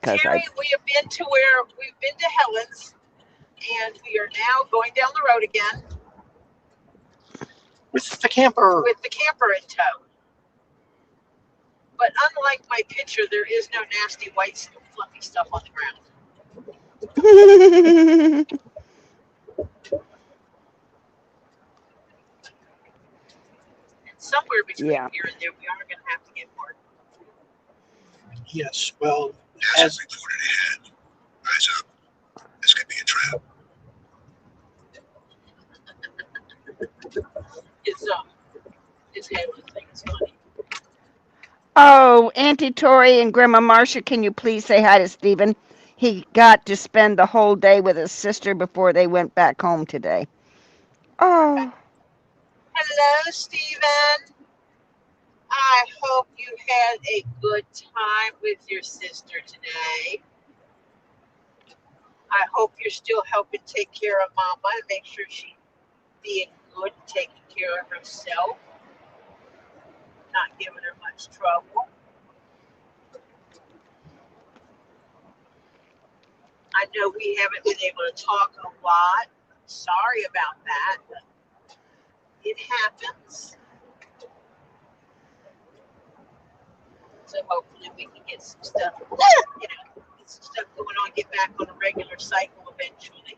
A: Terry, we have been to Helen's, and we are now going down the road again
B: With the camper.
A: with the camper in tow. But unlike my picture, there is no nasty white fluffy stuff on the ground. And somewhere between here and there, we are going to have to get more.
B: Yes, well,
F: As reported ahead. Eyes up. This could be a trap.
A: His Halo thing is funny.
C: Oh, Auntie Tori and Grandma Marcia, can you please say hi to Stephen? He got to spend the whole day with his sister before they went back home today. Oh.
A: Hello, Stephen. I hope you had a good time with your sister today. I hope you're still helping take care of Mama and make sure she's being good, taking care of herself, not giving her much trouble. I know we haven't been able to talk a lot. Sorry about that, but it happens. So hopefully we can get some stuff, get some stuff going on, get back on a regular cycle eventually.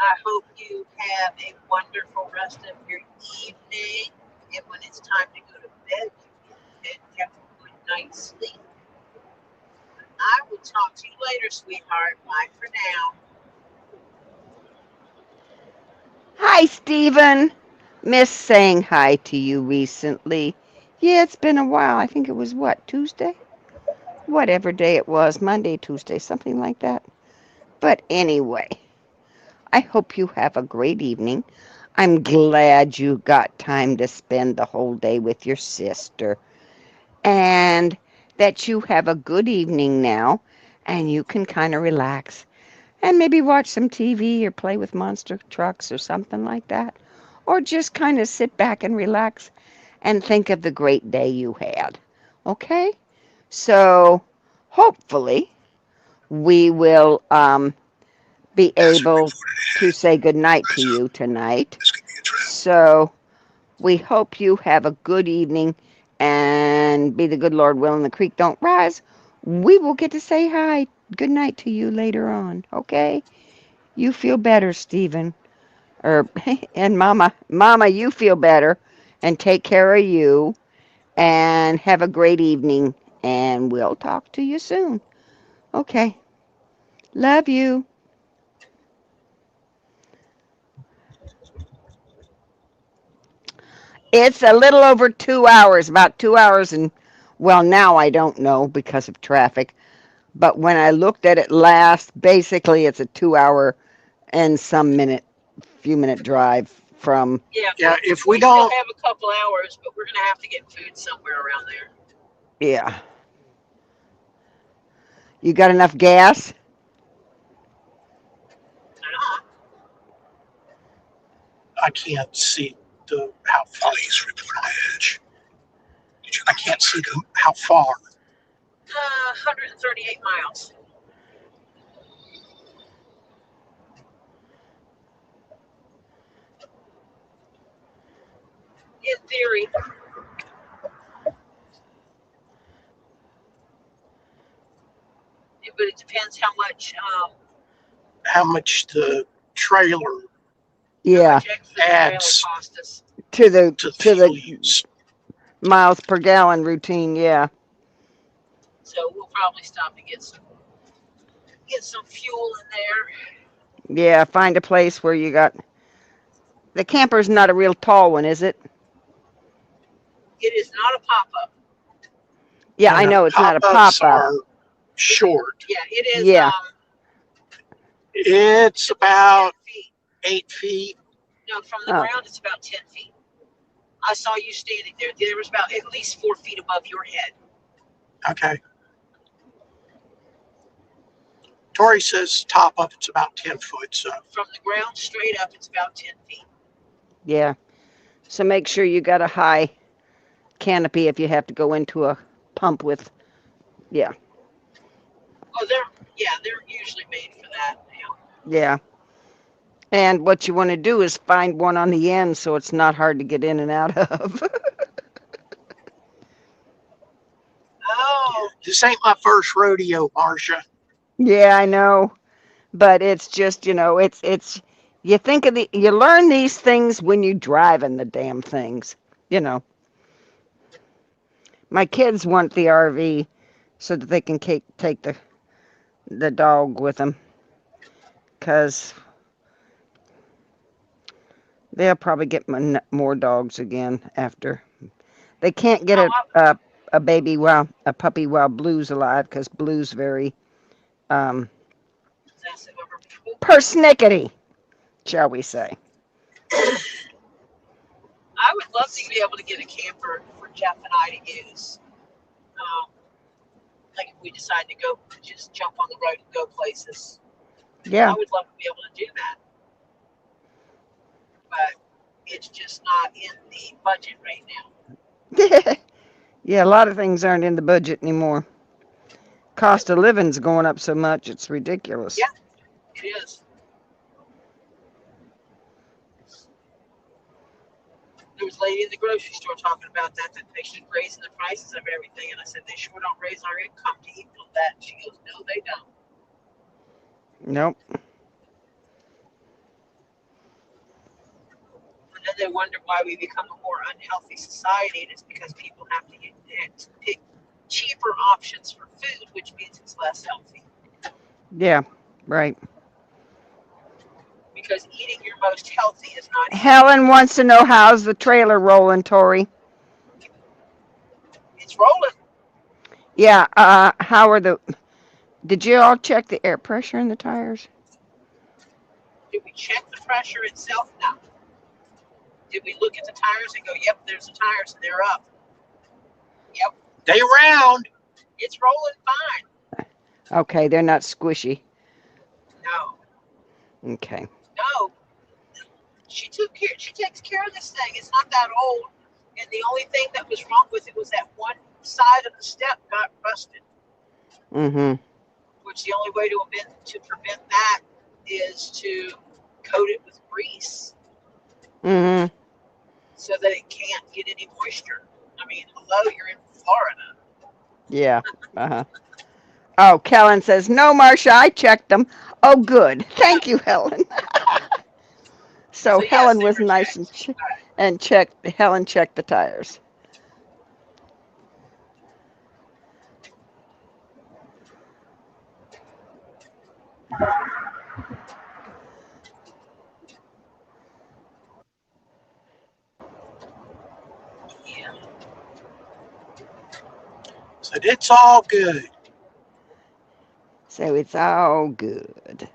A: I hope you have a wonderful rest of your evening. And when it's time to go to bed, you have a good night's sleep. I will talk to you later, sweetheart. Bye for now.
C: Hi, Stephen. Miss saying hi to you recently. Yeah, it's been a while. I think it was Tuesday? Whatever day it was, Monday, Tuesday, something like that. But anyway, I hope you have a great evening. I'm glad you got time to spend the whole day with your sister. And that you have a good evening now and you can kind of relax and maybe watch some TV or play with monster trucks or something like that. Or just kind of sit back and relax and think of the great day you had. Okay? So hopefully we will be able to say goodnight to you tonight.
F: This could be a trap.
C: So we hope you have a good evening and be the good Lord willing the creek don't rise. We will get to say hi, good night to you later on, okay? You feel better, Stephen. And Mama, you feel better and take care of you and have a great evening and we'll talk to you soon. Okay. Love you. It's a little over 2 hours, about 2 hours and, well, now I don't know because of traffic. But when I looked at it last, basically it's a 2 hour and few minute drive from.
B: Yeah, if we
A: still
B: don't,
A: have a couple hours, but we're going to have to get food somewhere around there.
C: Yeah. You got enough gas?
B: I can't see how far.
F: Police reported ahead.
B: I can't see how far.
A: 138 miles. In theory. But it depends how
B: much the trailer
C: Yeah.
B: adds
A: cost us.
C: To the
B: fuel use.
C: miles per gallon routine. Yeah.
A: So we'll probably stop and get some fuel in there.
C: Yeah. Find a place where you got the camper's not a real tall one, is it?
A: It is not a pop up.
C: Yeah,
B: And
C: I
B: the
C: know it's not a
B: pop-ups
C: pop-up.
B: are short.
A: Yeah, it is.
C: Yeah.
B: It's about
A: 10 feet.
B: 8 feet.
A: No, from the
C: Oh.
A: ground it's about 10 feet. I saw you standing there. There was about at least 4 feet above your head.
B: Okay. Tori says top up, it's about 10 foot. So
A: From the ground straight up, it's about 10 feet.
C: Yeah. So make sure you got a high canopy if you have to go into a pump with. Yeah.
A: Oh, they're usually made for that now.
C: Yeah. And what you want to do is find one on the end so it's not hard to get in and out of.
A: Oh,
B: this ain't my first rodeo, Marcia.
C: Yeah, I know. But it's just, it's you think of you learn these things when you're driving the damn things. You know. My kids want the RV so that they can take the dog with them, cuz they'll probably get more dogs again after. They can't get a baby a puppy while Blue's alive, because Blue's very
A: possessive of her people.
C: persnickety, shall we say.
A: I would love to be able to get a camper for Jeff and I to use. Like if we decide to go, just jump on the road and go places.
C: Yeah.
A: I would love to be able to do that. But it's just not in the budget right now.
C: Yeah, a lot of things aren't in the budget anymore. Cost of living's going up so much, it's ridiculous.
A: Yeah, it is. There was a lady in the grocery store talking about that they keep raising the prices of everything. And I said, they sure don't raise our income to equal that. And she goes, no, they don't.
C: Nope.
A: And then they wonder why we become a more unhealthy society. And it's because people have to pick cheaper options for food, which means it's less healthy.
C: Yeah, right.
A: Because eating your most healthy is not easy.
C: Helen wants to know, how's the trailer rolling, Tori?
A: It's rolling.
C: Yeah, did you all check the air pressure in the tires?
A: Did we check the pressure itself? No. Did we look at the tires and go, yep, there's the tires and they're up? Yep.
B: They round.
A: It's rolling fine.
C: Okay, they're not squishy.
A: No.
C: Okay.
A: No. She takes care of this thing. It's not that old. And the only thing that was wrong with it was that one side of the step got rusted.
C: Mm-hmm.
A: Which the only way to prevent that is to coat it with grease.
C: Mm-hmm.
A: So that it can't get any moisture. I mean, hello, you're in Florida.
C: Yeah. Uh-huh. Oh, Kellen says, no, Marcia, I checked them. Oh, good. Thank you, Helen. So
A: yes,
C: Helen
A: they
C: was
A: were
C: nice
A: checked.
C: Helen checked the tires.
A: Yeah.
B: Said it's all good.
C: So it's all good.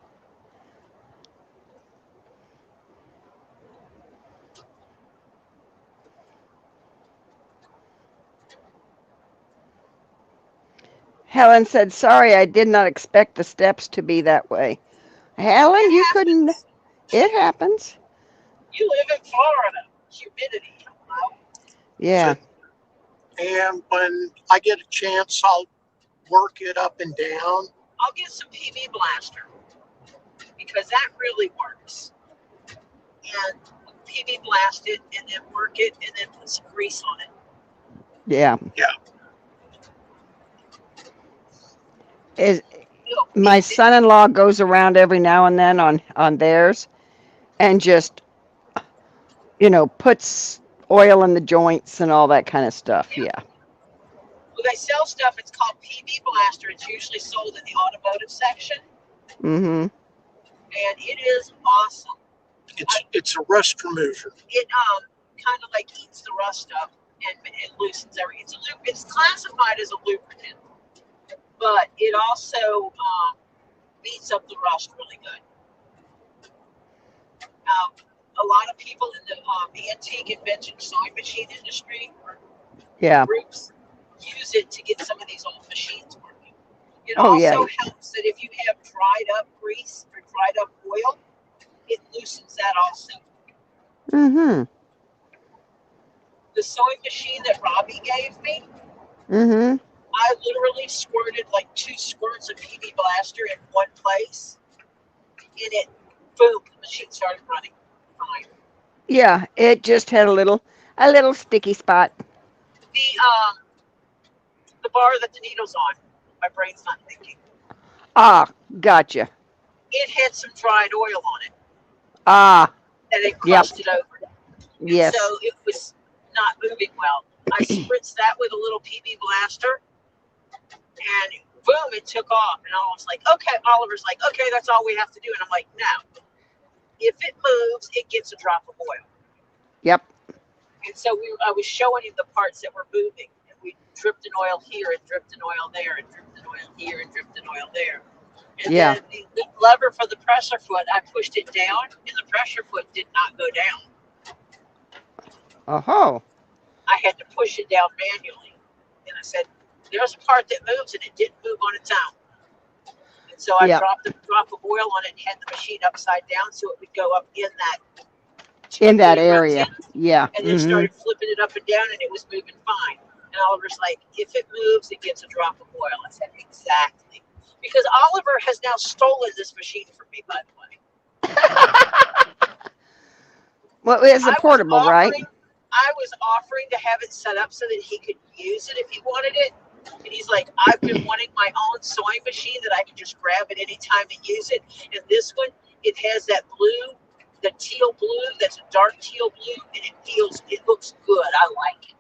C: Helen said, sorry, I did not expect the steps to be that way. Helen, you couldn't. It happens.
A: You live in Florida. Humidity. Hello.
C: Yeah.
B: And when I get a chance, I'll work it up and down.
A: I'll get some PB Blaster because that really works. And PB blast it and then work it and then put some grease on it.
C: Yeah.
B: Yeah.
C: My son-in-law goes around every now and then on theirs and just, puts Oil in the joints and all that kind of stuff. Yeah.
A: Well, they sell stuff. It's called PB Blaster. It's usually sold in the automotive section,
C: Mm-hmm.
A: and it is awesome.
B: It's a rust remover.
A: It kind of like eats the rust up and it loosens everything. It's classified as a lubricant, but it also beats up the rust really good. A lot of people in the antique and vintage sewing machine industry
C: Yeah.
A: groups use it to get some of these old machines working. It
C: Oh,
A: also
C: yeah.
A: helps that if you have dried up grease or dried up oil, it loosens that also.
C: Mm-hmm.
A: The sewing machine that Robbie gave me,
C: Mm-hmm.
A: I literally squirted like 2 squirts of PB Blaster in one place, and it, boom, the machine started running fine.
C: Yeah, it just had a little sticky spot.
A: The bar that the needle's on, my brain's not thinking.
C: Ah, gotcha.
A: It had some dried oil on it,
C: Ah,
A: and it
C: yep.
A: crusted over. And
C: Yes.
A: so it was not moving well. I spritzed that with a little PB Blaster, and boom, it took off. And I was like, okay, Oliver's like, okay, that's all we have to do. And I'm like, no. If it moves, it gets a drop of oil.
C: Yep.
A: And so I was showing him the parts that were moving. And we dripped an oil here and dripped an oil there and dripped an oil here and dripped an oil there. And
C: Yeah.
A: then the lever for the pressure foot, I pushed it down, and the pressure foot did not go down.
C: Oh.
A: I had to push it down manually. And I said, there's a part that moves, and it didn't move on its own. And so I
C: Yep.
A: dropped a drop of oil on it and had the machine upside down so it would go up in that
C: area. Yeah.
A: and then
C: Mm-hmm.
A: started flipping it up and down, and it was moving fine. And Oliver's like, if it moves, it gets a drop of oil. I said, exactly. Because Oliver has now stolen this machine from me, by the way.
C: Well, it's a portable, right?
A: I was offering to have it set up so that he could use it if he wanted it. And he's like, I've been wanting my own sewing machine that I can just grab at any time and use it. And this one, it has that blue, the teal blue, that's a dark teal blue, and it looks good. I like it.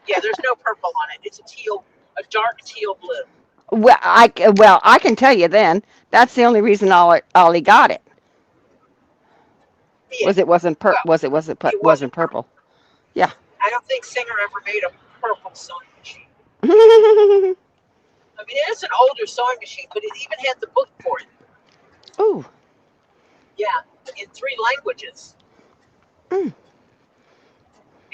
A: Yeah, there's no purple on it. It's a dark teal blue.
C: Well, I can tell you then. That's the only reason Ollie got it.
A: Yeah.
C: Was it wasn't
A: wasn't
C: purple? Yeah.
A: I don't think Singer ever made a purple sewing machine. I mean, it's an older sewing machine, but it even had the book for it.
C: Ooh.
A: Yeah, in 3 languages.
C: Mm.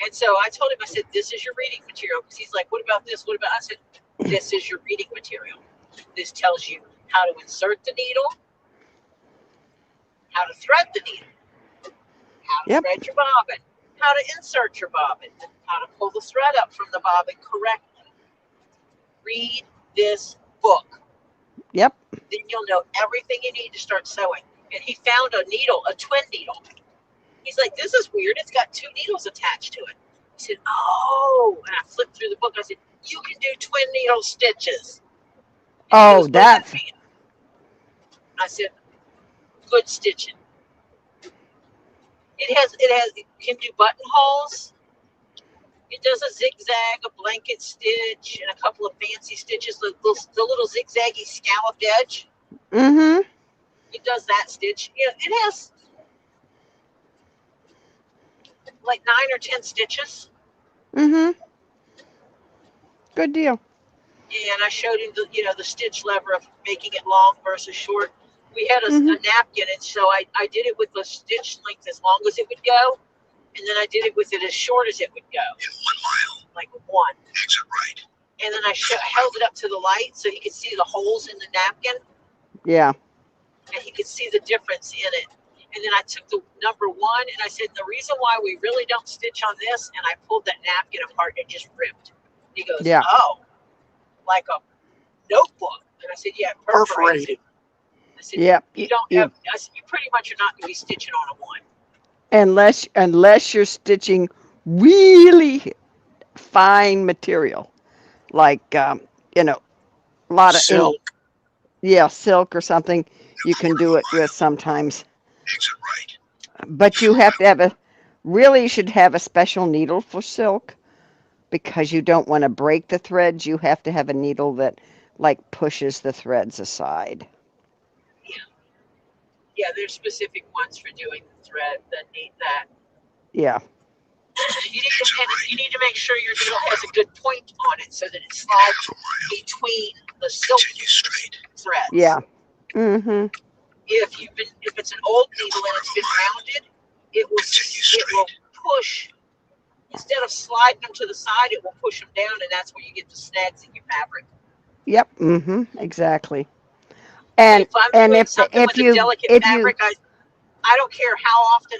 A: And so I told him, I said, this is your reading material. Because he's like, what about this? What about? I said, this is your reading material. This tells you how to insert the needle, how to thread the needle, how to thread your bobbin, how to insert your bobbin, how to pull the thread up from the bobbin correctly. Read this book.
C: Yep.
A: Then you'll know everything you need to start sewing. And he found a needle, a twin needle. He's like, this is weird. It's got 2 needles attached to it. I said, oh. And I flipped through the book. I said, you can do twin needle stitches.
C: Oh,
A: goes,
C: that's.
A: I said, good stitching. It can do buttonholes. It does a zigzag, a blanket stitch, and a couple of fancy stitches, the little zigzaggy scalloped edge.
C: Mm-hmm.
A: It does that stitch. Yeah, it has like 9 or 10 stitches.
C: Mm-hmm. Good deal.
A: And I showed him the stitch lever of making it long versus short. We had a napkin, and so I did it with the stitch length as long as it would go, and then I did it with it as short as it would go.
F: In 1 mile,
A: like 1.
F: exit right.
A: And then I held it up to the light so he could see the holes in the napkin.
C: Yeah.
A: And he could see the difference in it. And then I took the number 1 and I said, the reason why we really don't stitch on this, and I pulled that napkin apart and it just ripped. He goes, oh, like a notebook. And I said, yeah, perforated. I said, you pretty much are not going to be stitching on a 1.
C: Unless you're stitching really fine material, like a lot of
B: silk.
C: Silk or something. You can do it with sometimes.
F: Exit right.
C: But you have to have Really, you should have a special needle for silk because you don't want to break the threads. You have to have a needle that like pushes the threads aside.
A: Yeah, yeah. There's specific ones for doing the thread that need that.
C: Yeah.
A: You need to make sure your needle has a good point on it so that it slides between the silk threads.
C: Yeah. Mm-hmm.
A: If it's an old needle and it's been rounded, it will push instead of sliding them to the side, it will push them down, and that's where you get the snags in your fabric.
C: Yep. Mm-hmm. Exactly. And
A: if I'm
C: and
A: doing
C: if
A: something with a delicate fabric, I don't care how often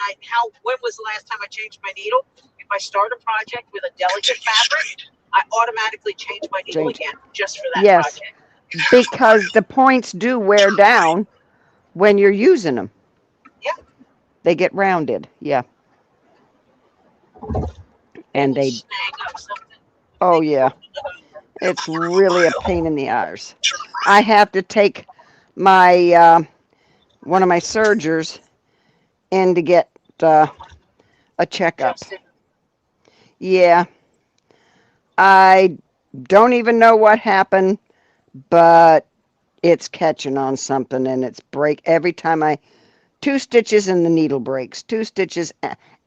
A: when was the last time I changed my needle? If I start a project with a delicate fabric, I automatically change my needle again just for that project.
C: Because the points do wear down when you're using them.
A: Yeah.
C: They get rounded. Yeah. And they
A: snag up something.
C: Oh yeah. It's really a pain in the arse. I have to take my one of my sergers in to get a checkup. Yeah. I don't even know what happened, but it's catching on something and it's every time 2 stitches and the needle breaks. 2 stitches,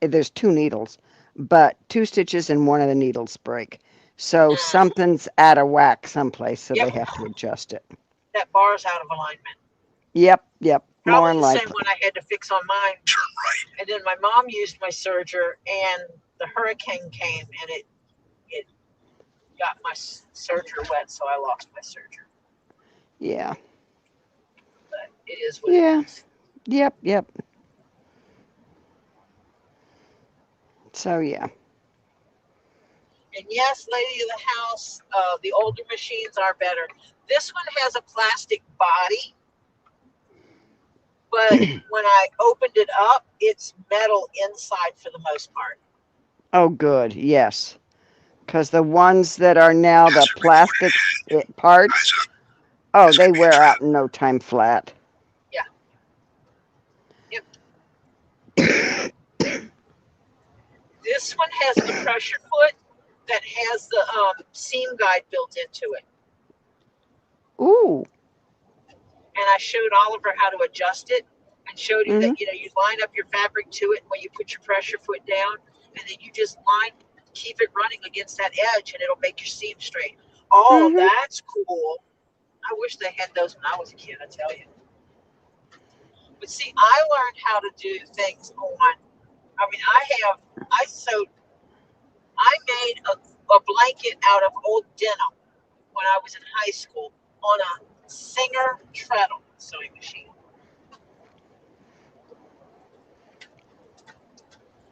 C: there's 2 needles, but 2 stitches and one of the needles break. So something's out of whack someplace, so they have to adjust it.
A: That bar's out of alignment.
C: Yep.
A: Probably the same one I had to fix on mine. And then my mom used my serger, and the hurricane came, and it got my serger wet, so I lost my serger.
C: Yeah.
A: But it is what it is.
C: Yep. So, yeah.
A: And yes, lady of the house, the older machines are better. This one has a plastic body, but when I opened it up, it's metal inside for the most part.
C: Oh, good. Yes. Because the ones that are now the plastic parts, they wear out in no time flat.
A: Yeah. Yep. This one has the pressure foot that has the seam guide built into it.
C: Ooh.
A: And I showed Oliver how to adjust it and showed him that, you line up your fabric to it when you put your pressure foot down, and then you just keep it running against that edge, and it'll make your seam straight. Oh, that's cool. I wish they had those when I was a kid, I tell you. But see, I learned how to do things I made a blanket out of old denim when I was in high school on a Singer treadle sewing machine.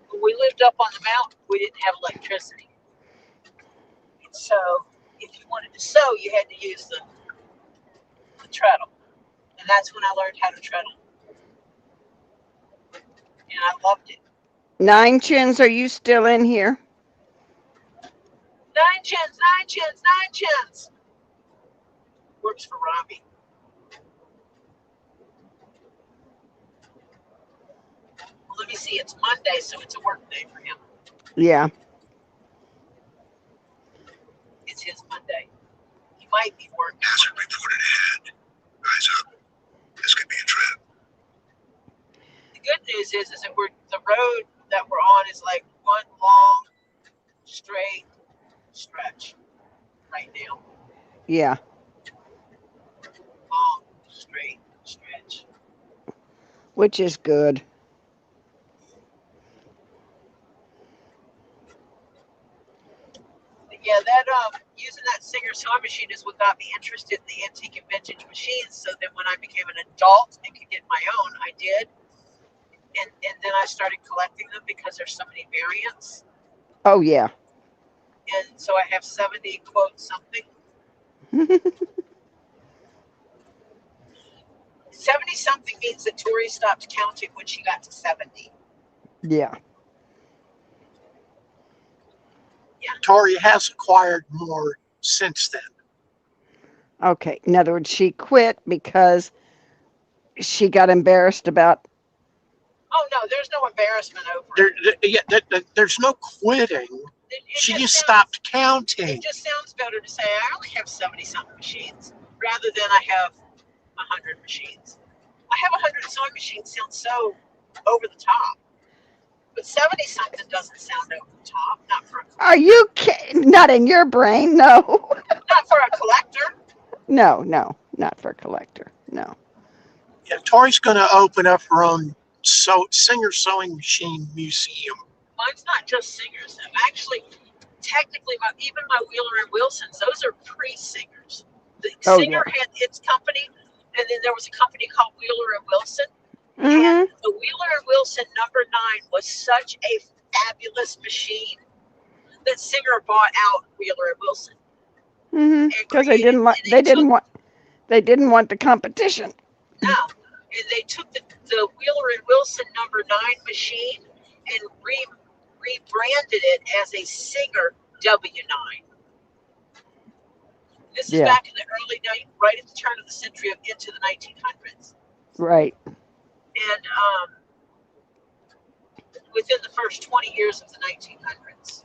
A: When we lived up on the mountain, we didn't have electricity. And so if you wanted to sew, you had to use the treadle. And that's when I learned how to treadle. And I loved it.
C: 9 Chins, are you still in here?
A: 9 chins. Works for Robbie. Well, let me see. It's Monday, so it's a work day for him.
C: Yeah.
A: It's his Monday. He might be working.
F: Hazard reported ahead. Eyes up. This could be a trap.
A: The good news is that the road that we're on is like one long, straight stretch right now.
C: Yeah.
A: Long, straight stretch.
C: Which is good.
A: Yeah, using that Singer sewing machine is what got me interested in the antique and vintage machines. So then when I became an adult and could get my own, I did. And then I started collecting them because there's so many variants.
C: Oh, yeah.
A: And so I have 70 quote something. 70 something means that Tori stopped counting when she got to 70.
C: Yeah.
B: Tori has acquired more since then.
C: Okay. In other words, she quit because she got embarrassed about
A: Oh no, there's no embarrassment over
B: There's no quitting.
A: it.
B: She
A: Just
B: just
A: sounds,
B: stopped counting.
A: it just sounds better to say I only have 70-something machines rather than I have 100 machines. I have 100 sewing machines sounds so over the top, but 70-something doesn't sound over the top. Not for a collector.
C: Are you kidding? Not in your brain, no.
A: Not for a collector.
C: No, not for a collector. No.
B: Yeah, Tori's going to open up her own singer sewing machine museum.
A: Mine's not just singers. Actually, technically, even my Wheeler and Wilsons, those are pre-singers. The
C: Oh,
A: singer had its company, and then there was a company called Wheeler and Wilson.
C: Mm-hmm.
A: And the Wheeler and Wilson number 9 was such a fabulous machine that Singer bought out Wheeler and Wilson.
C: Mm-hmm. Because they didn't want the competition.
A: No, and they took the Wheeler and Wilson number 9 machine and rebranded it as a Singer W9. This is back in the early right at the turn of the century into the 1900s.
C: Right.
A: And within the first 20 years of the 1900s.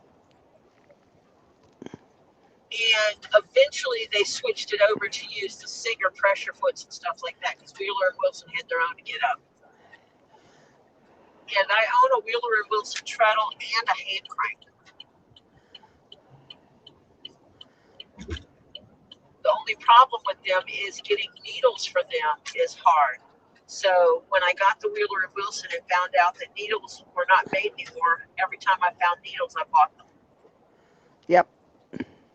A: And eventually they switched it over to use the Singer pressure foots and stuff like that because Wheeler and Wilson had their own to get up. And I own a Wheeler and Wilson treadle and a hand crank. The only problem with them is getting needles for them is hard. So when I got the Wheeler and Wilson and found out that needles were not made anymore, every time I found needles, I bought them.
C: Yep.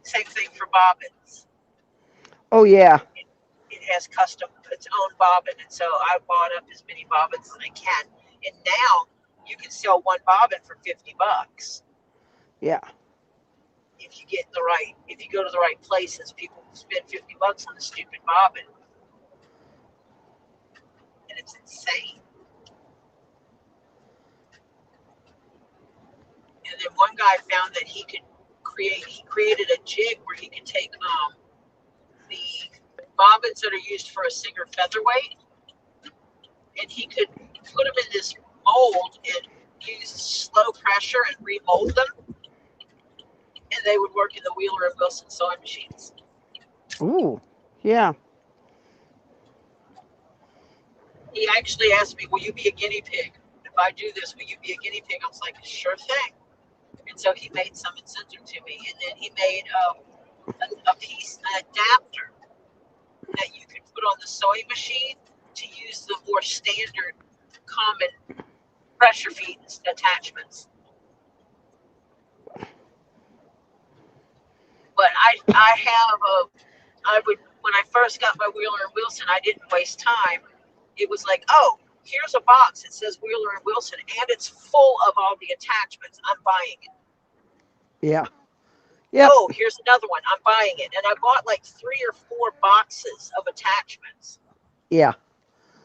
A: Same thing for bobbins.
C: Oh, yeah.
A: It has its own bobbin, and so I bought up as many bobbins as I can. And now you can sell one bobbin for $50.
C: Yeah.
A: If you go to the right places, people spend $50 on a stupid bobbin. And it's insane. And then one guy found that he created a jig where he could take the bobbins that are used for a Singer featherweight, and he could put them in this mold and use slow pressure and remold them, and they would work in the Wheeler and Wilson sewing machines.
C: Ooh, yeah.
A: He actually asked me, will you be a guinea pig? If I do this, will you be a guinea pig? I was like, sure thing. And so he made some and sent them to me. And then he made a piece, an adapter that you could put on the sewing machine to use the more standard, common pressure feed attachments. But when I first got my Wheeler and Wilson, I didn't waste time. It was like, oh, here's a box. It says Wheeler and Wilson, and it's full of all the attachments. I'm buying it.
C: Yeah. Yep.
A: Oh, here's another one. I'm buying it. And I bought like 3 or 4 boxes of attachments.
C: Yeah.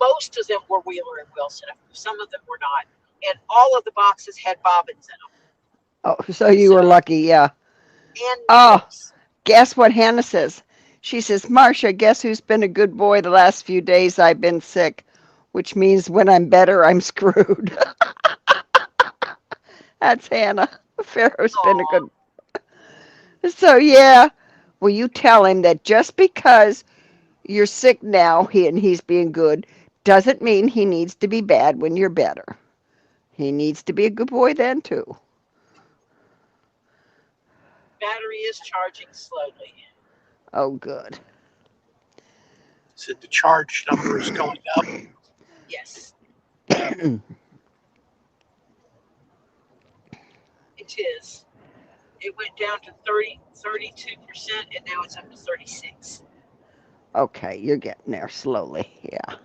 A: Most of them were Wheeler and Wilson. Some of them were not. And all of the boxes had bobbins in them.
C: Oh, so you were lucky, yeah.
A: And
C: guess what Hannah says? She says, Marcia, guess who's been a good boy the last few days I've been sick? Which means when I'm better, I'm screwed. That's Hannah. Pharaoh's been a good. So, yeah, will you tell him that just because you're sick now and he's being good doesn't mean he needs to be bad when you're better. He needs to be a good boy then, too.
A: Battery is charging slowly.
C: Oh, good.
B: So the charge number is going up.
A: Yes. It is. It went down to 32%, and now it's up to 36%.
C: Okay, you're getting there slowly, yeah.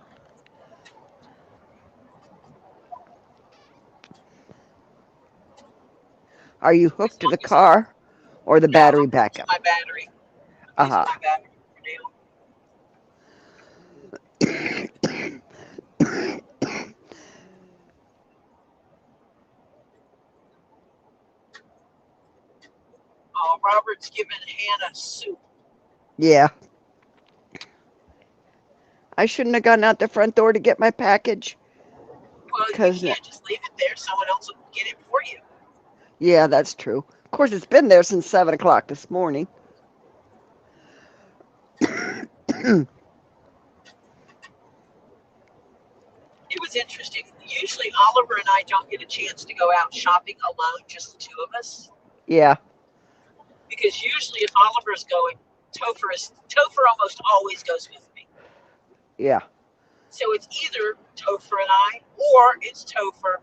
C: Are you hooked to the car or the battery backup?
A: My battery.
C: Uh-huh.
A: My battery Oh, Robert's giving Hannah soup.
C: Yeah. I shouldn't have gone out the front door to get my package.
A: Well,
C: because
A: can't just leave it there. Someone else will get it for you.
C: yeah, that's true. Of course, it's been there since 7 o'clock this morning.
A: It was interesting. Usually Oliver and I don't get a chance to go out shopping alone, just the two of us.
C: Yeah,
A: Because usually if Oliver's going, Topher almost always goes with me.
C: yeah,
A: So it's either Topher and I, or it's Topher,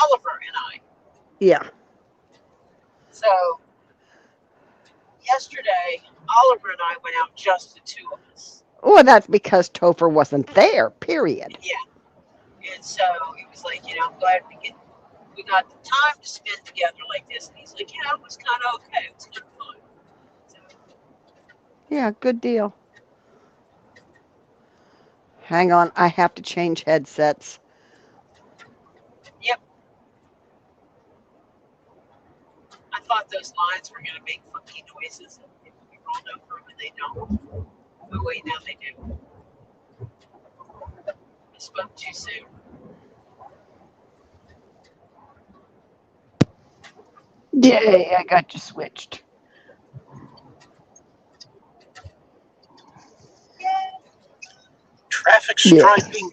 A: Oliver and I.
C: yeah.
A: So yesterday, Oliver and I went out, just the two of us.
C: Well, that's because Topher wasn't there. Period.
A: Yeah. And so it was like, I'm glad we got the time to spend together like this. And he's like, it was kind of okay. It was kind of fun. So,
C: Yeah, good deal. Hang on, I have to change headsets.
A: yep. I thought those lines were going to make funky noises if we rolled over them, and they don't. Oh, wait, now they do. I spoke too soon.
C: Yay, I got you switched.
B: Traffic striping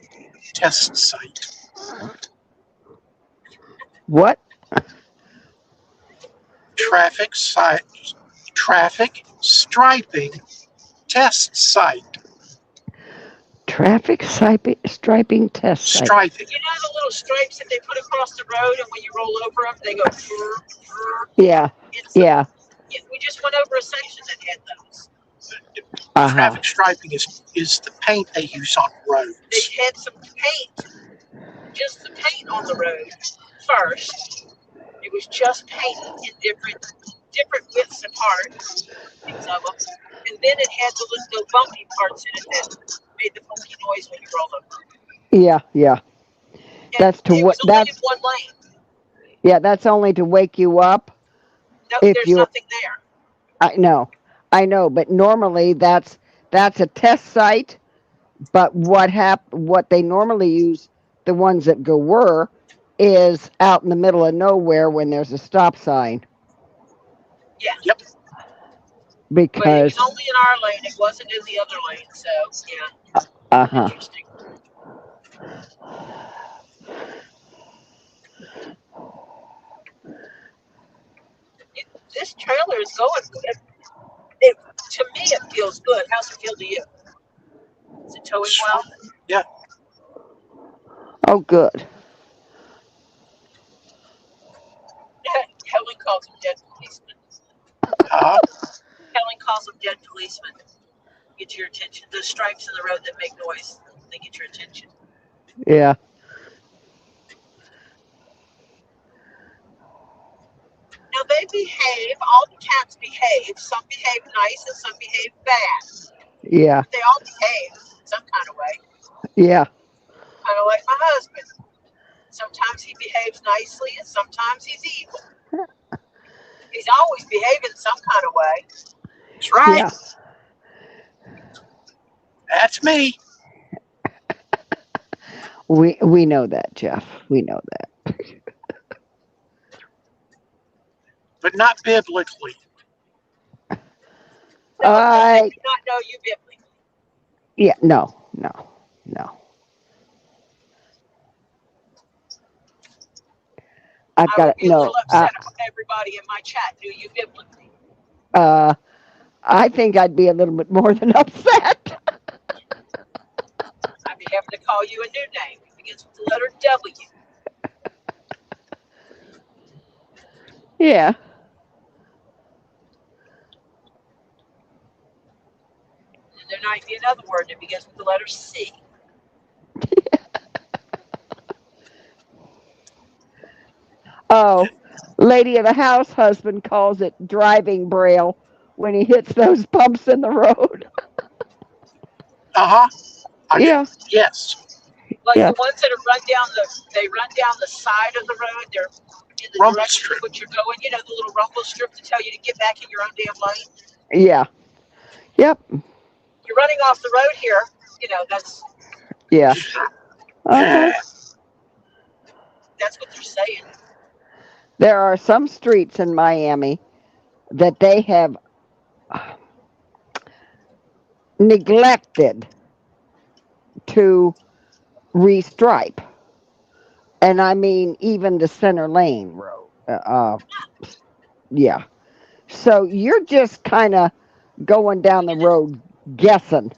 B: test site.
C: What?
B: Traffic striping test site.
C: Traffic striping test site.
B: Striping.
A: You know the little stripes that they put across the road, and when you roll over them, they go.
C: Yeah, yeah.
A: We just went over a section that had those.
B: Traffic striping is the paint they use on roads.
A: They had some paint, just the paint on the road first. It was just paint in different widths apart, things of them, and then it had the bumpy parts in it that made the funky noise when you roll over.
C: Yeah, yeah.
A: And
C: That's to
A: it
C: what?
A: was only in
C: That's
A: one lane.
C: yeah. That's only to wake you up.
A: No,
C: If
A: there's
C: you,
A: nothing there.
C: I know, but normally that's a test site. But what they normally use, the ones that were, is out in the middle of nowhere when there's a stop sign.
A: Yeah.
B: Yep.
A: But it
C: Because
A: was only in our lane. It wasn't in the other lane. So yeah. Interesting. This trailer is going. To me, it feels good. How's it feel to you? Is it towing well?
B: Yeah.
C: oh, good.
A: Helen calls them dead policemen. Helen calls them dead policemen. Get your attention. Those stripes in the road that make noise, they get your attention.
C: Yeah.
A: Now they behave. All the cats behave. Some behave nice and some behave bad.
C: Yeah.
A: They all behave some kind of way.
C: Yeah.
A: Kind of like my husband. Sometimes he behaves nicely and sometimes he's evil. He's always behaving some kind of way.
B: That's right.
C: Yeah.
B: That's me.
C: We know that, Jeff. We know that.
B: But not biblically.
A: No, I do not know you biblically.
C: Yeah. No. I've got
A: I would be a little upset if everybody in my chat knew you biblically.
C: I think I'd be a little bit more than upset.
A: I'd be having to call you a new name. It begins with the letter W.
C: Yeah.
A: And there might be another word that begins with the letter C.
C: Oh, lady of the house husband calls it driving braille when he hits those bumps in the road.
B: Yeah. Yes.
A: Like the ones that run down the side of the road. They're in the
B: Rumble
A: direction
B: strip.
A: of what you're going. You know, the little rumble strip to tell you to get back in your own damn lane.
C: Yeah. Yep.
A: You're running off the road here. You know, that's.
C: Yeah. Okay.
A: that's what they're saying.
C: There are some streets in Miami that they have neglected to restripe. And I mean, even the center lane road. Yeah. So you're just kind of going down the road guessing.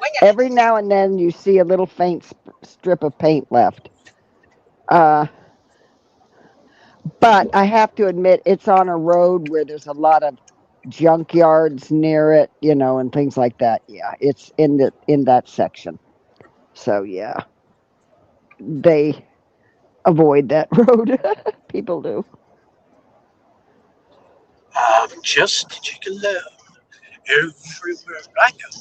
A: Wing it.
C: Every now and then you see a little faint strip of paint left. Uh, but I have to admit, it's on a road where there's a lot of junkyards near it, and things like that. Yeah, it's in that section. So yeah, they avoid that road. People do.
B: I'm just chicken love everywhere I go.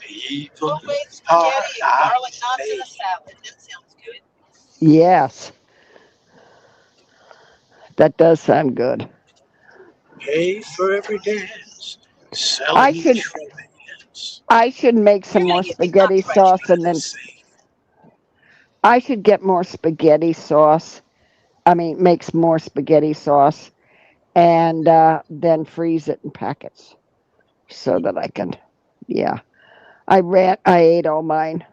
B: People
A: Homemade
B: are
A: spaghetti and garlic knots in a salad. That sounds good.
C: Yes, that does sound good.
B: pay for every dance,
C: I
B: selling
C: should
B: each romance.
C: I should make
A: You're
C: some
A: gonna
C: more
A: get me
C: spaghetti
A: copyright
C: sauce,
A: strike.
C: and then I should get more spaghetti sauce. I mean, make some more spaghetti sauce, and then freeze it in packets so that I can. Yeah, I ate all mine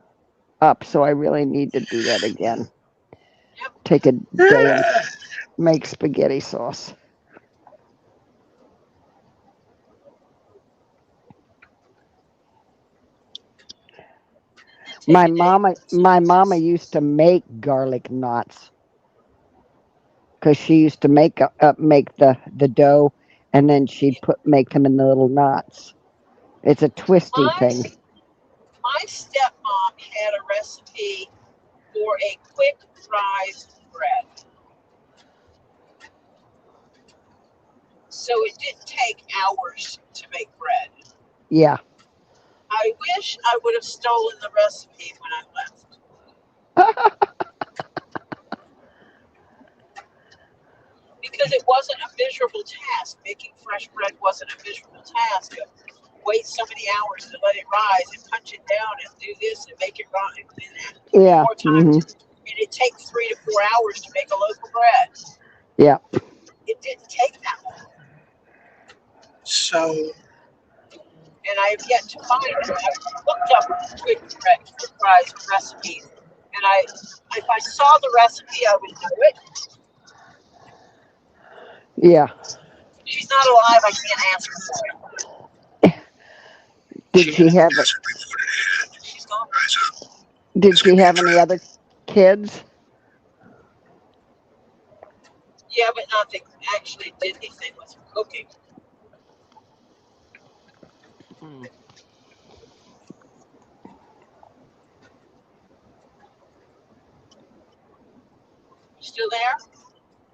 C: up, so I really need to do that again.
A: Yep.
C: Take a day and make spaghetti sauce.
A: Take a day.
C: My mama used to make garlic knots because she used to make the dough, and then she'd make them in the little knots. It's a twisty
A: My
C: thing.
A: my stepmom had a recipe for a quick rise bread. So it didn't take hours to make bread.
C: Yeah.
A: I wish I would have stolen the recipe when I left. Because it wasn't a miserable task. Making fresh bread wasn't a miserable task. Wait so many hours to let it rise and punch it down and do this and make it rise and
C: Yeah.
A: more time. And it takes 3 to 4 hours to make a loaf of bread.
C: Yeah.
A: It didn't take that long.
B: So,
A: And I have yet to find it. I've looked up quick rise recipes. And if I saw the recipe, I would know it.
C: Yeah.
A: She's not alive. I can't ask her for it.
C: Did she have it?
F: Hasn't reported ahead.
A: She's gone.
F: Rise up.
C: Did
F: This
C: she
F: could be a
C: have any
F: trap.
C: other kids?
A: Yeah, but nothing actually did anything with her cooking. You still there?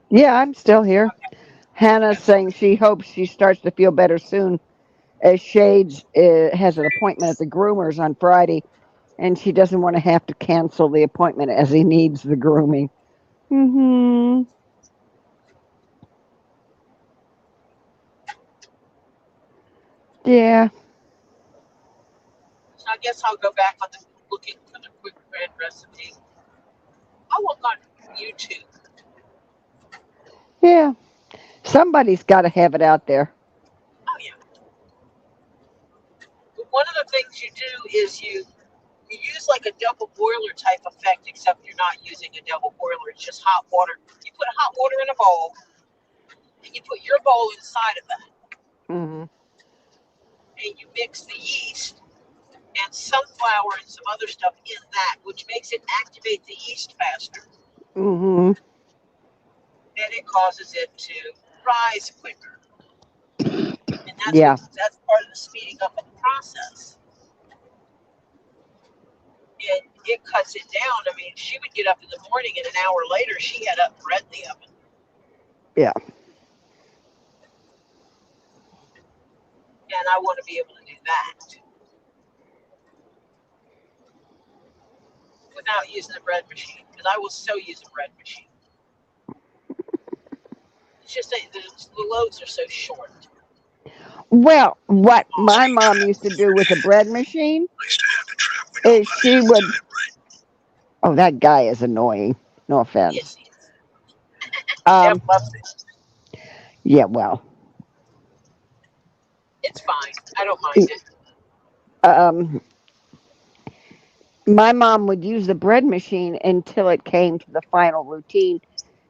C: Yeah, I'm still here.
A: Okay.
C: Hannah's
A: Okay.
C: saying she hopes she starts to feel better soon, as Shades has an appointment at the groomers on Friday, and she doesn't want to have to cancel the appointment as he needs the grooming. Hmm. Yeah.
A: So I guess I'll go back on the looking for the quick bread recipe. I'll look on YouTube.
C: Yeah. Somebody's got to have it out there.
A: Oh yeah. But one of the things you do is you use like a double boiler type effect, except you're not using a double boiler. It's just hot water. You put hot water in a bowl, and you put your bowl inside of that,
C: Hmm.
A: and you mix the yeast and sunflower and some other stuff in that, which makes it activate the yeast faster,
C: Hmm.
A: and it causes it to rise quicker. And
C: Yeah.
A: that's part of the speeding up of the process. And it cuts it down. I mean, she would get up in the morning, and an hour later, she had up bread in the oven.
C: Yeah.
A: And I want to be able to do that without using a bread machine, because I will so use a bread machine. It's just that the loaves are so short.
C: Well, what my
F: Speed
C: mom
F: trap.
C: used to do with a bread machine
F: Nice to have the trap window
C: is
F: by the
C: she
F: end of the
C: would.
F: time, right?
C: Oh, that guy is annoying. No offense.
A: Yes, he is.
C: Um,
A: Jeff loves it.
C: yeah, well,
A: It's fine. I don't mind it.
C: um, my mom would use the bread machine until it came to the final routine.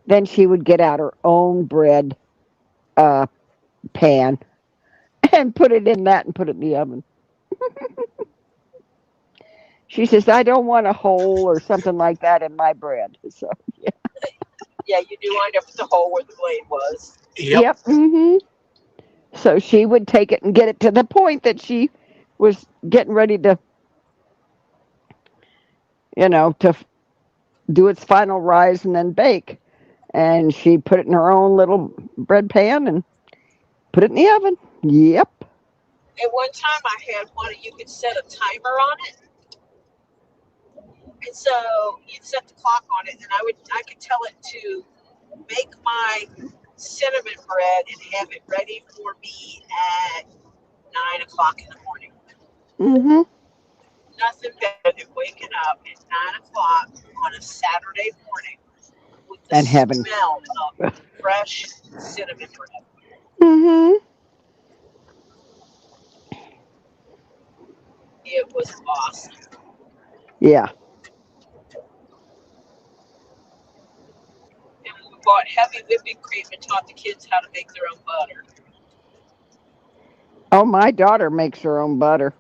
C: Then she would get out her own bread uh, pan and put it in that and put it in the oven. She says, I don't want a hole or something like that in my bread. So,
A: Yeah, you do wind up with the hole where the blade was.
B: Yep.
C: yep. So she would take it and get it to the point that she was getting ready to, to do its final rise and then bake. And she put it in her own little bread pan and put it in the oven. Yep.
A: At one time, I had one that you could set a timer on it, and so you'd set the clock on it, and I could tell it to make my cinnamon bread and have it ready for me at 9 o'clock in the morning.
C: Mm-hmm.
A: Nothing better than waking up at 9 o'clock on a Saturday morning with the
C: And having.
A: smell of fresh cinnamon bread.
C: Mm-hmm.
A: It was awesome.
C: Yeah.
A: And we bought heavy whipping cream and taught the kids how to make their own butter.
C: Oh, my daughter makes her own butter,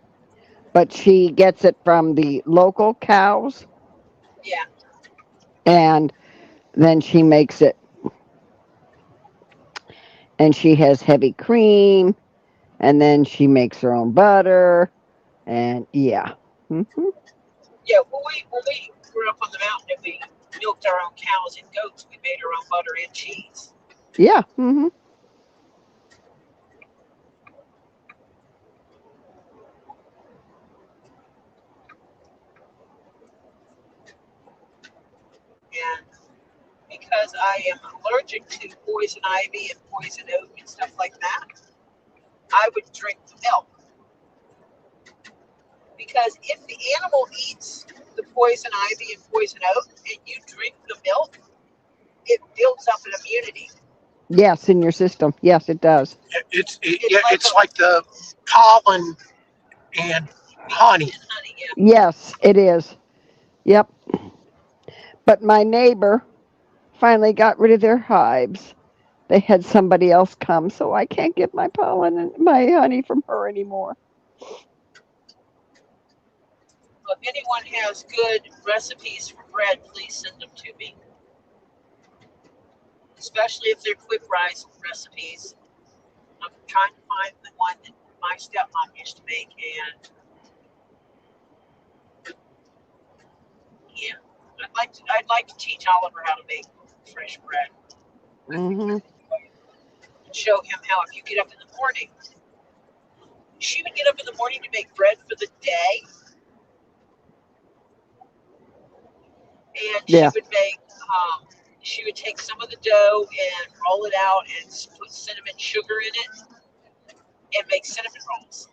C: but she gets it from the local cows
A: Yeah,
C: and then she makes it and she has heavy cream and then she makes her own butter and yeah.
A: yeah. When we grew up on the mountain and we milked our own cows and goats, we made our own butter and cheese.
C: Yeah.
A: And because I am allergic to poison ivy and poison oak and stuff like that, I would drink the milk. Because if the animal eats the poison ivy and poison oak and you drink the milk, it builds up an immunity.
C: Yes, in your system. Yes, it does.
A: It's
B: Yeah,
A: like
B: it's like the pollen and honey.
A: and honey, yeah.
C: Yes, it is. Yep. But my neighbor finally got rid of their hives. They had somebody else come, so I can't get my pollen and my honey from her anymore.
A: Well, if anyone has good recipes for bread, please send them to me. Especially if they're quick rise recipes. I'm trying to find the one that my stepmom used to make, and yeah, I'd like to teach Oliver how to make fresh bread.
C: Hmm.
A: And show him how if you get up in the morning, she would get up in the morning to make bread for the day, and
C: Yeah.
A: she would take some of the dough and roll it out and put cinnamon sugar in it and make cinnamon rolls.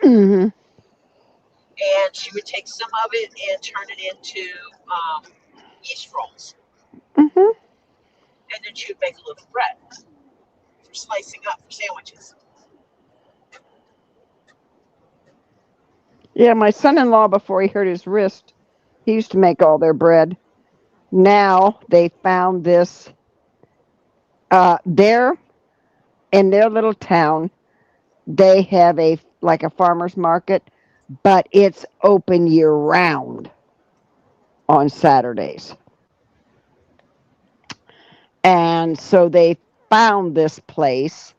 C: Hmm.
A: And she would take some of it and turn it into yeast rolls.
C: Hmm.
A: And then she would make a little bread for slicing up for sandwiches.
C: Yeah, my son-in-law, before he hurt his wrist, he used to make all their bread. Now they found this there in their little town. They have a like a farmer's market, but it's open year round on Saturdays. And so they found this place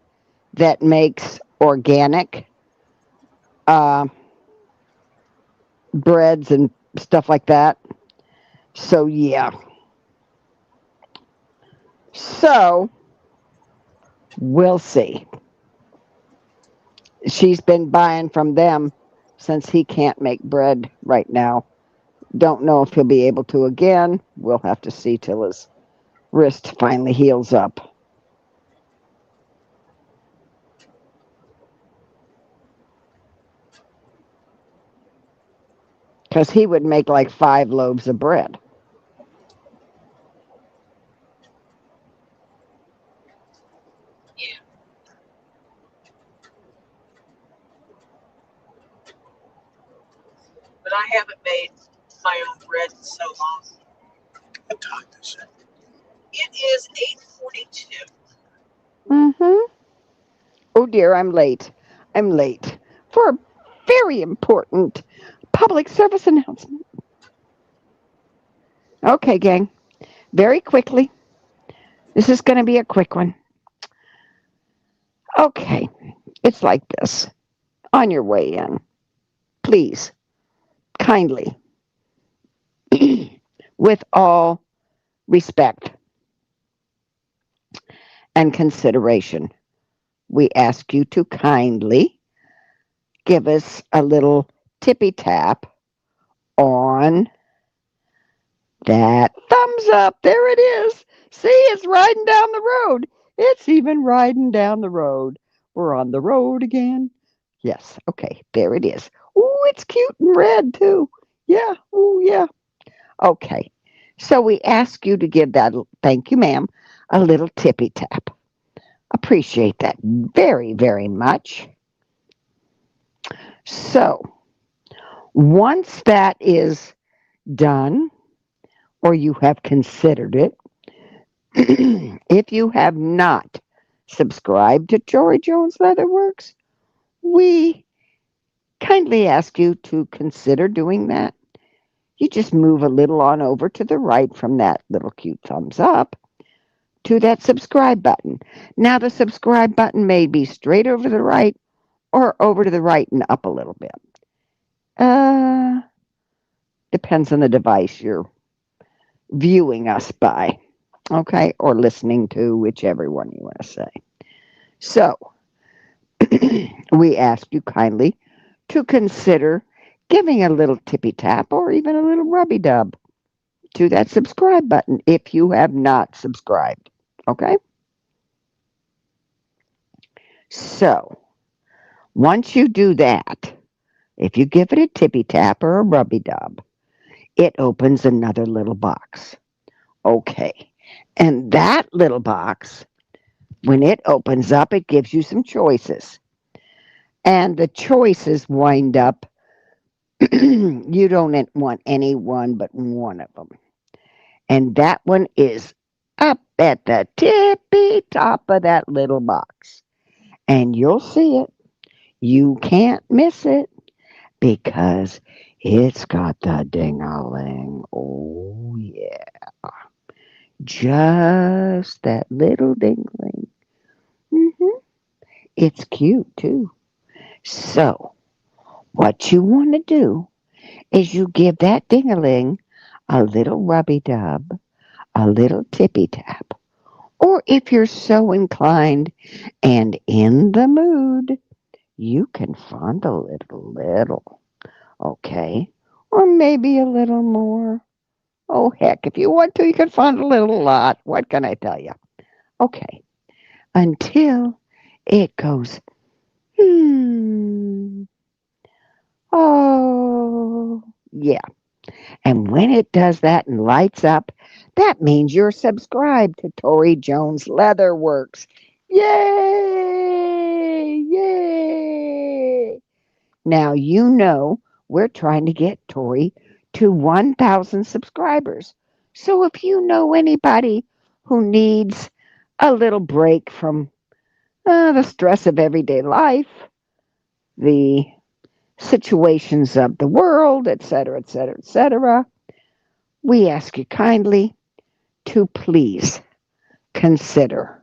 C: that makes organic uh, breads and stuff like that. So yeah. So we'll see. She's been buying from them since he can't make bread right now. Don't know if he'll be able to again. We'll have to see till his wrist finally heals up. Because he would make like 5 loaves of bread.
A: I haven't made my own bread in so long.
B: What time is it?
A: It is 8:42.
C: Mm-hmm. Oh dear, I'm late. I'm late for a very important public service announcement. Okay, gang. Very quickly. This is going to be a quick one. Okay. It's like this. On your way in, please, kindly, with all respect and consideration, we ask you to kindly give us a little tippy tap on that thumbs up. There it is. See, it's riding down the road. It's even riding down the road. We're on the road again. Yes, okay, there it is. Ooh, it's cute and red too. Yeah, ooh, yeah. Okay, so we ask you to give that, thank you, ma'am, a little tippy tap. Appreciate that very, very much. So, once that is done, or you have considered it, if you have not subscribed to ToriJones Leatherworks, we kindly ask you to consider doing that. You just move a little on over to the right from that little cute thumbs up to that subscribe button. Now, the subscribe button may be straight over to the right or over to the right and up a little bit. Depends on the device you're viewing us by, okay, or listening to, whichever one you want to say. So, we ask you kindly to consider giving a little tippy tap or even a little rubby dub to that subscribe button if you have not subscribed, okay? So, once you do that, if you give it a tippy tap or a rubby dub, it opens another little box. Okay. And that little box, when it opens up, it gives you some choices. And the choices wind up, you don't want any one but one of them. And that one is up at the tippy top of that little box. And you'll see it. You can't miss it because it's got the ding-a-ling. Oh, yeah. Just that little ding-a-ling. It's cute, too. So, what you want to do is you give that ding-a-ling a little rubby dub, a little tippy tap. Or if you're so inclined and in the mood, you can fondle it a little, okay? Or maybe a little more. Oh, heck, if you want to, you can fondle it a lot. What can I tell you? Okay, until it goes, oh, yeah. And when it does that and lights up, that means you're subscribed to ToriJones Leatherworks. Yay! Yay! Now you know we're trying to get Tori to 1,000 subscribers. So if you know anybody who needs a little break from the stress of everyday life, the situations of the world, etc., etc., etc., we ask you kindly to please consider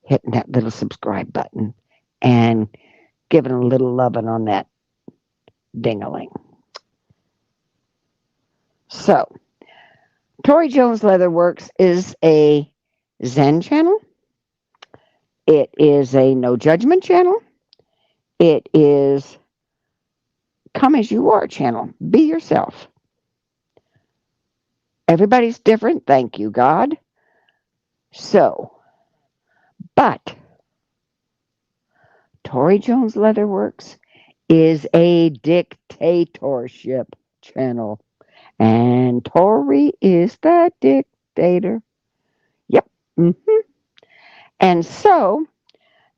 C: hitting that little subscribe button and giving a little loving on that ding-a-ling. So, ToriJones Leatherworks is a Zen channel. It is a no judgment channel. It is come as you are channel. Be yourself. Everybody's different. Thank you, God. So, but ToriJones Leatherworks is a dictatorship channel. And Tori is the dictator. Yep. And so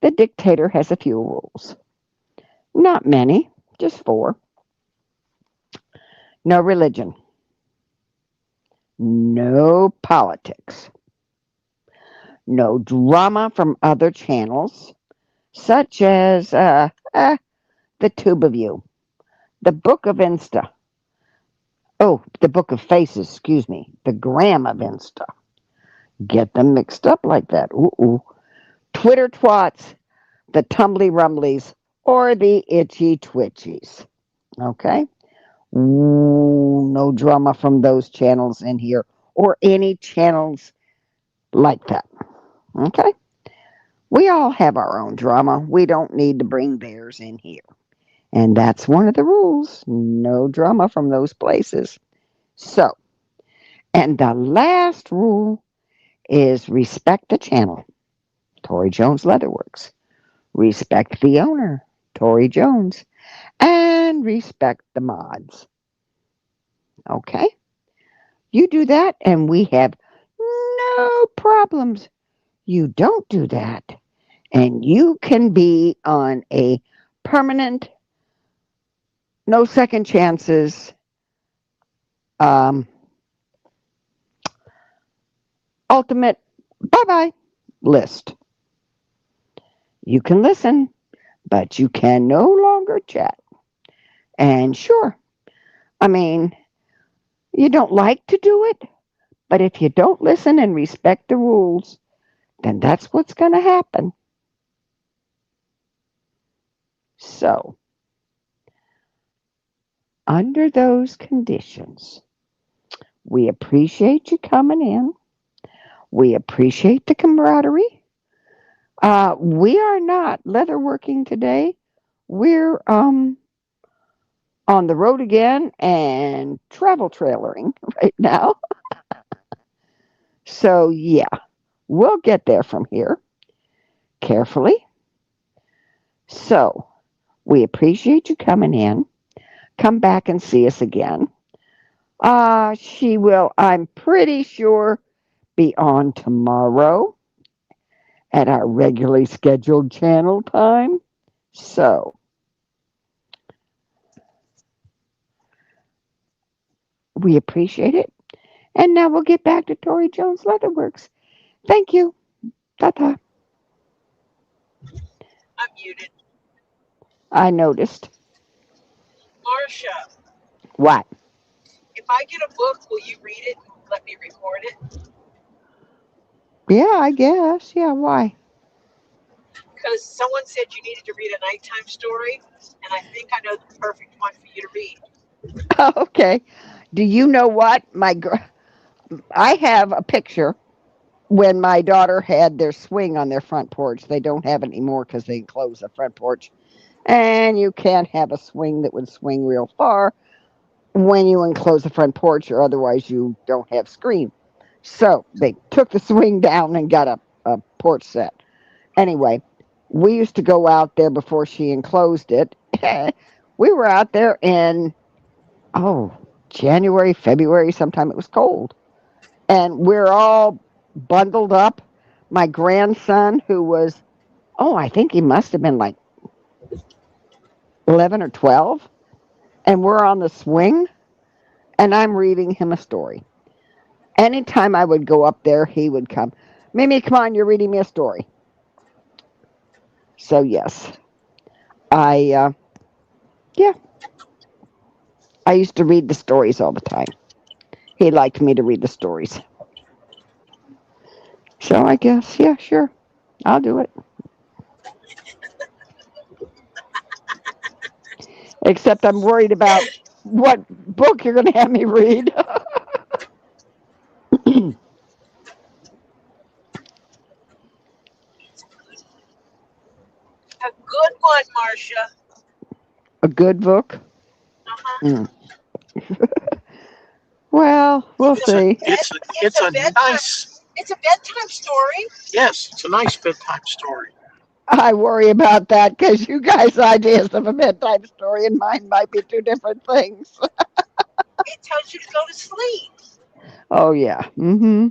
C: the dictator has a few rules. Not many, just 4. No religion. No politics. No drama from other channels, such as the Tube of You, the Book of Insta. Oh, the Book of Faces, excuse me, the Gram of Insta. Get them mixed up like that. Ooh. Twitter twats, the tumbly rumblies, or the itchy twitchies. Okay? Ooh, no drama from those channels in here, or any channels like that. Okay? We all have our own drama. We don't need to bring theirs in here. And that's one of the rules. No drama from those places. So, and the last rule is respect the channel. ToriJones Leatherworks. Respect the owner, ToriJones. And respect the mods. Okay? You do that and we have no problems. You don't do that and you can be on a permanent, no second chances, ultimate bye-bye list. You can listen, but you can no longer chat. And sure, I mean, you don't like to do it, but if you don't listen and respect the rules, then that's what's going to happen. So, under those conditions, we appreciate you coming in. We appreciate the camaraderie. We are not leatherworking today. We're on the road again and travel trailering right now. So yeah, we'll get there from here carefully. So we appreciate you coming in. Come back and see us again. She will, I'm pretty sure, be on tomorrow at our regularly scheduled channel time. So we appreciate it. And now we'll get back to ToriJones Leatherworks. Thank you. Ta-ta.
A: I'm muted.
C: I noticed.
A: Marcia,
C: What?
A: if I get a book, will you read it and let me record it?
C: Yeah, I guess. Yeah, why?
A: Because someone said you needed to read a nighttime story, and I think I know the perfect one for you to read.
C: Okay. Do you know what? I have a picture when my daughter had their swing on their front porch. They don't have it anymore because they closed the front porch. And you can't have a swing that would swing real far when you enclose the front porch, or otherwise you don't have screen. So they took the swing down and got a porch set. Anyway, we used to go out there before she enclosed it. We were out there in, January, February, sometime it was cold. And we're all bundled up. My grandson, who was, I think he must have been like 11 or 12, and we're on the swing, and I'm reading him a story. Anytime I would go up there, he would come. Mimi, come on, you're reading me a story. So, yes, I used to read the stories all the time. He liked me to read the stories. So I guess, yeah, sure, I'll do it. Except I'm worried about what book you're going to have me read.
A: A good one, Marcia.
C: A good book?
A: Uh-huh.
C: Mm. Well, we'll see.
B: It's a nice.
A: It's a bedtime story.
B: Yes, it's a nice bedtime story.
C: I worry about that because you guys' ideas of a bedtime story and mine might be two different things.
A: It tells you to go to sleep.
C: Oh, yeah. Mm-hmm.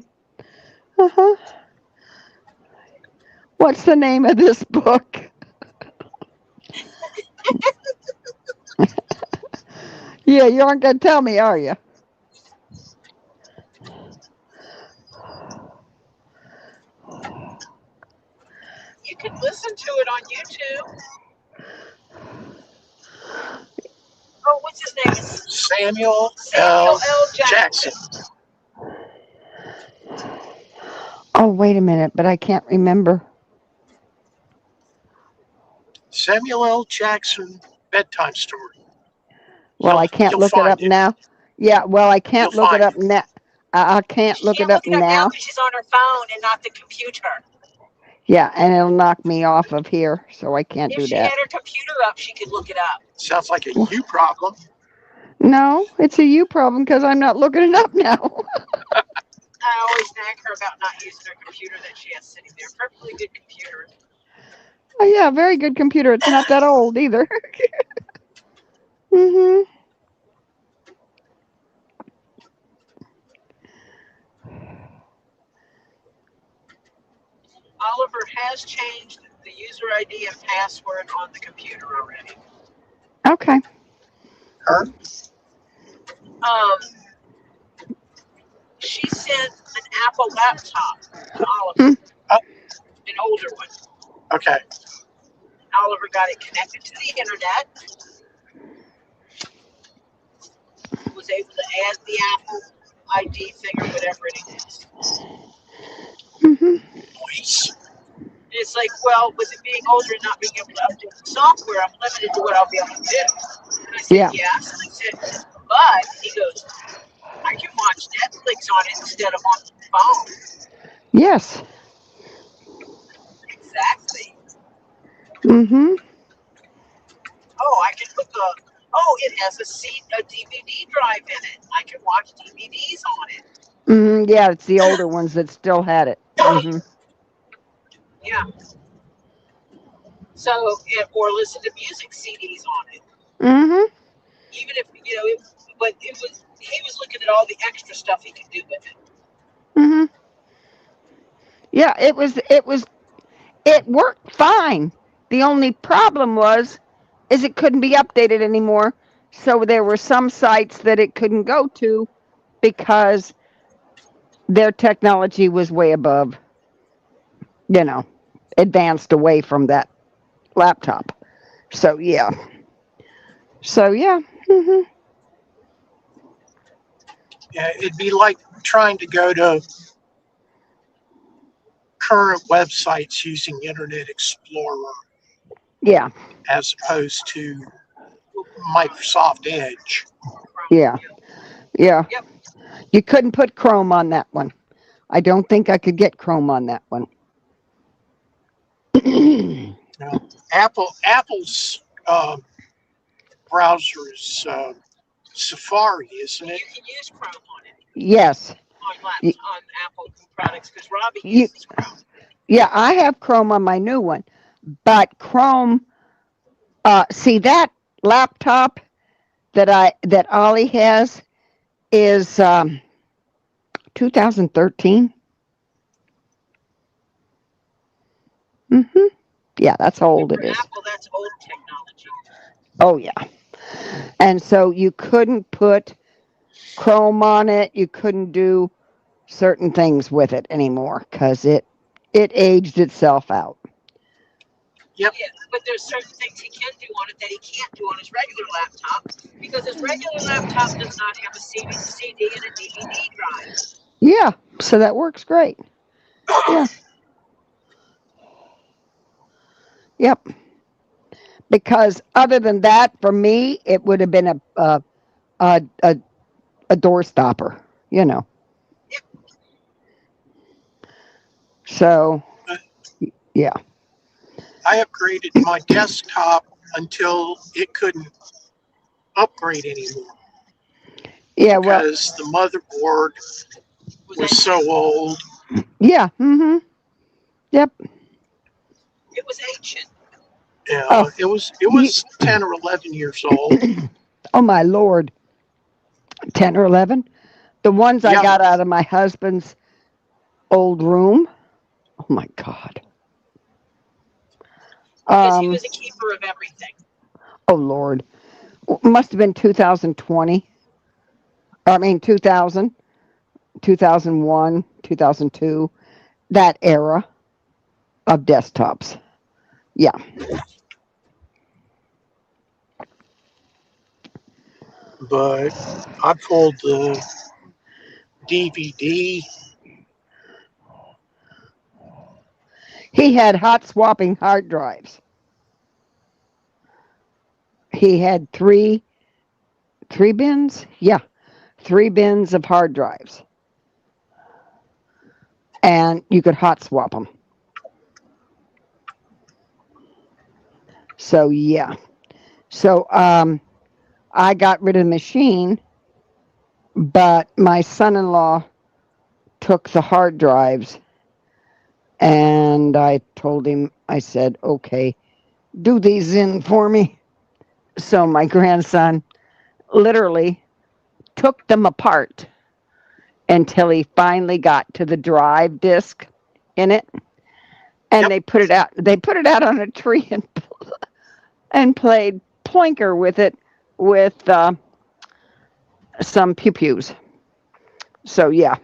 C: Uh-huh. What's the name of this book? Yeah, you aren't going to tell me, are you?
A: You can listen to it on YouTube. Oh, what's his name? It's
B: Samuel
A: Samuel
B: L.
A: L. Jackson.
C: Oh, wait a minute, but I can't remember.
B: Samuel L. Jackson bedtime story.
C: Well, I can't
B: You'll
C: look it
B: find
C: up now. Yeah, well, I can't
B: You'll
C: look it
B: find
C: up now. I can't
A: She
C: look
A: can't
C: it up
A: look it up now
C: now.
A: because she's on her phone and not the computer.
C: Yeah, and it'll knock me off of here, so I can't
A: If
C: do
A: she
C: that.
A: had her computer up, she could look it up.
B: Sounds like a you problem.
C: No, it's a you problem because I'm not looking it up now.
A: I always nag her about not using her computer that she has sitting there. Perfectly good computer.
C: Oh, yeah, very good computer. It's not that old either. Mhm.
A: Oliver has changed the user ID and password on the computer already.
C: Okay.
B: Her?
A: She sent an Apple laptop to Oliver,
C: Hmm.
A: an older one.
B: Okay.
A: Oliver got it connected to the internet, was able to add the Apple ID thing or whatever it is.
C: Mhm.
B: Nice.
A: And it's like, well, with it being older and not being able to update the software, I'm limited to what I'll be able to do. And I said,
C: Yeah.
A: yes. And I said, but he goes, I can watch Netflix on it instead of on the phone.
C: Yes.
A: Exactly.
C: Mhm.
A: Oh, I can hook it has a DVD drive in it. I can watch DVDs on it.
C: Mhm. Yeah, it's the older ones that still had it. Mhm.
A: Yeah. So, or listen to music CDs on it.
C: Mhm.
A: Even if, but he was looking at all the extra stuff he could do with it.
C: Mhm. Yeah, it worked fine. The only problem is it couldn't be updated anymore. So there were some sites that it couldn't go to because their technology was way above, you know, advanced away from that laptop. So yeah. So yeah. Hmm.
B: Yeah, it'd be like trying to go to current websites using Internet Explorer
C: Yeah.
B: as opposed to Microsoft Edge.
C: Yeah. Yeah.
A: Yep.
C: You couldn't put Chrome on that one. I don't think I could get Chrome on that one.
B: Apple's browser is Safari, isn't
A: You
B: it?
A: can use Chrome on it
C: Yes. You,
A: on Apple products because Robbie
C: you,
A: uses Chrome.
C: yeah, I have Chrome on my new one, but Chrome. See that laptop that Ollie has is 2013. Mm-hmm. Yeah, that's how
A: And
C: old
A: for
C: it is.
A: Apple, that's old technology.
C: Oh yeah, and so you couldn't put Chrome on it. You couldn't do certain things with it anymore because it aged itself out.
B: Yep.
A: Yeah, but there's certain things he can do on it that he can't do on his regular laptop because his regular laptop does not have a CD and a DVD drive.
C: Yeah, so that works great. Yeah. Yep. Because other than that, for me, it would have been a a, a door stopper. You know.
A: Yep.
C: So yeah.
B: I upgraded my desktop until it couldn't upgrade anymore
C: Yeah. Well.
B: because the motherboard
A: Was
B: was
A: ancient.
B: so old.
C: Yeah. Mm-hmm. Yep.
A: It was ancient.
C: Oh.
B: It
C: You,
B: was 10 or 11 years old.
C: oh my lord. 10 or 11. The ones I
B: Yeah.
C: got out of my husband's old room. Oh my god.
A: Because he was a keeper of everything.
C: Oh lord. Must have been 2020. I mean 2000, 2001, 2002. That era of desktops. Yeah.
B: But I pulled the DVD.
C: He had hot swapping hard drives. He had three bins. Yeah, 3 bins of hard drives, and you could hot swap them. So yeah. So I got rid of the machine, but my son-in-law took the hard drives, and I told him, I said, okay, do these in for me. So my grandson literally took them apart until he finally got to the drive disk in it, and
B: Yep.
C: they put it out. They put it out on a tree and played plinker with it with some pew pews. So yeah,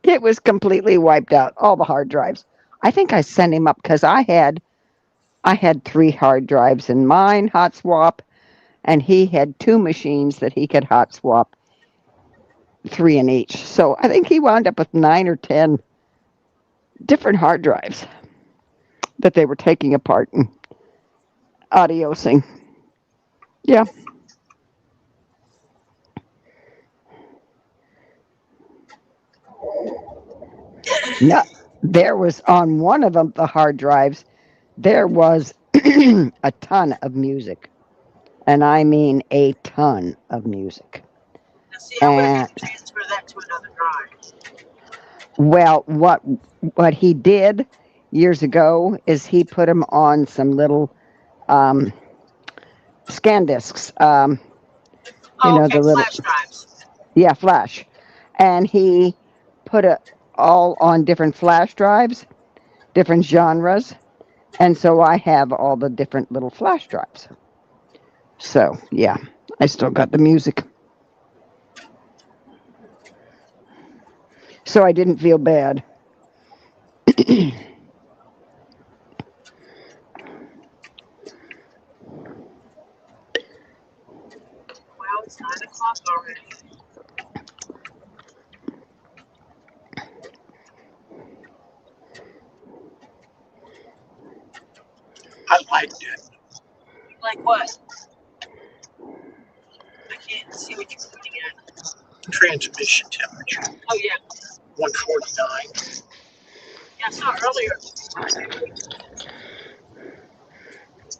C: it was completely wiped out. All the hard drives. I think I sent him up because I had 3 hard drives in mine hot swap, and he had 2 machines that he could hot swap, 3 in each. So I think he wound up with 9 or 10 different hard drives that they were taking apart and adiosing. Yeah. No, there was on one of them, the hard drives, there was a ton of music. And I mean a ton of music.
A: Now, see, I would have
C: And
A: had to transfer that to another drive.
C: well, what he did years ago is he put them on some little um, scan discs.
A: Oh,
C: The
A: okay,
C: little,
A: flash drives.
C: yeah, flash, and he put it all on different flash drives, different genres, and so I have all the different little flash drives. So yeah, I still got the music, so I didn't feel bad.
A: Well, it's 9 o'clock already.
B: I liked it.
A: Like what? I can't see what you're pointing at.
B: Transmission temperature,
A: Oh, yeah.
B: 149.
A: Yeah, I saw earlier.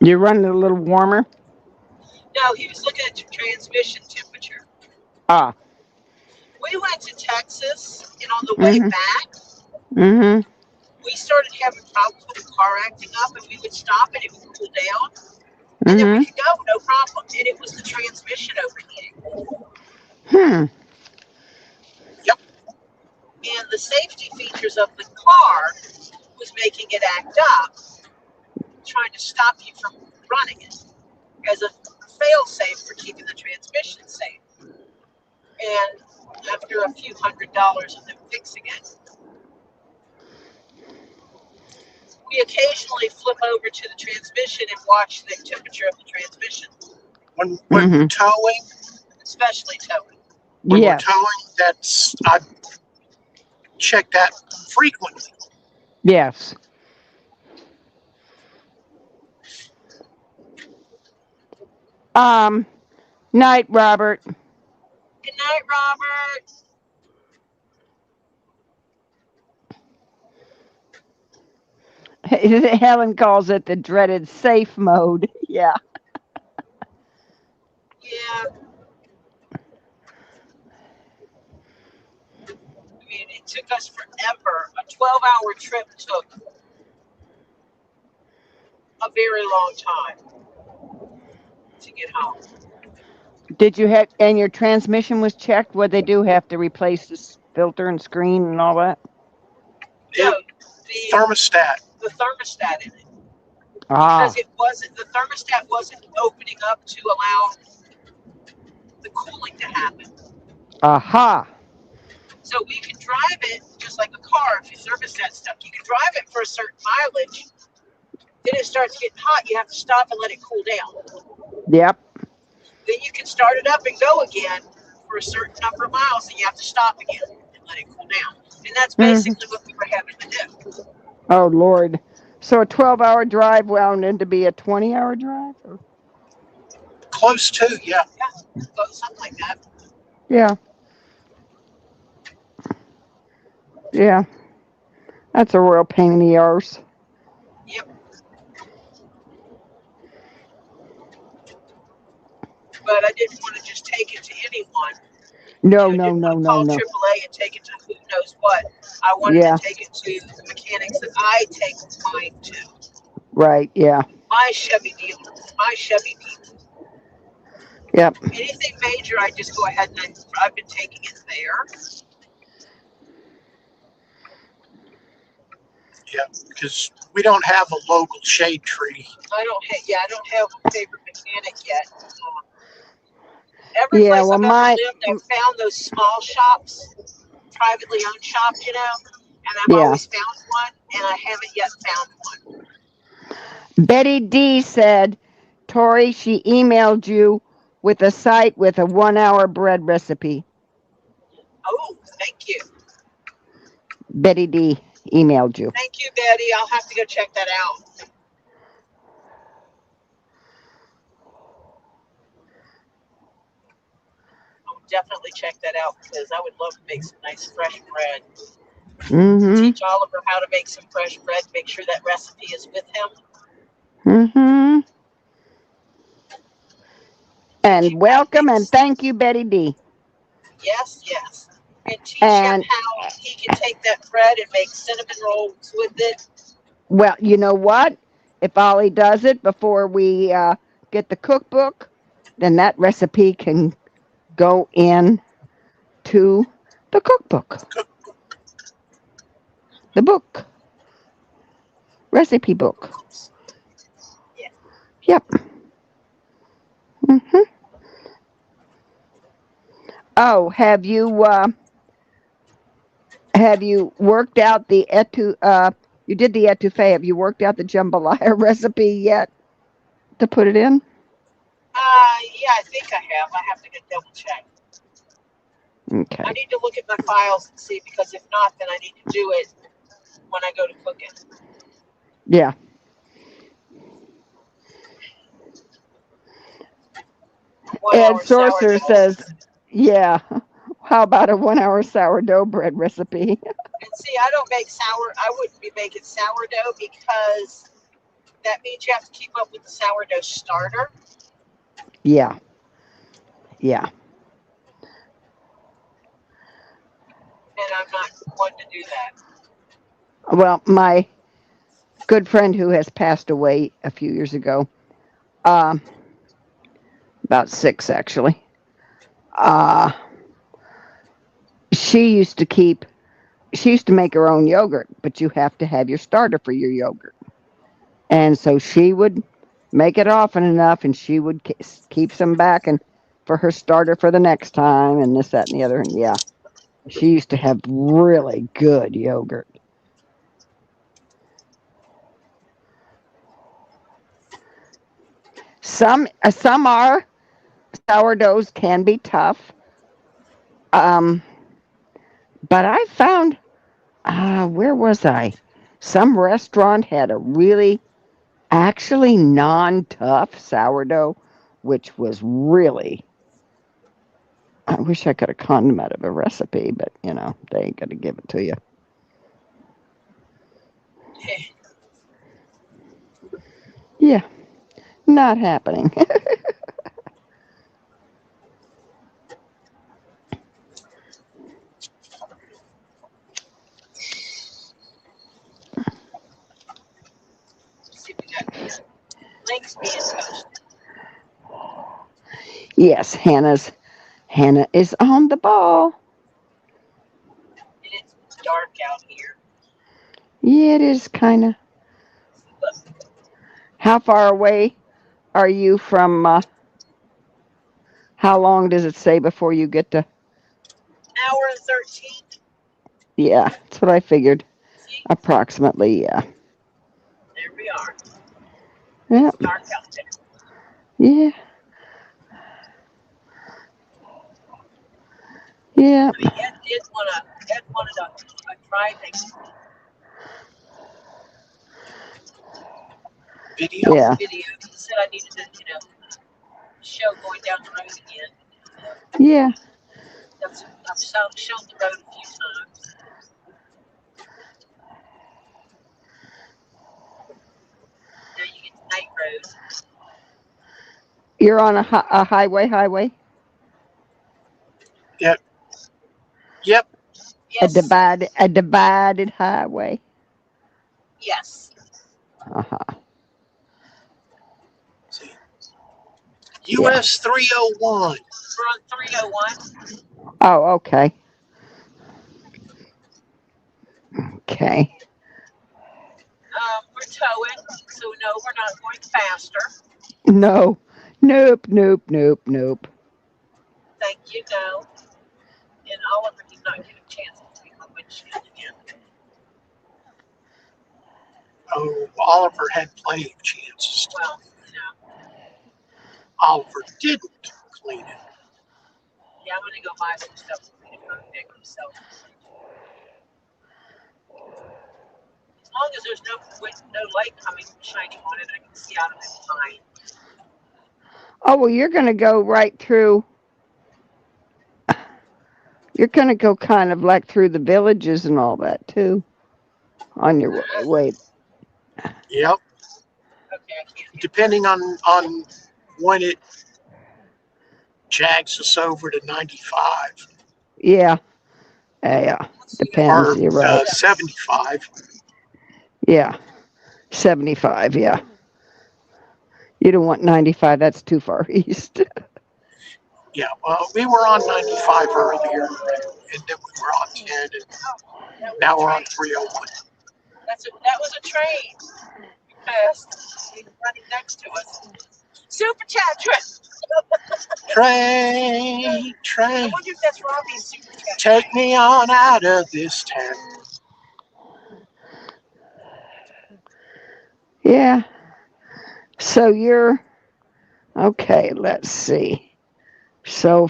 C: You're running a little warmer.
A: No, he was looking at your transmission temperature.
C: Ah.
A: We went to Texas, and on the way
C: Mhm.
A: back,
C: Mhm.
A: we started having problems with the car acting up, and we would stop and it would cool down, and then we
C: Mhm.
A: could go, no problem. And it was the transmission overheating.
C: Hmm.
B: Yep.
A: And the safety features of the car was making it act up, trying to stop you from running it as a fail safe for keeping the transmission safe. And after a few $100s of them fixing it, we occasionally flip over to the transmission and watch the temperature of the transmission,
B: When we're
C: Mhm.
B: towing,
A: especially towing.
C: Yes.
B: that's I check that frequently.
C: Yes. Um. Night, Robert.
A: Good night, Robert.
C: Helen calls it the dreaded safe mode. Yeah.
A: Yeah, I mean, it took us forever. A 12-hour trip took a very long time to get home.
C: Did you have and your transmission was checked? What they do have to replace this filter and screen and all that?
A: No,
B: It, thermostat.
A: the thermostat in it.
C: Ah,
A: because the thermostat wasn't opening up to allow the cooling to happen.
C: aha.
A: So we can drive it just like a car. If you service that stuff, you can drive it for a certain mileage. Then it starts getting hot. You have to stop and let it cool down.
C: Yep.
A: Then you can start it up and go again for a certain number of miles, and you have to stop again and let it cool down. And that's basically what we were having to do.
C: Oh, Lord. So a 12-hour drive wound into be a 20-hour drive? Or?
B: Close to, yeah.
A: Yeah, something like that.
C: Yeah. Yeah. That's a real pain in the arse.
A: Yep. But I didn't want to just take it to anyone.
C: No,
A: I didn't want to call AAA and take it to who knows what. I wanted to take it to the mechanics that I take mine to.
C: Right, yeah.
A: My Chevy dealers, my Chevy people.
C: Yep.
A: Anything major, I just go ahead and I've been taking it there.
B: Yeah, because we don't have a local shade tree.
A: I don't have a favorite mechanic yet. Every place I've ever lived, I've found those small shops, privately owned shops, and I've always found one, and I haven't yet found one.
C: Betty D said, Tori, she emailed you with a site with a 1-hour bread recipe.
A: Oh, thank you.
C: Betty D emailed you.
A: Thank you, Betty. I'll have to go check that out. I'll definitely check that out because I would love to make some nice fresh bread.
C: Mm-hmm.
A: Teach Oliver how to make some fresh bread. Make sure that recipe is with him.
C: Mm-hmm. And welcome and thank you, Betty D.
A: Yes, yes. And teach him how he can take that bread and make cinnamon rolls with it.
C: Well, you know what? If Ollie does it before we get the cookbook, then that recipe can go in to the cookbook. The book. Recipe book.
A: Yeah.
C: Yep. Mm-hmm. Oh, have you worked out the you did the etouffee. Have you worked out the jambalaya recipe yet to put it in?
A: Yeah, I think I have. I have to get double check.
C: Okay.
A: I need to look at my files and see, because if not, then I need to do it when I go to cook it.
C: Yeah. Ed Sorcerer says, yeah. How about a 1-hour sourdough bread recipe?
A: And see, I wouldn't be making sourdough because that means you have to keep up with the sourdough starter.
C: Yeah. Yeah.
A: And I'm not one to do that.
C: Well, my good friend who has passed away a few years ago, about 6 actually, she used to make her own yogurt, but you have to have your starter for your yogurt. And so she would make it often enough, and she would keep some back and for her starter for the next time, and this, that, and the other. And yeah, she used to have really good yogurt. Some are sourdoughs can be tough. But I found, where was I? Some restaurant had a really, actually non-tough sourdough, which was really, I wish I could have conned them out of a recipe, but they ain't going to give it to you. Yeah, not happening.
A: Links being posted.
C: Yes, Hannah is on the ball.
A: And it's dark out here.
C: Yeah, it is kind of. How far away are you from? How long does it say before you get to?
A: Hour and 13.
C: Yeah, that's what I figured.
A: See,
C: Approximately, yeah.
A: there we are.
C: Yep.
A: It's dark out there.
C: Yeah. Yeah.
A: I mean, Ed wanted a driving
B: Video.
C: Yeah.
A: video. He said I needed to, show going down the road again. So
C: Yeah.
A: I've shown the road a few times. Now you get to night road.
C: You're on a highway?
B: Yep.
A: Yes.
C: A divided highway.
A: Yes.
C: Uh-huh.
B: See. US 301.
A: We're on 301.
C: Oh, okay. Okay.
A: We're towing, so no, we're not going faster.
C: No. Nope.
A: Thank you, no. And Oliver did not get a chance to see my windshield again.
B: Oh, Oliver had plenty of chances.
A: Well,
B: Oliver didn't clean it.
A: yeah, I'm gonna go buy some stuff for me to go pick himself. As long as there's no light coming shining on it, I can see out of it fine.
C: Oh, well, you're going to go right through. You're going to go kind of like through the villages and all that, too, on your way. Wait.
B: Yep.
A: Okay, I can't.
B: Depending on when it jags us over to 95
C: Yeah. Yeah. Depends.
B: or
C: You're right.
B: 75.
C: Yeah. 75. Yeah. You don't want 95. That's too far east.
B: Yeah, well, we were on 95 earlier, and then we were on 10, and now we're on 301.
A: That was a train. Passed. He was running next to us. Super chat trip.
B: Train,
A: I wonder if that's Robbie's super chat.
B: take me on out of this town.
C: Yeah. So you're okay. Let's see. So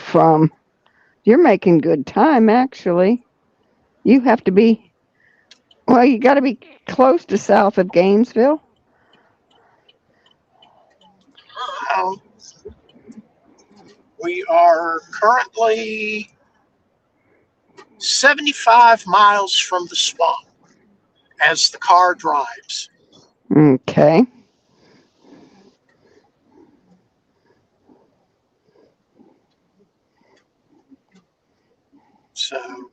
C: you're making good time, actually. You have to be, well, you got to be close to south of Gainesville.
B: We are currently 75 miles from the swamp as the car drives.
C: Okay.
B: So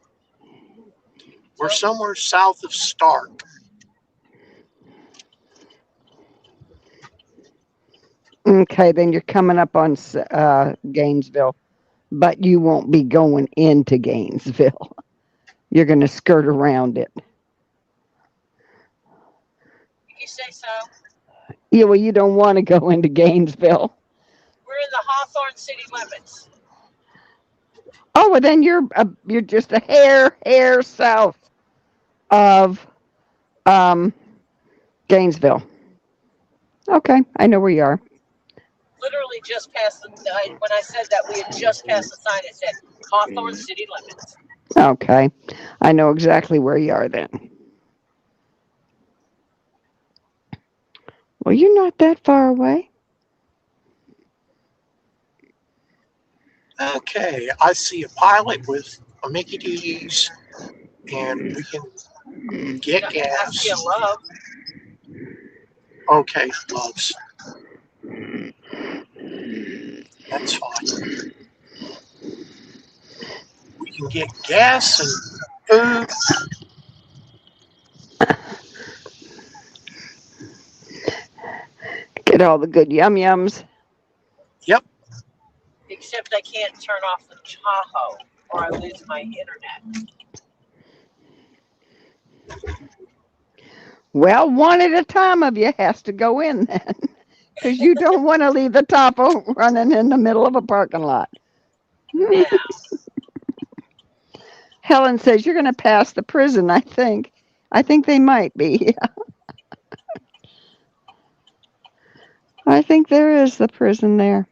B: we're somewhere south of Stark.
C: Okay, then you're coming up on Gainesville, but you won't be going into Gainesville. You're going to skirt around it.
A: Did you say so?
C: Yeah, well, you don't want to go into Gainesville.
A: We're in the Hawthorne city limits.
C: Oh, well, then you're just a hair south of Gainesville. Okay, I know where you are.
A: Literally just past when I said that, we had just passed the sign that said Hawthorne city limits.
C: Okay, I know exactly where you are then. Well, you're not that far away.
B: Okay, I see a pilot with a Mickey D's, and we can get gas.
A: I see a love.
B: Okay, loves. That's fine. We can get gas and food.
C: Get all the good yums.
B: Yep.
A: Except I can't turn off the Tahoe or I lose my internet.
C: Well, one at a time of you has to go in then, because you don't want to leave the top running in the middle of a parking lot.
A: No.
C: Helen says you're going to pass the prison, I think. I think they might be. I think there is the prison there.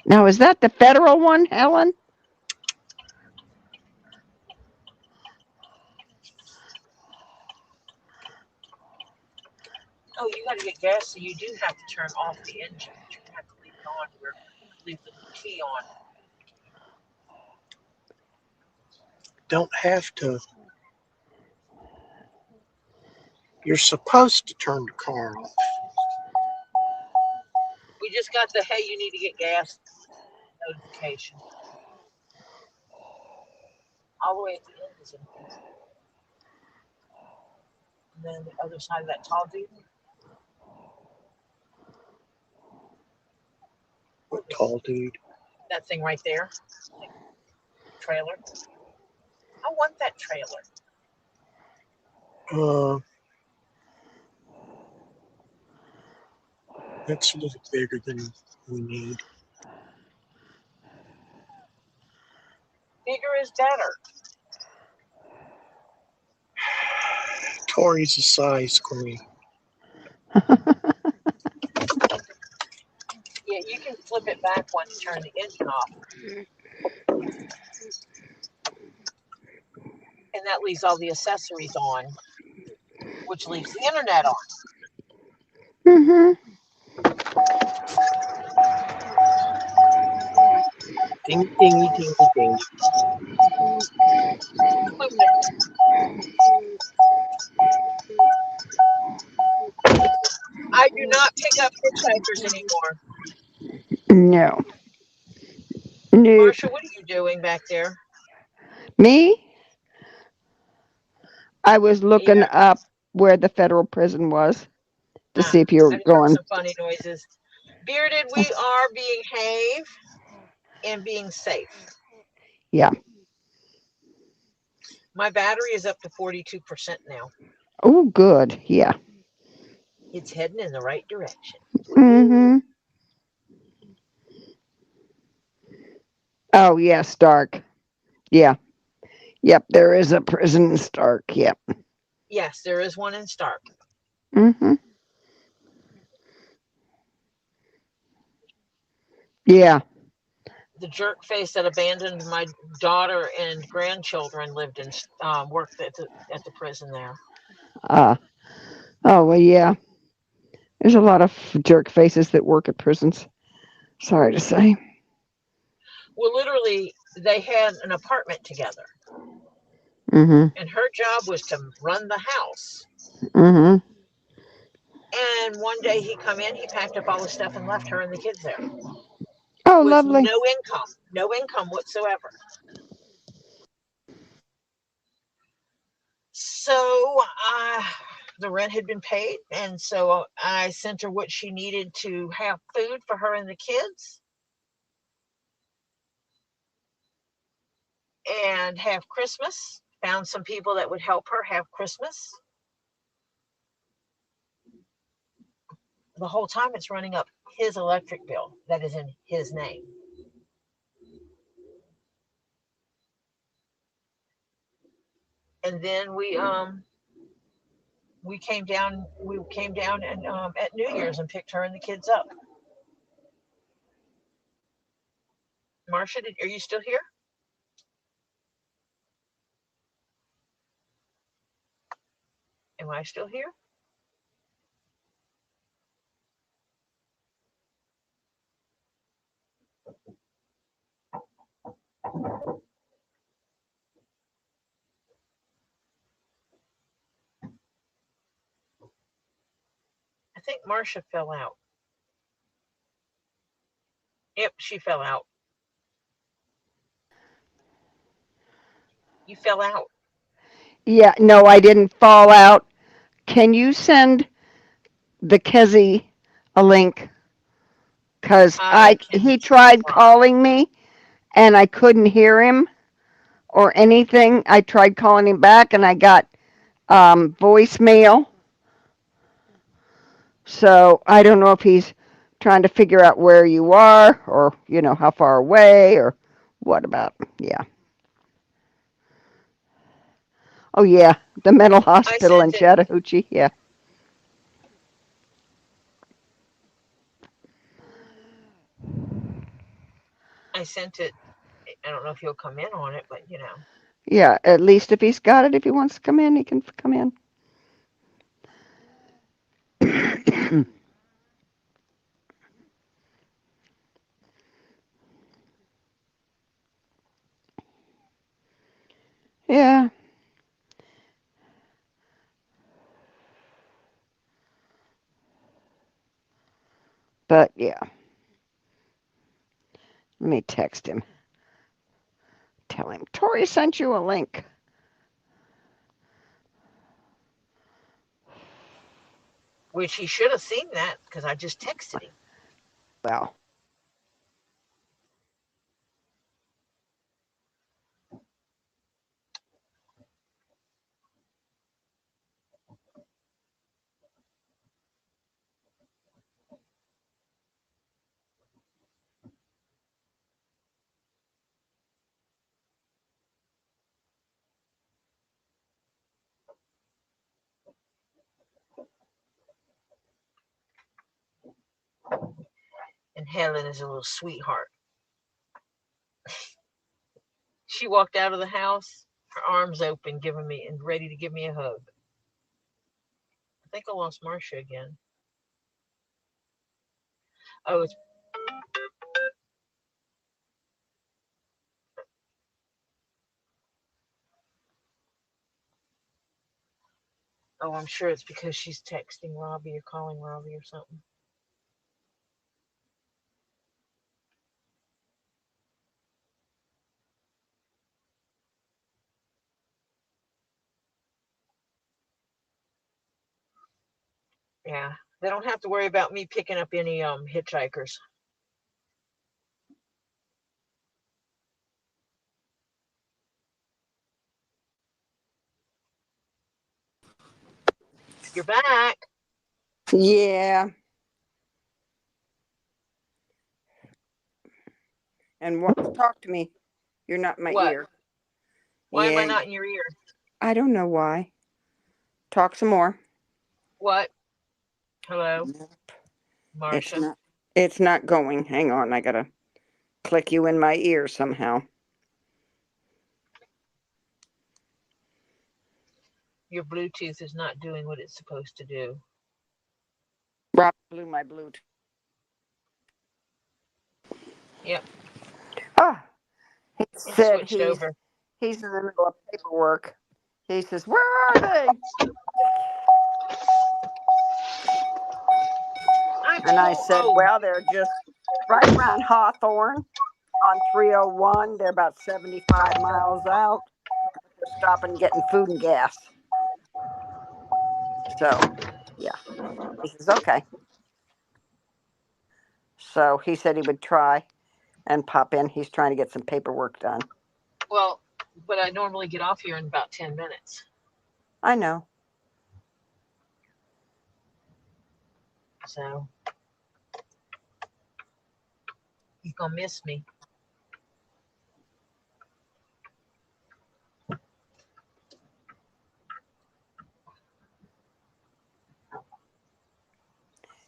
C: Now, is that the federal one, Helen?
A: Oh, you got to get gas, so you do have to turn off the engine. You have to leave it on, leave the key on.
B: Don't have to. You're supposed to turn the car off.
A: We just got the hey, you need to get gas notification. All the way at the end is empty. And then the other side of that tall dude.
B: What tall dude?
A: That thing right there. Like, trailer. I want that trailer.
B: That's a little bigger than we need.
A: Bigger is better.
B: Tori's a size queen.
A: Yeah, you can flip it back once you turn the engine off. And that leaves all the accessories on, which leaves the internet on.
C: Mm-hmm.
B: Ding, dingy, dingy, ding.
A: I do not pick up hitchhikers anymore.
C: No. No.
A: Marsha, what are you doing back there?
C: Me? I was looking up where the federal prison was to see if you were going.
A: Some funny noises. Bearded, we are behave and being safe.
C: Yeah.
A: My battery is up to 42% now.
C: Oh, good. Yeah.
A: It's heading in the right direction.
C: Mm-hmm. Oh, yeah, Stark. Yeah. Yep, there is a prison in Stark. Yep.
A: Yes, there is one in Stark.
C: Mm-hmm. Yeah.
A: The jerk face that abandoned my daughter and grandchildren lived in worked at the prison there.
C: Oh, well, yeah. There's a lot of jerk faces that work at prisons. Sorry to say.
A: Well, literally, they had an apartment together.
C: Mm-hmm.
A: And her job was to run the house.
C: Mm-hmm.
A: And one day he come in, he packed up all the stuff and left her and the kids there.
C: Oh,
A: with
C: lovely.
A: No income whatsoever. So the rent had been paid, and so I sent her what she needed to have food for her and the kids and have Christmas. Found some people that would help her have Christmas. The whole time it's running up his electric bill that is in his name. And then we came down and at New Year's and picked her and the kids up. Marsha, are you still here? Am I still here? I think Marsha fell out. Yep, she fell out. You fell out.
C: Yeah, no, I didn't fall out. Can you send the Kezi a link? Because he tried calling me and I couldn't hear him or anything. I tried calling him back and I got voicemail. So I don't know if he's trying to figure out where you are or, how far away or what about. Yeah. Oh, yeah. The mental
A: I
C: hospital in
A: sent it.
C: Chattahoochee. Yeah.
A: I sent it. I don't know if he'll come in on it, but
C: Yeah. At least if he's got it, if he wants to come in, he can come in. Yeah. But yeah. Let me text him. Tell him Tori sent you a link.
A: which he should have seen that because I just texted him.
C: Well.
A: And Helen is a little sweetheart. She walked out of the house, her arms open, giving me and ready to give me a hug. I think I lost Marcia again. Oh, I'm sure it's because she's texting Robbie or calling Robbie or something. Yeah, they don't have to worry about me picking up any hitchhikers. You're back.
C: Yeah. And talk to me. You're not in my
A: What?
C: ear.
A: Why am I
C: Yeah.
A: not in your ear?
C: I don't know why. Talk some more.
A: What? Hello,
C: Nope. It's
A: Marcia.
C: not. It's not going. Hang on. I gotta click you in my ear somehow.
A: Your Bluetooth is not doing what it's supposed to do.
C: Rob blew my Bluetooth.
A: Yep,
C: Ah, he
A: it
C: said
A: switched
C: he's
A: over.
C: in the middle of paperwork. He says, "Where are they?" And I said,
A: Oh,
C: "Well, they're just right around Hawthorne on 301. They're about 75 miles out. They're stopping and getting food and gas." So, yeah. He says, "Okay." So he said he would try and pop in. He's trying to get some paperwork done.
A: well, but I normally get off here in about 10 minutes.
C: I know.
A: So he's going to miss me.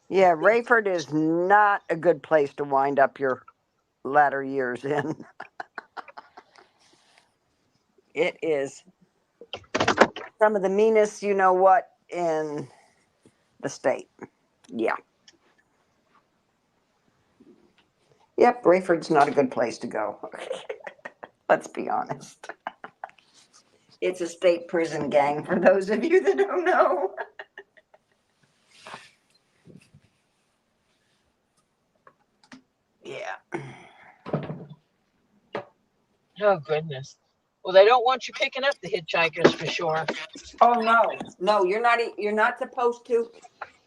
C: Yeah, Rayford is not a good place to wind up your latter years in. It is some of the meanest, you know what, in the state. Yeah. Yep, Rayford's not a good place to go. Let's be honest. It's a state prison gang, for those of you that don't know. Yeah.
A: Oh, goodness. Well, they don't want you picking up the hitchhikers for sure.
C: Oh no, you're not supposed to.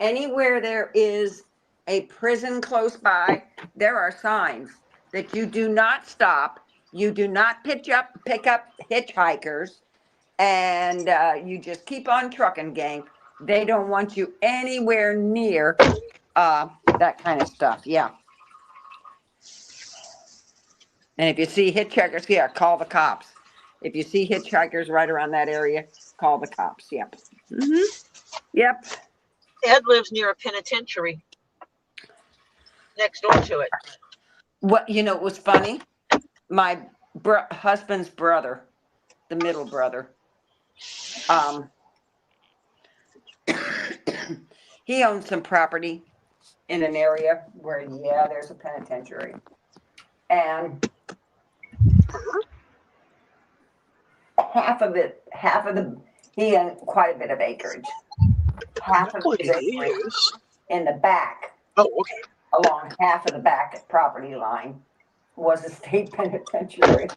C: Anywhere there is a prison close by, there are signs that you do not stop, you do not pick up hitchhikers, and you just keep on trucking, gang.
G: They don't want you anywhere near that kind of stuff. Yeah. And if you see hitchhikers, yeah, call the cops. If you see hitchhikers right around that area, call the cops. Yep. Yep.
A: Ed lives near a penitentiary next door to it.
G: What, it was funny. My husband's brother, the middle brother, he owns some property in an area where, there's a penitentiary. And he had quite a bit of acreage. Half of his acreage in the back.
B: Oh, okay.
G: Along half of the back property line was a state penitentiary.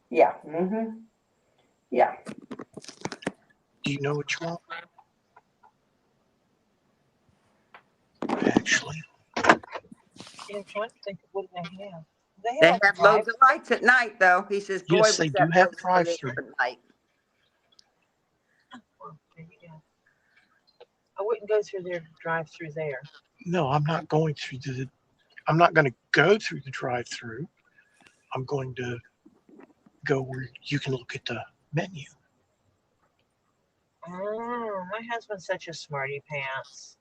G: Yeah. Yeah.
B: Do you know what you want? Actually.
A: I'm trying to think of what they have.
G: They have loads of lights at night, though. He says, boy,
B: Yes, they do have drive-through
G: at night.
A: There you go. I wouldn't go through their drive-through there.
B: No, I'm not going through I'm not going to go through the drive-through. I'm going to go where you can look at the menu.
A: Oh, my husband's such a smarty pants.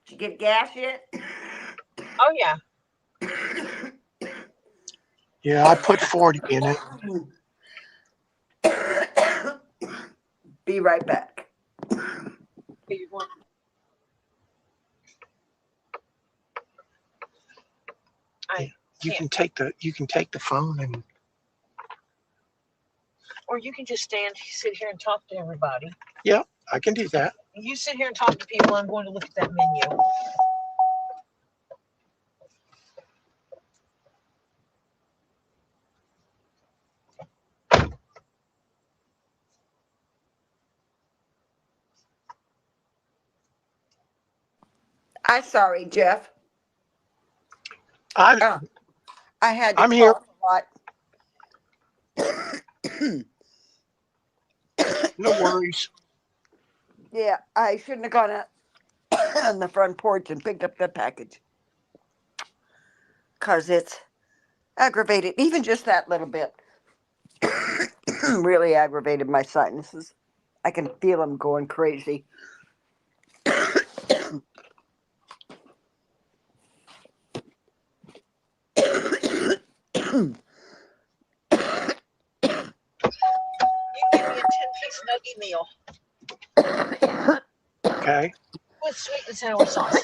G: Did you get gas yet?
A: Oh, yeah.
B: Yeah, I put 40 in it.
G: Be right back.
B: You can take the phone and.
A: Or you can just sit here and talk to everybody.
B: Yeah, I can do that.
A: You sit here and talk to people. I'm going to look at that menu.
G: I'm sorry, Jeff.
B: I
G: had to
B: I'm here.
G: cough a lot.
B: No worries.
G: Yeah, I shouldn't have gone out on the front porch and picked up the package. Because it's aggravated. Even just that little bit really aggravated my sinuses. I can feel them going crazy.
A: You give me a 10-piece nugget meal.
B: Okay.
A: With sweet and sour sauce.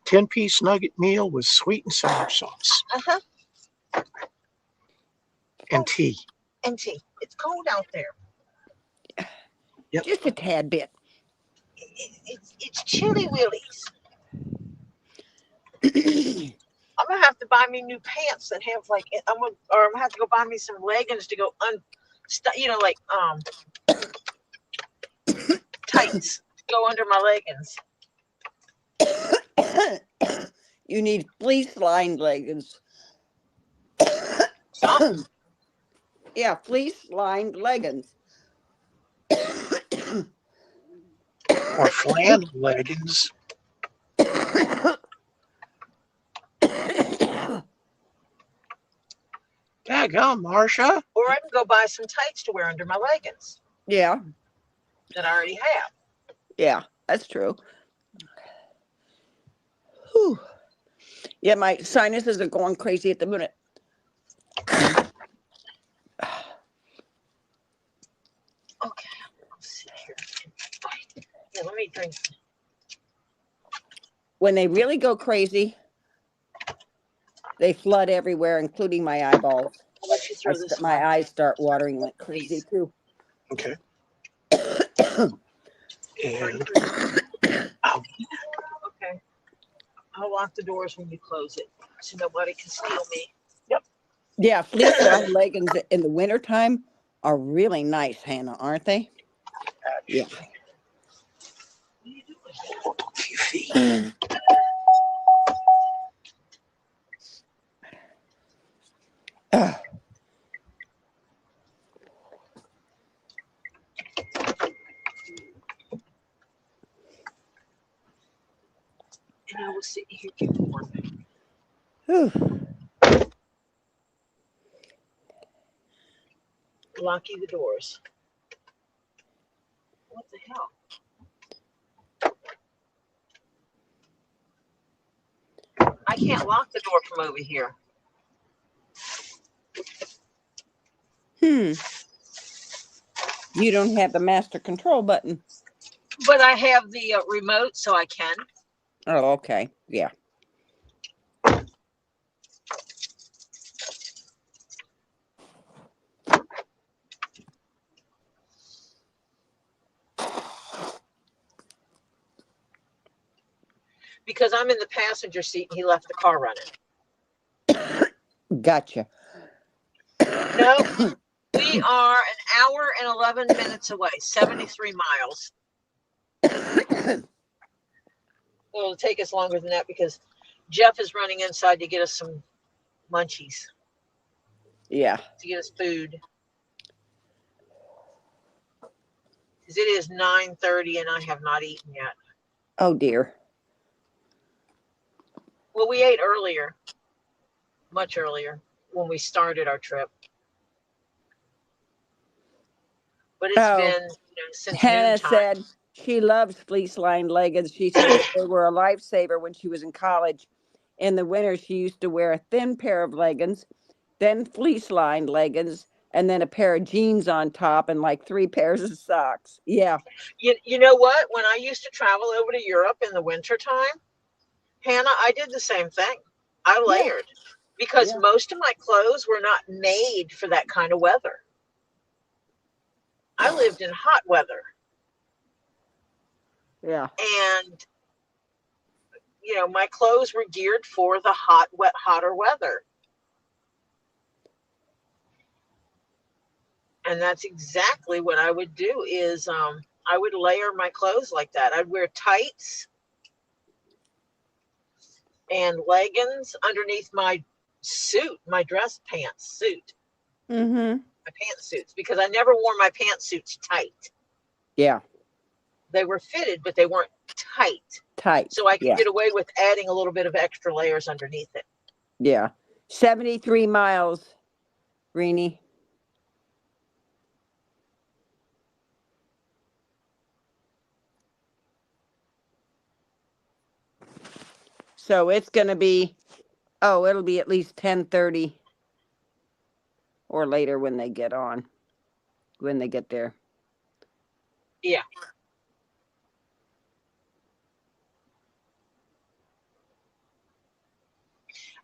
B: 10-piece nugget meal with sweet and sour sauce.
A: Uh-huh.
B: And tea.
A: And tea. It's cold out there.
G: Yep. Just a tad bit.
A: It's chilly willies. I'm gonna have to buy me new pants that have I'm gonna have to go buy me some leggings to go tights to go under my leggings.
G: You need fleece-lined leggings. Yeah, fleece-lined leggings.
B: Or flannel leggings. Daggone, Marsha.
A: Or I can go buy some tights to wear under my leggings.
G: Yeah.
A: That I already have.
G: Yeah, that's true. Whew. Yeah, my sinuses are going crazy at the minute.
A: Okay. Let's see here. Yeah, let me drink.
G: When they really go crazy, they flood everywhere, including my eyeballs.
A: I'll let you throw this
G: my eyes start watering like crazy too.
B: Okay.
A: And okay. I'll lock the doors when you close it so nobody can steal me. Yep.
G: Yeah, fleece-lined leggings in the wintertime are really nice, Hannah, aren't they? Yeah.
A: And I will sit here keep warm.
G: Whew.
A: Lock you the doors. What the hell? I can't lock the door from over here.
G: You don't have the master control button.
A: But I have the remote, so I can.
G: Oh, okay. Yeah.
A: Because I'm in the passenger seat and he left the car running.
G: Gotcha.
A: No, we are an hour and 11 minutes away, 73 miles. It'll take us longer than that because Jeff is running inside to get us some munchies.
G: Yeah.
A: To get us food. Because it is 9:30 and I have not eaten yet.
G: Oh, dear.
A: Well, we ate earlier. Much earlier when we started our trip. But it's been since
G: Hannah
A: noontime.
G: said she loves fleece-lined leggings. She says they were a lifesaver when she was in college. In the winter, she used to wear a thin pair of leggings, then fleece-lined leggings, and then a pair of jeans on top and like 3 pairs of socks. Yeah.
A: You know what? When I used to travel over to Europe in the wintertime, Hannah, I did the same thing. I layered because most of my clothes were not made for that kind of weather. I lived in hot weather.
G: Yeah.
A: And, my clothes were geared for the hotter weather. And that's exactly what I would do is I would layer my clothes like that. I'd wear tights and leggings underneath my suit, my dress pants suit.
G: Mm-hmm.
A: My pantsuits, because I never wore my pantsuits tight.
G: Yeah.
A: They were fitted, but they weren't tight. So I could get away with adding a little bit of extra layers underneath it.
G: Yeah. 73 miles, Renee. So it's going to be, it'll be at least 10:30 or later when they get there.
A: Yeah.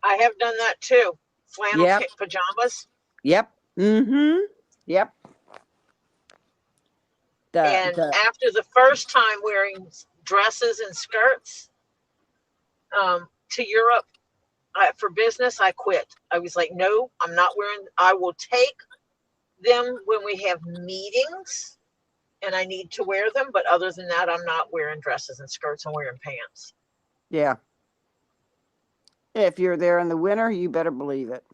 A: I have done that too. Flannel pajamas.
G: Yep. Mm-hmm. Yep.
A: After the first time wearing dresses and skirts to Europe for business, I quit. I was like, no, I'm not wearing. I will take them when we have meetings and I need to wear them. But other than that, I'm not wearing dresses and skirts. I'm wearing pants.
G: Yeah. If you're there in the winter, you better believe it.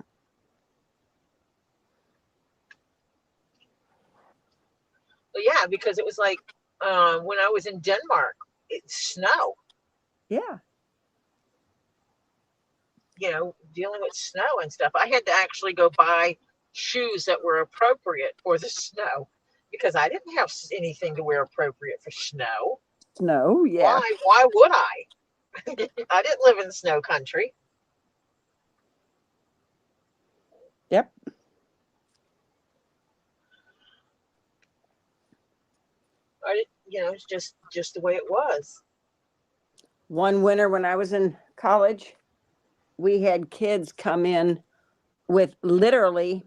A: Well, yeah, because it was like when I was in Denmark, it's snow.
G: Yeah.
A: Dealing with snow and stuff. I had to actually go buy shoes that were appropriate for the snow because I didn't have anything to wear appropriate for snow.
G: Snow, yeah.
A: Why would I? I didn't live in snow country.
G: Yep.
A: It's just the way it was.
G: One winter when I was in college, we had kids come in with literally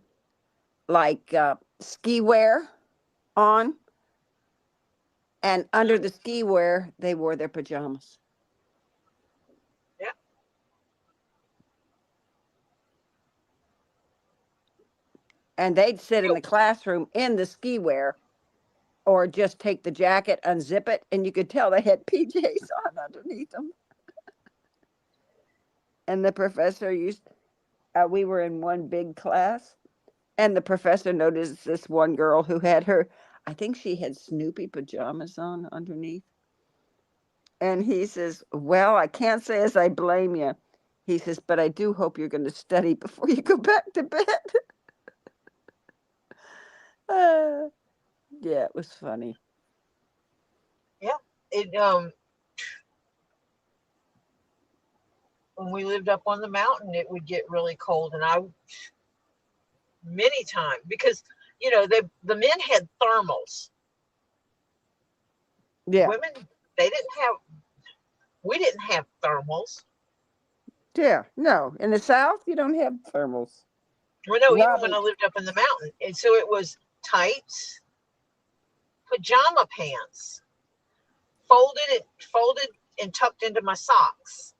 G: like ski wear on, and under the ski wear, they wore their pajamas.
A: Yeah.
G: And they'd sit in the classroom in the ski wear, or just take the jacket, unzip it, and you could tell they had PJs on underneath them. And the professor we were in one big class, and the professor noticed this one girl who had I think she had Snoopy pajamas on underneath. And he says, well, I can't say as I blame you. He says, but I do hope you're going to study before you go back to bed. Yeah, it was funny.
A: Yeah. It when we lived up on the mountain, it would get really cold, and many times, because the men had thermals.
G: Yeah.
A: Women, we didn't have thermals.
G: Yeah. No, in the South, you don't have thermals.
A: Well, no, even when I lived up in the mountain, and so it was tights, pajama pants, folded and tucked into my socks,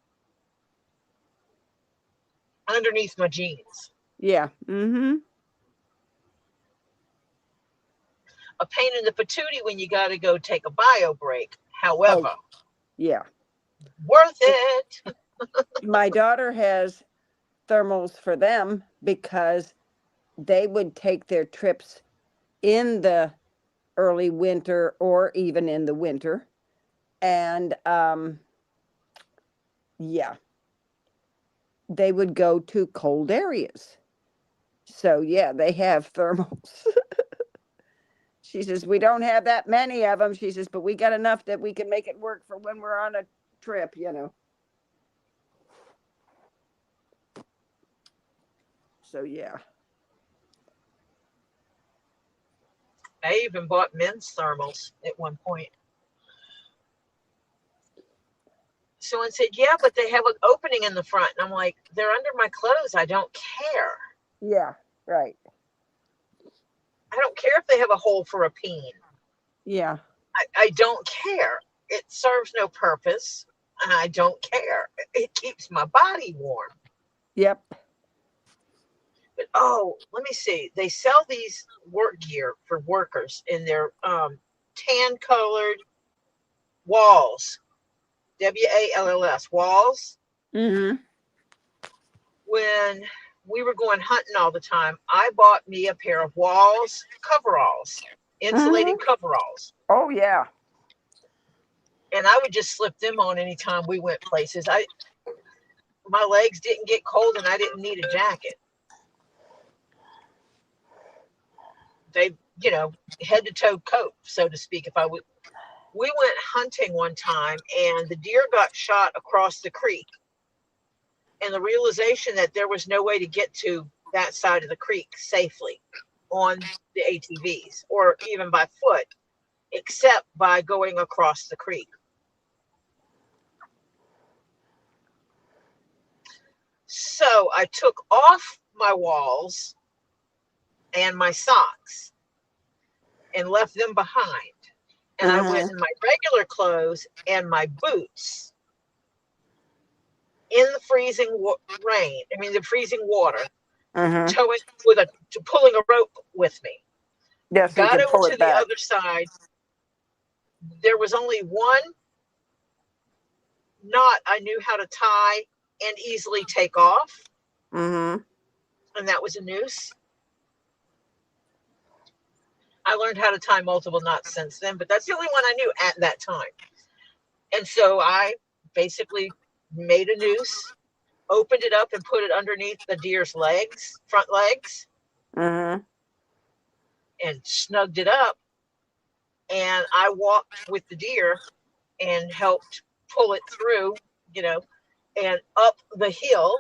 A: underneath my jeans.
G: Yeah. Mm-hmm.
A: A pain in the patootie when you got to go take a bio break. However,
G: yeah,
A: worth it.
G: My daughter has thermals for them because they would take their trips in the early winter or even in the winter. And yeah, they would go to cold areas. So yeah, they have thermals. She says, we don't have that many of them. She says, but we got enough that we can make it work for when we're on a trip, So yeah.
A: I even bought men's thermals at one point. Someone said, yeah, but they have an opening in the front. And I'm like, they're under my clothes. I don't care.
G: Yeah, right.
A: I don't care if they have a hole for a peen.
G: Yeah.
A: I don't care. It serves no purpose. And I don't care. It keeps my body warm.
G: Yep.
A: But let me see. They sell these work gear for workers in their tan colored walls. WALLS, walls.
G: Mm-hmm.
A: When we were going hunting all the time, I bought me a pair of walls coveralls, insulated coveralls.
G: Oh yeah.
A: And I would just slip them on anytime we went places. My legs didn't get cold and I didn't need a jacket. They, head to toe coat, so to speak. We went hunting one time and the deer got shot across the creek. And the realization that there was no way to get to that side of the creek safely on the ATVs or even by foot, except by going across the creek. So I took off my walls and my socks and left them behind. And I went in my regular clothes and my boots in the freezing rain. I mean, the freezing water, pulling a rope with me.
G: Yes,
A: got over to the other side. There was only one knot I knew how to tie and easily take off. And that was a noose. I learned how to tie multiple knots since then, but that's the only one I knew at that time. And so I basically made a noose, opened it up and put it underneath the deer's legs, front legs, and snugged it up. And I walked with the deer and helped pull it through, and up the hill.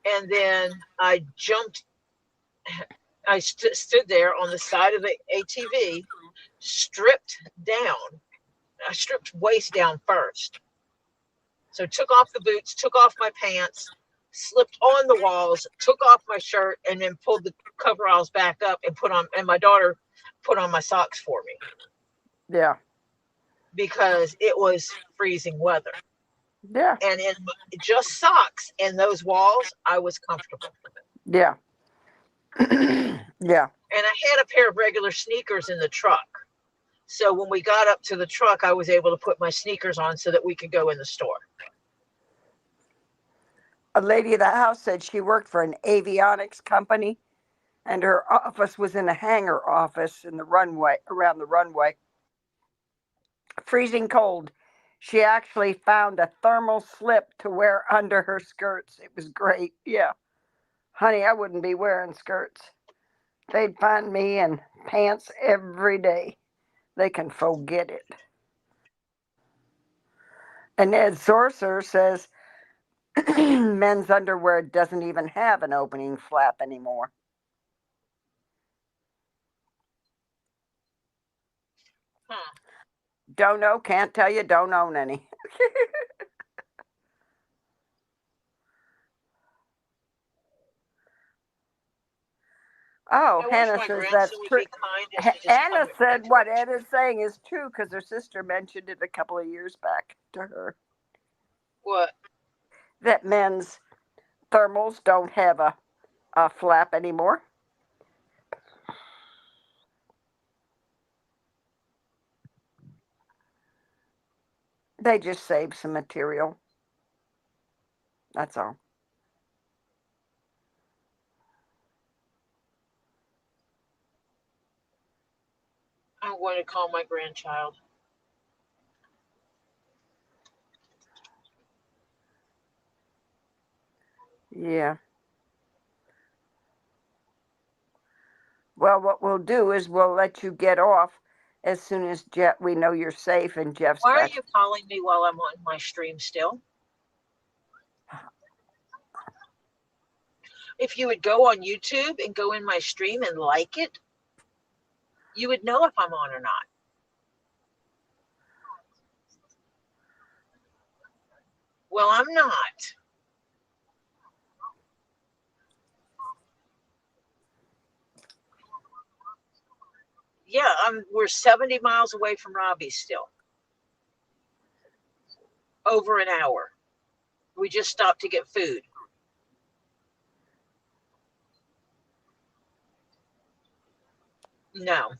A: And then I jumped. I stood there on the side of the ATV, stripped down. I stripped waist down first. So took off the boots, took off my pants, slipped on the walls, took off my shirt, and then pulled the coveralls back up and my daughter put on my socks for me.
G: Yeah.
A: Because it was freezing weather.
G: Yeah.
A: And in just socks and those walls, I was comfortable.
G: Yeah. Yeah.
A: And I had a pair of regular sneakers in the truck. So when we got up to the truck, I was able to put my sneakers on so that we could go in the store.
G: A lady at the house said she worked for an avionics company and her office was in a hangar office in the runway, around the runway. freezing cold. She actually found a thermal slip to wear under her skirts. It was great. Yeah. Honey, I wouldn't be wearing skirts. They'd find me in pants every day. They can forget it. And Ed Sorcerer says men's underwear doesn't even have an opening flap anymore. Don't know, can't tell you, don't own any. Oh, Hannah says that's true. Anna said what Ed is saying is true because her sister mentioned it a couple of years back to her.
A: What?
G: That men's thermals don't have a flap anymore. They just save some material. That's all.
A: I'm going to call my grandchild.
G: Yeah. Well, what we'll do is we'll let you get off as soon as we know you're safe and Jeff's
A: Why
G: got.
A: are you calling me while I'm on my stream still? If you would go on YouTube and go in my stream and like it, you would know if I'm on or not. Well, I'm not. Yeah, we're 70 miles away from Robbie's still. Over an hour. We just stopped to get food. No.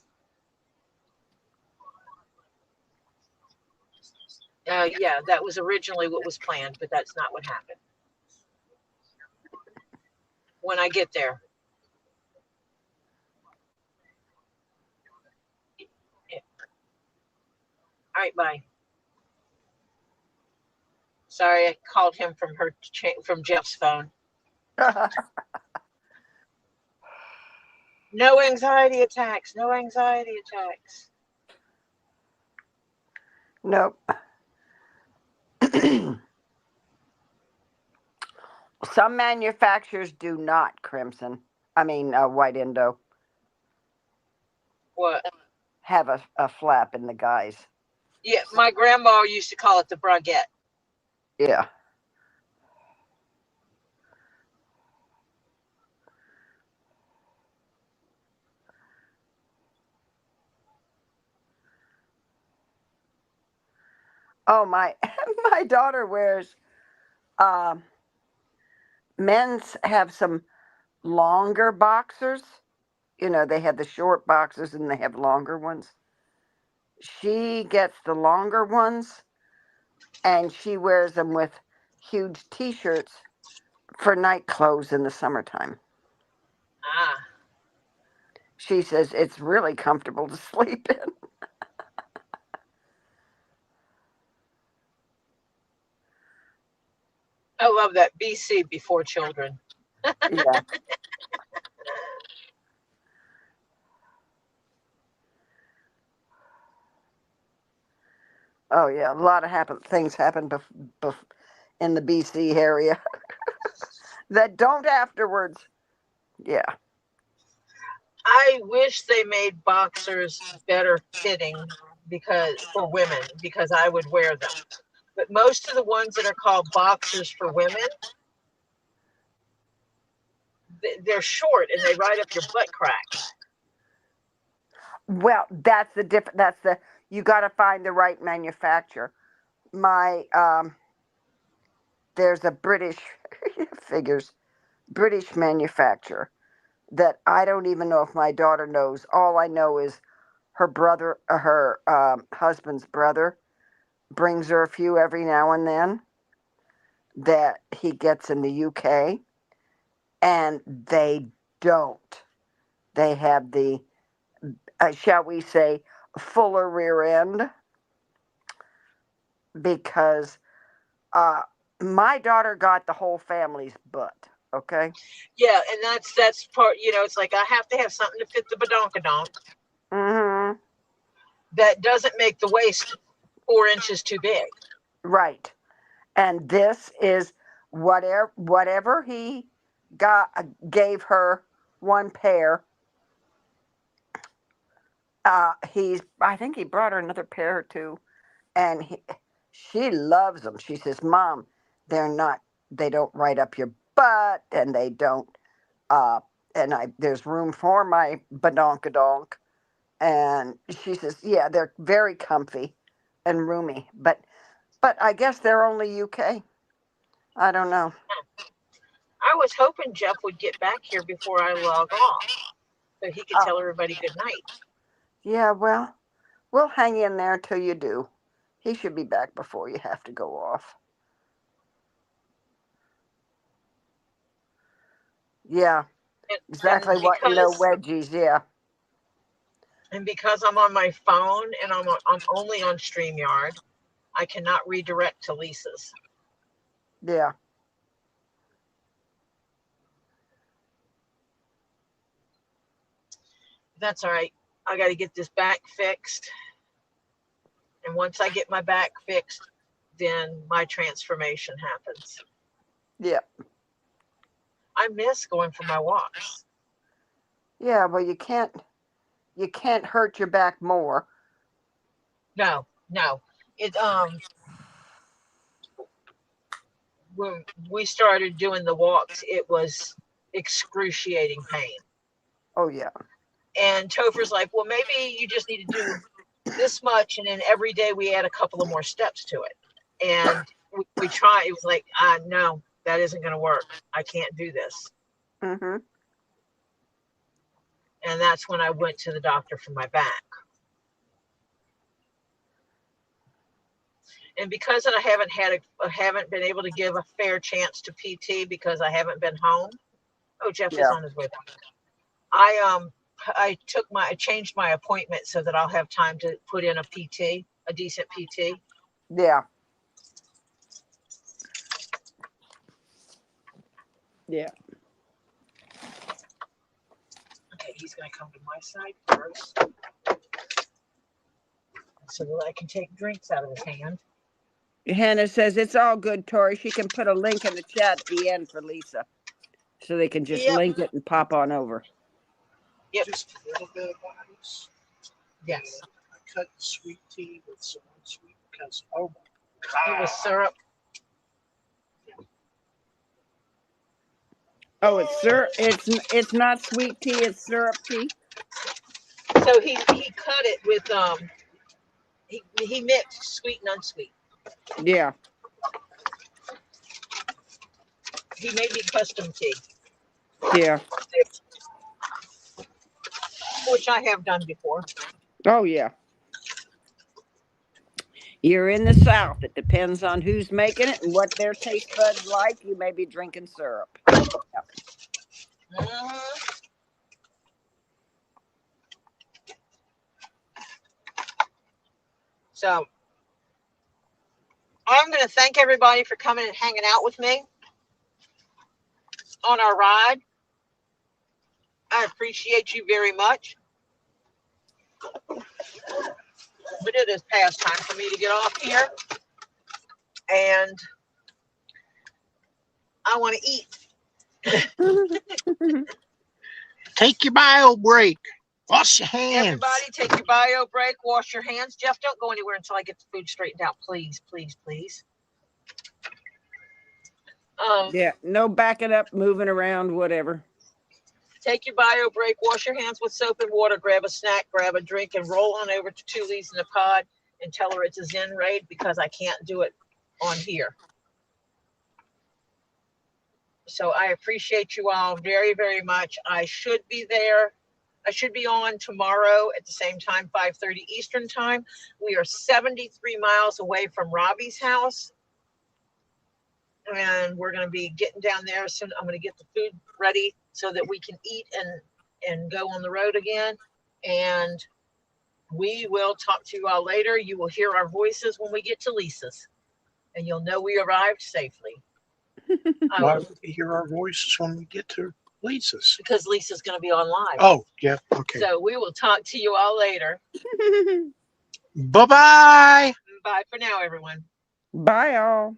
A: Yeah, that was originally what was planned, but that's not what happened. When I get there. Yeah. All right, bye. Sorry, I called him from Jeff's phone. No anxiety attacks. No anxiety attacks.
G: Nope. Some manufacturers do not, Crimson. I mean, White Indo.
A: What?
G: Have a flap in the guys.
A: Yeah, my grandma used to call it the braguette.
G: Yeah. Oh, my daughter wears men's have some longer boxers. You know, they have the short boxers and they have longer ones. She gets the longer ones and she wears them with huge t-shirts for night clothes in the summertime.
A: Ah.
G: She says it's really comfortable to sleep in.
A: I love that. BC, before children.
G: Yeah. Oh yeah, a lot of things happen in the BC area that don't afterwards. Yeah.
A: I wish they made boxers better fitting for women because I would wear them. But most of the ones that are called boxers for women, they're short and they ride up your butt cracks.
G: Well, that's the different. You got to find the right manufacturer. There's a British British manufacturer that I don't even know if my daughter knows. All I know is her husband's brother brings her a few every now and then that he gets in the UK, and they don't. They have the, shall we say, fuller rear end. because my daughter got the whole family's butt. Okay.
A: Yeah, and that's part. It's like I have to have something to fit the badonkadonk.
G: Mm-hmm.
A: That doesn't make the waist 4 inches too big.
G: Right. And this is whatever he gave her one pair. I think he brought her another pair or two, and she loves them. She says, "Mom, they don't ride up your butt, and they don't, there's room for my badonkadonk." And she says, "Yeah, they're very comfy and roomy, but I guess they're only UK. I don't know."
A: I was hoping Jeff would get back here before I log off, so he could tell everybody good night.
G: Yeah, well, we'll hang in there till you do. He should be back before you have to go off. Yeah, exactly
A: and
G: what. No
A: because
G: wedgies. Yeah,
A: and because I'm on my phone and I'm only on StreamYard, I cannot redirect to Lisa's.
G: yeah.
A: That's all right. I got to get this back fixed. And once I get my back fixed, then my transformation happens.
G: Yeah.
A: I miss going for my walks.
G: Yeah, well, you can't hurt your back more.
A: No. It when we started doing the walks, it was excruciating pain.
G: Oh yeah.
A: And Topher's like, well, maybe you just need to do this much, and then every day we add a couple of more steps to it. And we tried. It was like, no, that isn't going to work. I can't do this.
G: Mm-hmm.
A: And that's when I went to the doctor for my back. And because I haven't been able to give a fair chance to PT because I haven't been home. Oh, Jeff is on his way back. I changed my appointment so that I'll have time to put in a decent PT.
G: Yeah. Yeah.
A: Okay, he's going to come to my side first so that I can take drinks out of his hand.
G: Hannah says it's all good, Tori. She can put a link in the chat at the end for Lisa, so they can just link it and pop on over.
A: Yep.
B: Just a little bit of ice.
A: Yes.
B: I cut the sweet tea with some unsweet because, oh my God.
A: It was syrup.
G: Oh, it's syrup. It's not sweet tea. It's syrup tea.
A: So he cut it with he mixed sweet and unsweet.
G: Yeah.
A: He made me custom tea.
G: Yeah.
A: Which I have done before.
G: Oh yeah. You're in the South. It depends on who's making it and what their taste buds like. You may be drinking syrup. Yeah.
A: So I'm going to thank everybody for coming and hanging out with me on our ride. I appreciate you very much. But it is past time for me to get off here. And I want to eat.
B: Take your bio break. Wash your hands.
A: Everybody, take your bio break. Wash your hands. Jeff, don't go anywhere until I get the food straightened out. Please, please, please.
G: Yeah, no backing up, moving around, whatever.
A: Take your bio break. Wash your hands with soap and water. Grab a snack, grab a drink, and roll on over to Tully's in the pod and tell her it's a Zen raid because I can't do it on here. So I appreciate you all very, very much. I should be there. I should be on tomorrow at the same time, 5:30 Eastern time. We are 73 miles away from Robbie's house. And we're going to be getting down there soon. I'm going to get the food ready so that we can eat and go on the road again. And we will talk to you all later. You will hear our voices when we get to Lisa's, and you'll know we arrived safely.
B: Why would we hear our voices when we get to Lisa's?
A: Because Lisa's going to be on live.
B: Oh, yeah. Okay.
A: So we will talk to you all later.
B: Bye-bye.
A: Bye for now, everyone.
G: Bye, all.